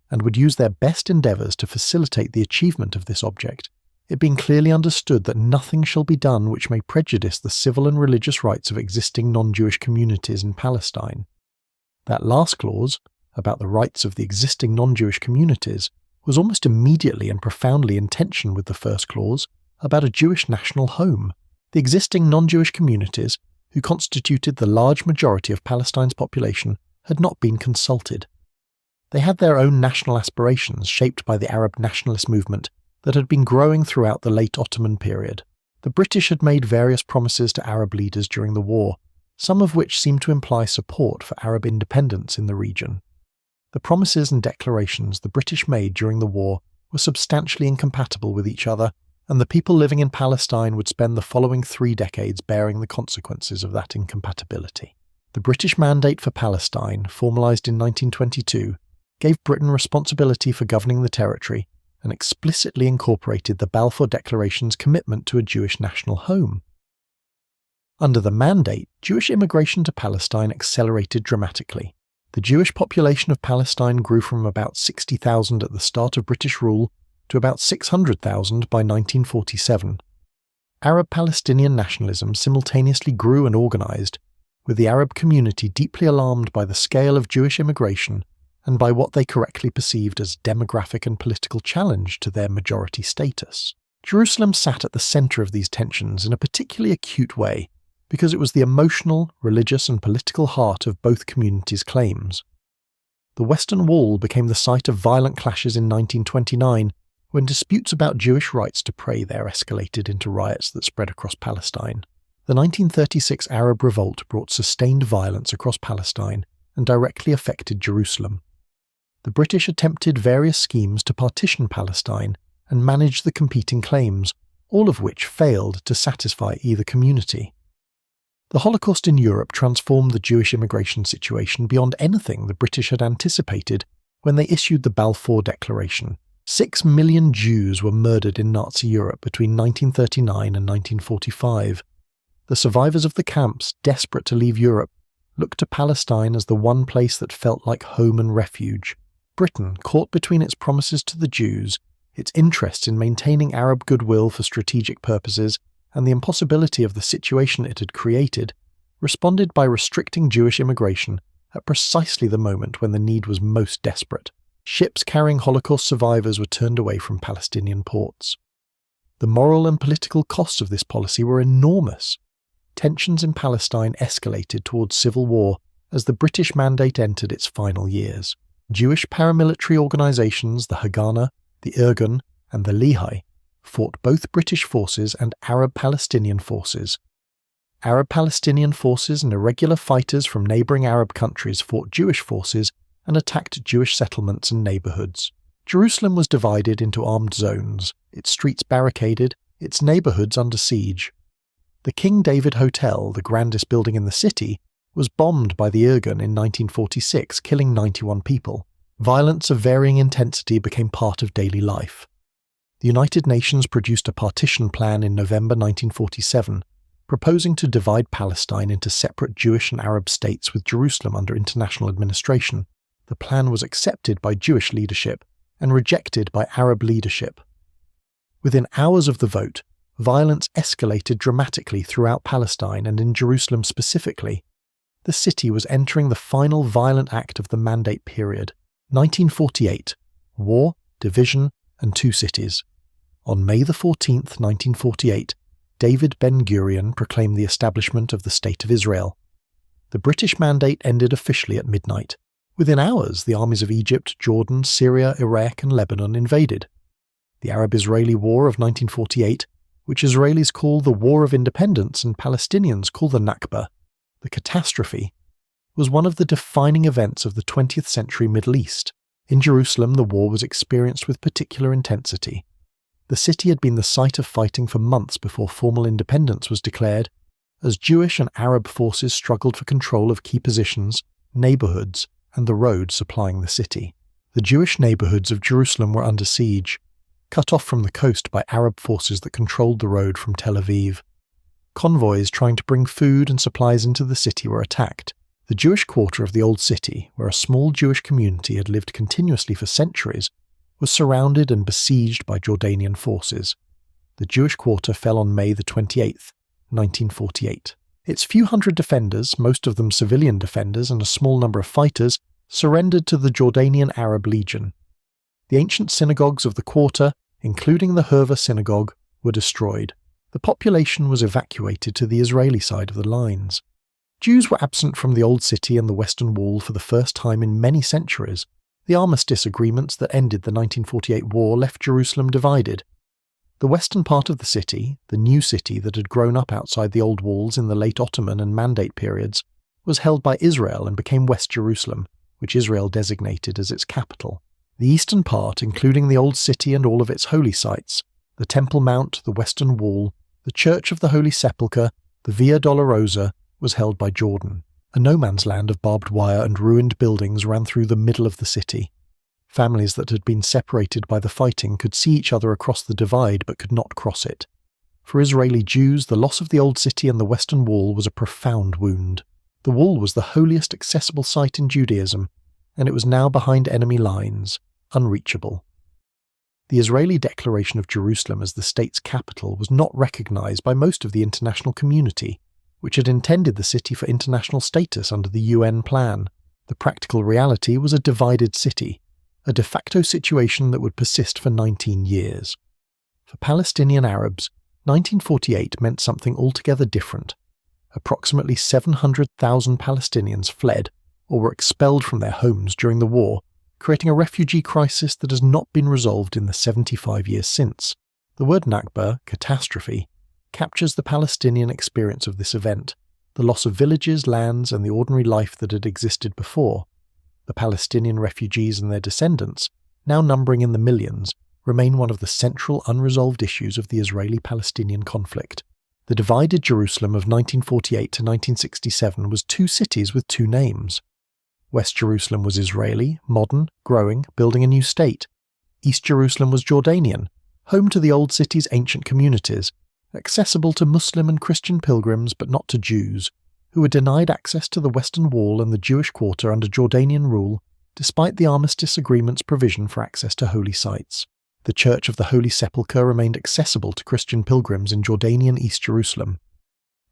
and would use their best endeavours to facilitate the achievement of this object, it being clearly understood that nothing shall be done which may prejudice the civil and religious rights of existing non-Jewish communities in Palestine. That last clause, about the rights of the existing non-Jewish communities, was almost immediately and profoundly in tension with the first clause, about a Jewish national home. The existing non-Jewish communities, who constituted the large majority of Palestine's population, had not been consulted. They had their own national aspirations shaped by the Arab nationalist movement that had been growing throughout the late Ottoman period. The British had made various promises to Arab leaders during the war, some of which seemed to imply support for Arab independence in the region. The promises and declarations the British made during the war were substantially incompatible with each other, and the people living in Palestine would spend the following 3 decades bearing the consequences of that incompatibility. The British Mandate for Palestine, formalised in 1922, gave Britain responsibility for governing the territory and explicitly incorporated the Balfour Declaration's commitment to a Jewish national home. Under the Mandate, Jewish immigration to Palestine accelerated dramatically. The Jewish population of Palestine grew from about 60,000 at the start of British rule to about 600,000 by 1947. Arab Palestinian nationalism simultaneously grew and organised, with the Arab community deeply alarmed by the scale of Jewish immigration and by what they correctly perceived as demographic and political challenge to their majority status. Jerusalem sat at the centre of these tensions in a particularly acute way, because it was the emotional, religious and political heart of both communities' claims. The Western Wall became the site of violent clashes in 1929, when disputes about Jewish rights to pray there escalated into riots that spread across Palestine. The 1936 Arab Revolt brought sustained violence across Palestine and directly affected Jerusalem. The British attempted various schemes to partition Palestine and manage the competing claims, all of which failed to satisfy either community. The Holocaust in Europe transformed the Jewish immigration situation beyond anything the British had anticipated when they issued the Balfour Declaration. 6 million Jews were murdered in Nazi Europe between 1939 and 1945. The survivors of the camps, desperate to leave Europe, looked to Palestine as the one place that felt like home and refuge. Britain, caught between its promises to the Jews, its interests in maintaining Arab goodwill for strategic purposes, and the impossibility of the situation it had created, responded by restricting Jewish immigration at precisely the moment when the need was most desperate. Ships carrying Holocaust survivors were turned away from Palestinian ports. The moral and political costs of this policy were enormous. Tensions in Palestine escalated towards civil war as the British Mandate entered its final years. Jewish paramilitary organisations, the Haganah, the Irgun, and the Lehi, fought both British forces and Arab Palestinian forces. Arab Palestinian forces and irregular fighters from neighbouring Arab countries fought Jewish forces and attacked Jewish settlements and neighbourhoods. Jerusalem was divided into armed zones, its streets barricaded, its neighbourhoods under siege. The King David Hotel, the grandest building in the city, was bombed by the Irgun in 1946, killing 91 people. Violence of varying intensity became part of daily life. The United Nations produced a partition plan in November 1947, proposing to divide Palestine into separate Jewish and Arab states with Jerusalem under international administration. The plan was accepted by Jewish leadership and rejected by Arab leadership. Within hours of the vote, violence escalated dramatically throughout Palestine and in Jerusalem specifically. The city was entering the final violent act of the Mandate period. 1948. War, division, and two cities. On May 14, 1948, David Ben-Gurion proclaimed the establishment of the State of Israel. The British Mandate ended officially at midnight. Within hours, the armies of Egypt, Jordan, Syria, Iraq, and Lebanon invaded. The Arab-Israeli War of 1948, which Israelis call the War of Independence and Palestinians call the Nakba, the catastrophe, was one of the defining events of the 20th century Middle East. In Jerusalem, the war was experienced with particular intensity. The city had been the site of fighting for months before formal independence was declared, as Jewish and Arab forces struggled for control of key positions, neighbourhoods, and the road supplying the city. The Jewish neighbourhoods of Jerusalem were under siege, cut off from the coast by Arab forces that controlled the road from Tel Aviv. Convoys trying to bring food and supplies into the city were attacked. The Jewish quarter of the Old City, where a small Jewish community had lived continuously for centuries, was surrounded and besieged by Jordanian forces. The Jewish quarter fell on May 28, 1948. Its few hundred defenders, most of them civilian defenders and a small number of fighters, surrendered to the Jordanian Arab Legion. The ancient synagogues of the quarter, including the Hurva synagogue, were destroyed. The population was evacuated to the Israeli side of the lines. Jews were absent from the Old City and the Western Wall for the first time in many centuries. The armistice agreements that ended the 1948 war left Jerusalem divided. The western part of the city, the new city that had grown up outside the old walls in the late Ottoman and Mandate periods, was held by Israel and became West Jerusalem, which Israel designated as its capital. The eastern part, including the Old City and all of its holy sites, the Temple Mount, the Western Wall, the Church of the Holy Sepulchre, the Via Dolorosa, was held by Jordan. A no-man's land of barbed wire and ruined buildings ran through the middle of the city. Families that had been separated by the fighting could see each other across the divide but could not cross it. For Israeli Jews, the loss of the Old City and the Western Wall was a profound wound. The Wall was the holiest accessible site in Judaism, and it was now behind enemy lines, unreachable. The Israeli declaration of Jerusalem as the state's capital was not recognized by most of the international community, which had intended the city for international status under the UN plan. The practical reality was a divided city, a de facto situation that would persist for 19 years. For Palestinian Arabs, 1948 meant something altogether different. Approximately 700,000 Palestinians fled or were expelled from their homes during the war, creating a refugee crisis that has not been resolved in the 75 years since. The word Nakba, catastrophe, captures the Palestinian experience of this event, the loss of villages, lands, and the ordinary life that had existed before. The Palestinian refugees and their descendants, now numbering in the millions, remain one of the central unresolved issues of the Israeli-Palestinian conflict. The divided Jerusalem of 1948 to 1967 was two cities with two names. West Jerusalem was Israeli, modern, growing, building a new state. East Jerusalem was Jordanian, home to the Old City's ancient communities, accessible to Muslim and Christian pilgrims but not to Jews, who were denied access to the Western Wall and the Jewish quarter under Jordanian rule, despite the armistice agreement's provision for access to holy sites. The Church of the Holy Sepulchre remained accessible to Christian pilgrims in Jordanian East Jerusalem.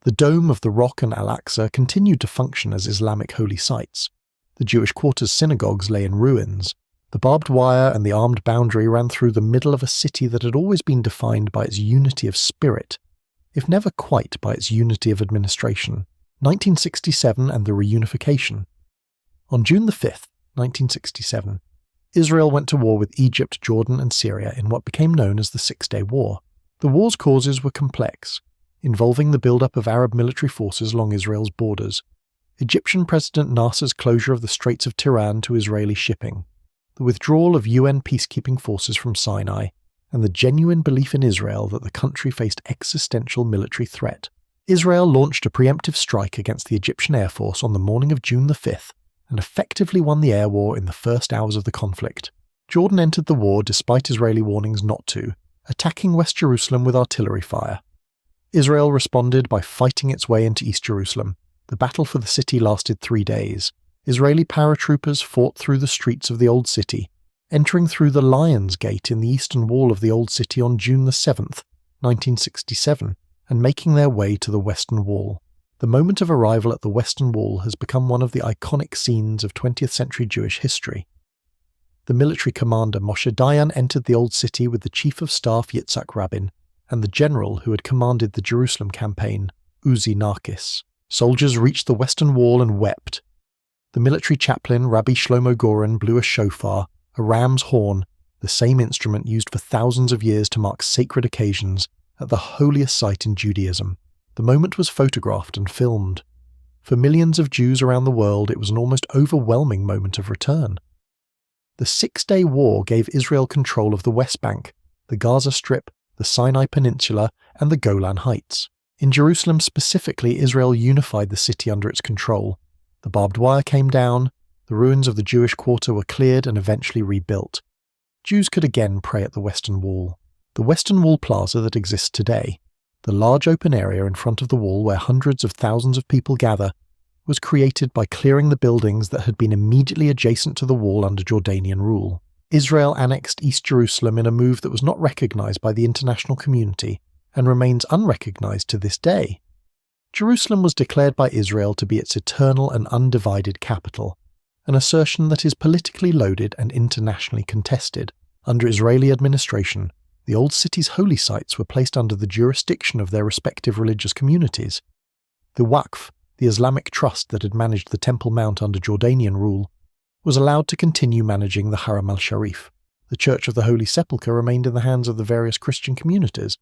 The Dome of the Rock and Al-Aqsa continued to function as Islamic holy sites. The Jewish quarter's synagogues lay in ruins. The barbed wire and the armed boundary ran through the middle of a city that had always been defined by its unity of spirit, if never quite by its unity of administration. 1967 and the reunification. On June the 5th, 1967, Israel went to war with Egypt, Jordan and Syria in what became known as the Six-Day War. The war's causes were complex, involving the build-up of Arab military forces along Israel's borders, Egyptian President Nasser's closure of the Straits of Tiran to Israeli shipping, the withdrawal of UN peacekeeping forces from Sinai, and the genuine belief in Israel that the country faced existential military threat. Israel launched a preemptive strike against the Egyptian Air Force on the morning of June the 5th and effectively won the air war in the first hours of the conflict. Jordan entered the war despite Israeli warnings not to, attacking West Jerusalem with artillery fire. Israel responded by fighting its way into East Jerusalem. The battle for the city lasted 3 days. Israeli paratroopers fought through the streets of the Old City, entering through the Lion's Gate in the eastern wall of the Old City on June the 7th, 1967, and making their way to the Western Wall. The moment of arrival at the Western Wall has become one of the iconic scenes of 20th century Jewish history. The military commander Moshe Dayan entered the Old City with the Chief of Staff Yitzhak Rabin and the general who had commanded the Jerusalem campaign, Uzi Narkis. Soldiers reached the Western Wall and wept. The military chaplain Rabbi Shlomo Goren blew a shofar, a ram's horn, the same instrument used for thousands of years to mark sacred occasions, at the holiest site in Judaism. The moment was photographed and filmed. For millions of Jews around the world, it was an almost overwhelming moment of return. The Six-Day War gave Israel control of the West Bank, the Gaza Strip, the Sinai Peninsula, and the Golan Heights. In Jerusalem specifically, Israel unified the city under its control. The barbed wire came down, the ruins of the Jewish quarter were cleared and eventually rebuilt. Jews could again pray at the Western Wall. The Western Wall Plaza that exists today, the large open area in front of the wall where hundreds of thousands of people gather, was created by clearing the buildings that had been immediately adjacent to the wall under Jordanian rule. Israel annexed East Jerusalem in a move that was not recognized by the international community and remains unrecognized to this day. Jerusalem was declared by Israel to be its eternal and undivided capital, an assertion that is politically loaded and internationally contested. Under Israeli administration, the old city's holy sites were placed under the jurisdiction of their respective religious communities. The Waqf, the Islamic trust that had managed the Temple Mount under Jordanian rule, was allowed to continue managing the Haram al-Sharif. The Church of the Holy Sepulchre remained in the hands of the various Christian communities.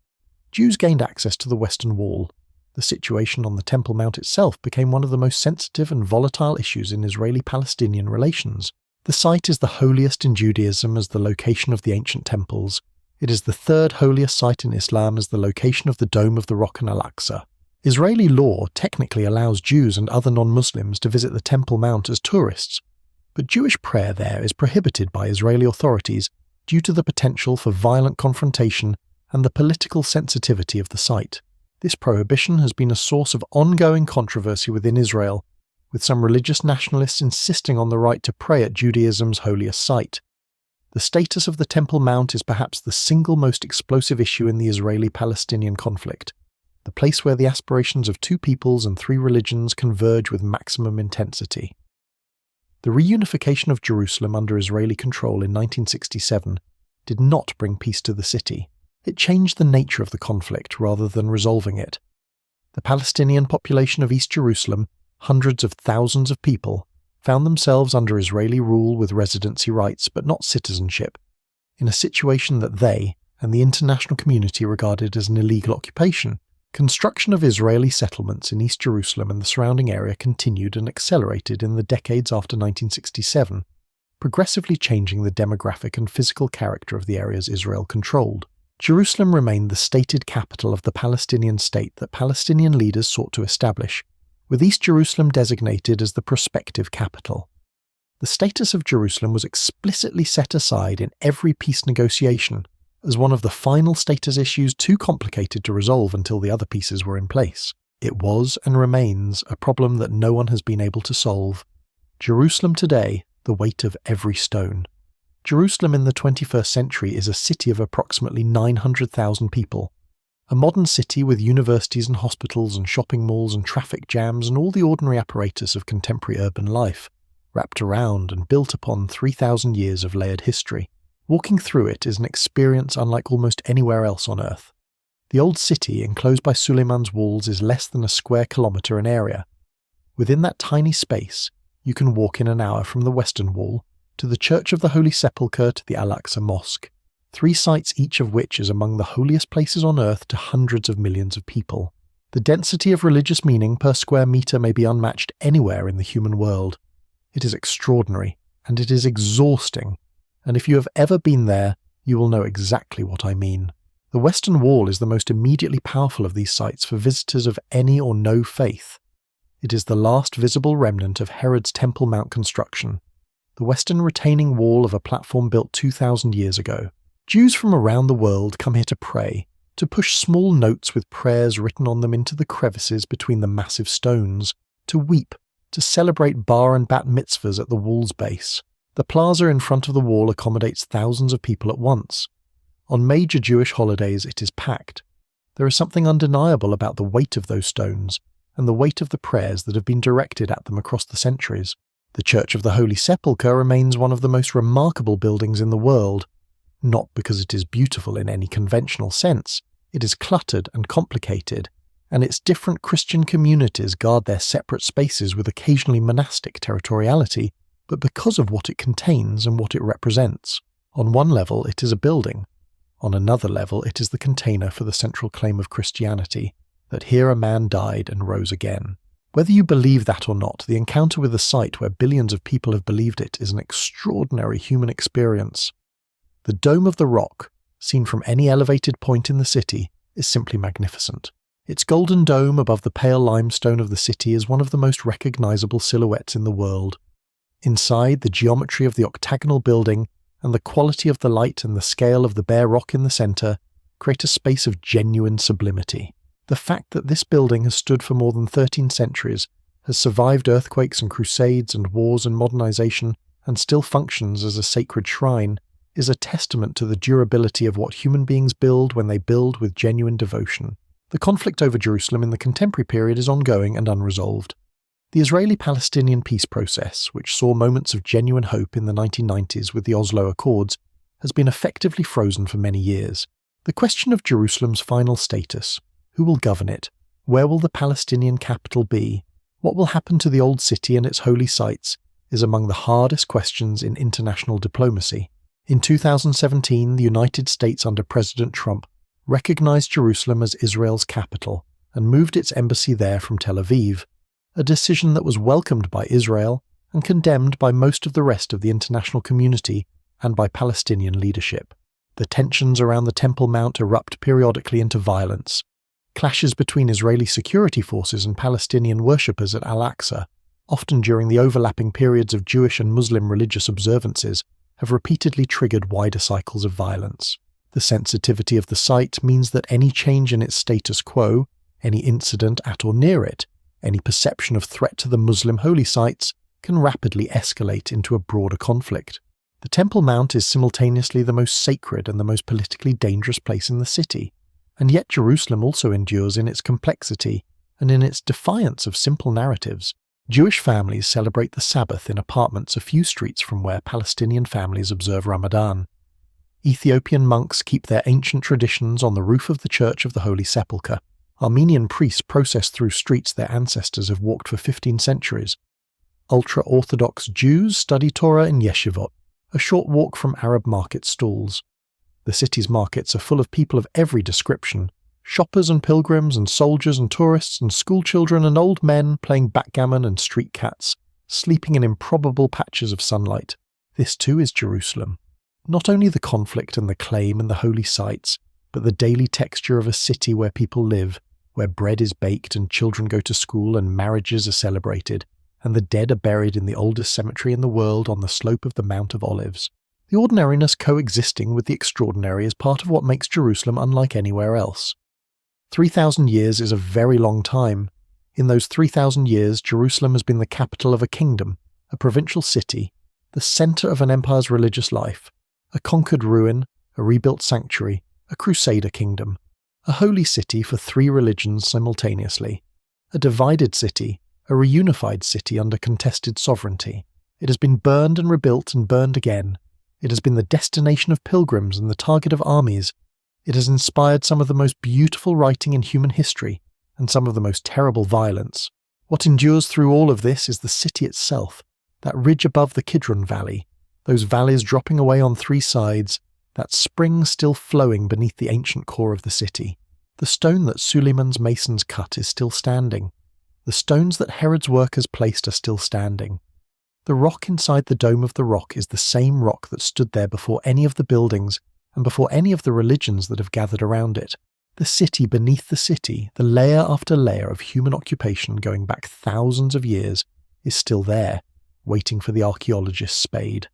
Jews gained access to the Western Wall. The situation on the Temple Mount itself became one of the most sensitive and volatile issues in Israeli-Palestinian relations. The site is the holiest in Judaism as the location of the ancient temples. It is the third holiest site in Islam as the location of the Dome of the Rock and Al-Aqsa. Israeli law technically allows Jews and other non-Muslims to visit the Temple Mount as tourists, but Jewish prayer there is prohibited by Israeli authorities due to the potential for violent confrontation and the political sensitivity of the site. This prohibition has been a source of ongoing controversy within Israel, with some religious nationalists insisting on the right to pray at Judaism's holiest site. The status of the Temple Mount is perhaps the single most explosive issue in the Israeli-Palestinian conflict, the place where the aspirations of two peoples and three religions converge with maximum intensity. The reunification of Jerusalem under Israeli control in 1967 did not bring peace to the city. It changed the nature of the conflict rather than resolving it. The Palestinian population of East Jerusalem, hundreds of thousands of people, found themselves under Israeli rule with residency rights but not citizenship, in a situation that they and the international community regarded as an illegal occupation. Construction of Israeli settlements in East Jerusalem and the surrounding area continued and accelerated in the decades after 1967, progressively changing the demographic and physical character of the areas Israel controlled. Jerusalem remained the stated capital of the Palestinian state that Palestinian leaders sought to establish, with East Jerusalem designated as the prospective capital. The status of Jerusalem was explicitly set aside in every peace negotiation as one of the final status issues too complicated to resolve until the other pieces were in place. It was and remains a problem that no one has been able to solve. Jerusalem today, the weight of every stone. Jerusalem in the 21st century is a city of approximately 900,000 people. A modern city with universities and hospitals and shopping malls and traffic jams and all the ordinary apparatus of contemporary urban life, wrapped around and built upon 3,000 years of layered history. Walking through it is an experience unlike almost anywhere else on Earth. The old city, enclosed by Suleiman's walls, is less than a square kilometre in area. Within that tiny space, you can walk in an hour from the Western Wall to the Church of the Holy Sepulchre to the Al-Aqsa Mosque, 3 sites each of which is among the holiest places on Earth to hundreds of millions of people. The density of religious meaning per square metre may be unmatched anywhere in the human world. It is extraordinary, and it is exhausting, and if you have ever been there, you will know exactly what I mean. The Western Wall is the most immediately powerful of these sites for visitors of any or no faith. It is the last visible remnant of Herod's Temple Mount construction, the western retaining wall of a platform built 2,000 years ago. Jews from around the world come here to pray, to push small notes with prayers written on them into the crevices between the massive stones, to weep, to celebrate bar and bat mitzvahs at the wall's base. The plaza in front of the wall accommodates thousands of people at once. On major Jewish holidays it is packed. There is something undeniable about the weight of those stones, and the weight of the prayers that have been directed at them across the centuries. The Church of the Holy Sepulchre remains one of the most remarkable buildings in the world, not because it is beautiful in any conventional sense. It is cluttered and complicated, and its different Christian communities guard their separate spaces with occasionally monastic territoriality, but because of what it contains and what it represents. On one level, it is a building. On another level, it is the container for the central claim of Christianity, that here a man died and rose again. Whether you believe that or not, the encounter with a site where billions of people have believed it is an extraordinary human experience. The Dome of the Rock, seen from any elevated point in the city, is simply magnificent. Its golden dome above the pale limestone of the city is one of the most recognizable silhouettes in the world. Inside, the geometry of the octagonal building and the quality of the light and the scale of the bare rock in the center create a space of genuine sublimity. The fact that this building has stood for more than 13 centuries, has survived earthquakes and crusades and wars and modernization, and still functions as a sacred shrine, is a testament to the durability of what human beings build when they build with genuine devotion. The conflict over Jerusalem in the contemporary period is ongoing and unresolved. The Israeli-Palestinian peace process, which saw moments of genuine hope in the 1990s with the Oslo Accords, has been effectively frozen for many years. The question of Jerusalem's final status, who will govern it, where will the Palestinian capital be, what will happen to the old city and its holy sites, is among the hardest questions in international diplomacy. In 2017, the United States under President Trump recognized Jerusalem as Israel's capital and moved its embassy there from Tel Aviv, a decision that was welcomed by Israel and condemned by most of the rest of the international community and by Palestinian leadership. The tensions around the Temple Mount erupt periodically into violence. Clashes between Israeli security forces and Palestinian worshippers at Al-Aqsa, often during the overlapping periods of Jewish and Muslim religious observances, have repeatedly triggered wider cycles of violence. The sensitivity of the site means that any change in its status quo, any incident at or near it, any perception of threat to the Muslim holy sites, can rapidly escalate into a broader conflict. The Temple Mount is simultaneously the most sacred and the most politically dangerous place in the city, and yet Jerusalem also endures in its complexity and in its defiance of simple narratives. Jewish families celebrate the Sabbath in apartments a few streets from where Palestinian families observe Ramadan. Ethiopian monks keep their ancient traditions on the roof of the Church of the Holy Sepulchre. Armenian priests process through streets their ancestors have walked for 15 centuries. Ultra-Orthodox Jews study Torah in yeshivot, a short walk from Arab market stalls. The city's markets are full of people of every description, shoppers and pilgrims and soldiers and tourists and schoolchildren and old men playing backgammon and street cats, sleeping in improbable patches of sunlight. This too is Jerusalem. Not only the conflict and the claim and the holy sites, but the daily texture of a city where people live, where bread is baked and children go to school and marriages are celebrated, and the dead are buried in the oldest cemetery in the world on the slope of the Mount of Olives. The ordinariness coexisting with the extraordinary is part of what makes Jerusalem unlike anywhere else. 3,000 years is a very long time. In those 3,000 years, Jerusalem has been the capital of a kingdom, a provincial city, the center of an empire's religious life, a conquered ruin, a rebuilt sanctuary, a crusader kingdom, a holy city for 3 religions simultaneously, a divided city, a reunified city under contested sovereignty, It has been burned and rebuilt and burned again. It has been the destination of pilgrims and the target of armies. It has inspired some of the most beautiful writing in human history and some of the most terrible violence. What endures through all of this is the city itself, that ridge above the Kidron Valley, those valleys dropping away on three sides, that spring still flowing beneath the ancient core of the city. The stone that Suleiman's masons cut is still standing. The stones that Herod's workers placed are still standing. The rock inside the dome of the rock is the same rock that stood there before any of the buildings and before any of the religions that have gathered around it. The city beneath the city, the layer after layer of human occupation going back thousands of years, is still there, waiting for the archaeologist's spade.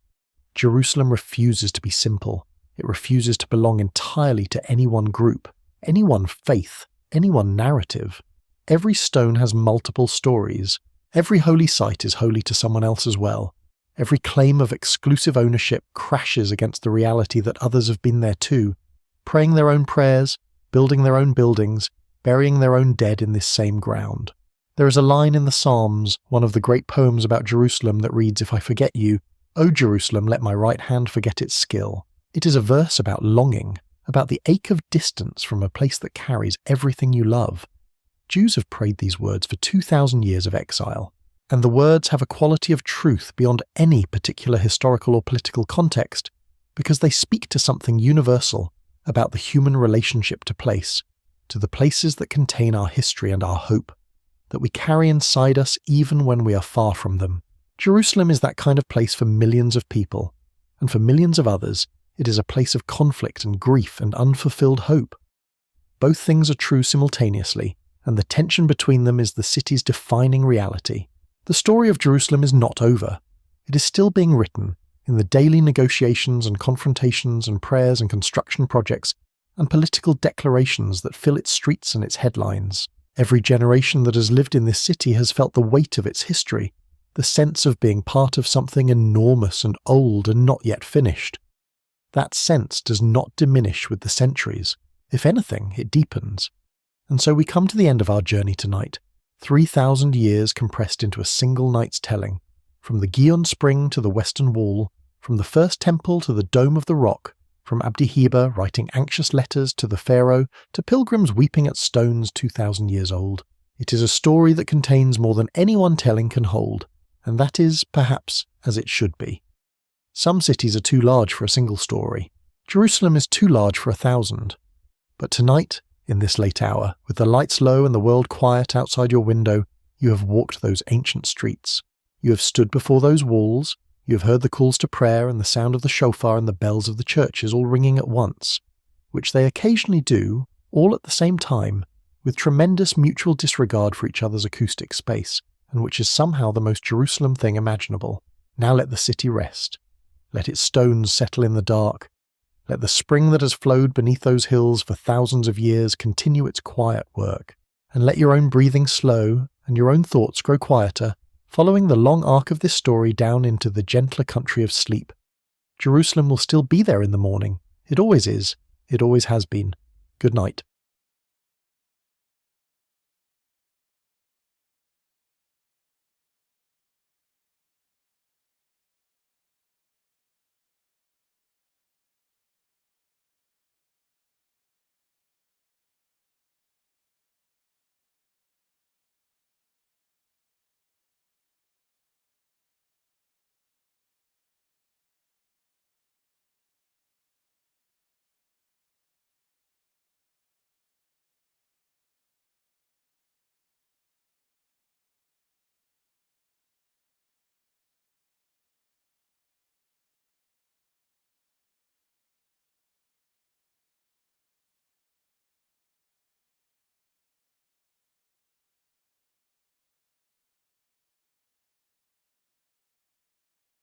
Jerusalem refuses to be simple. It refuses to belong entirely to any one group, any one faith, any one narrative. Every stone has multiple stories. Every holy site is holy to someone else as well. Every claim of exclusive ownership crashes against the reality that others have been there too, praying their own prayers, building their own buildings, burying their own dead in this same ground. There is a line in the Psalms, one of the great poems about Jerusalem, that reads, "If I forget you, O Jerusalem, let my right hand forget its skill." It is a verse about longing, about the ache of distance from a place that carries everything you love. Jews have prayed these words for 2,000 years of exile, and the words have a quality of truth beyond any particular historical or political context, because they speak to something universal about the human relationship to place, to the places that contain our history and our hope, that we carry inside us even when we are far from them. Jerusalem is that kind of place for millions of people, and for millions of others, it is a place of conflict and grief and unfulfilled hope. Both things are true simultaneously, and the tension between them is the city's defining reality. The story of Jerusalem is not over. It is still being written in the daily negotiations and confrontations and prayers and construction projects and political declarations that fill its streets and its headlines. Every generation that has lived in this city has felt the weight of its history, the sense of being part of something enormous and old and not yet finished. That sense does not diminish with the centuries. If anything, it deepens. And so we come to the end of our journey tonight, 3,000 years compressed into a single night's telling, from the Gihon Spring to the Western Wall, from the First Temple to the Dome of the Rock, from Abdi Heber writing anxious letters to the Pharaoh, to pilgrims weeping at stones 2,000 years old. It is a story that contains more than any one telling can hold, and that is, perhaps, as it should be. Some cities are too large for a single story. Jerusalem is too large for 1,000. But tonight, in this late hour, with the lights low and the world quiet outside your window, you have walked those ancient streets. You have stood before those walls. You have heard the calls to prayer and the sound of the shofar and the bells of the churches all ringing at once, which they occasionally do, all at the same time, with tremendous mutual disregard for each other's acoustic space, and which is somehow the most Jerusalem thing imaginable. Now let the city rest. Let its stones settle in the dark. Let the spring that has flowed beneath those hills for thousands of years continue its quiet work. And let your own breathing slow and your own thoughts grow quieter, following the long arc of this story down into the gentler country of sleep. Jerusalem will still be there in the morning. It always is. It always has been. Good night.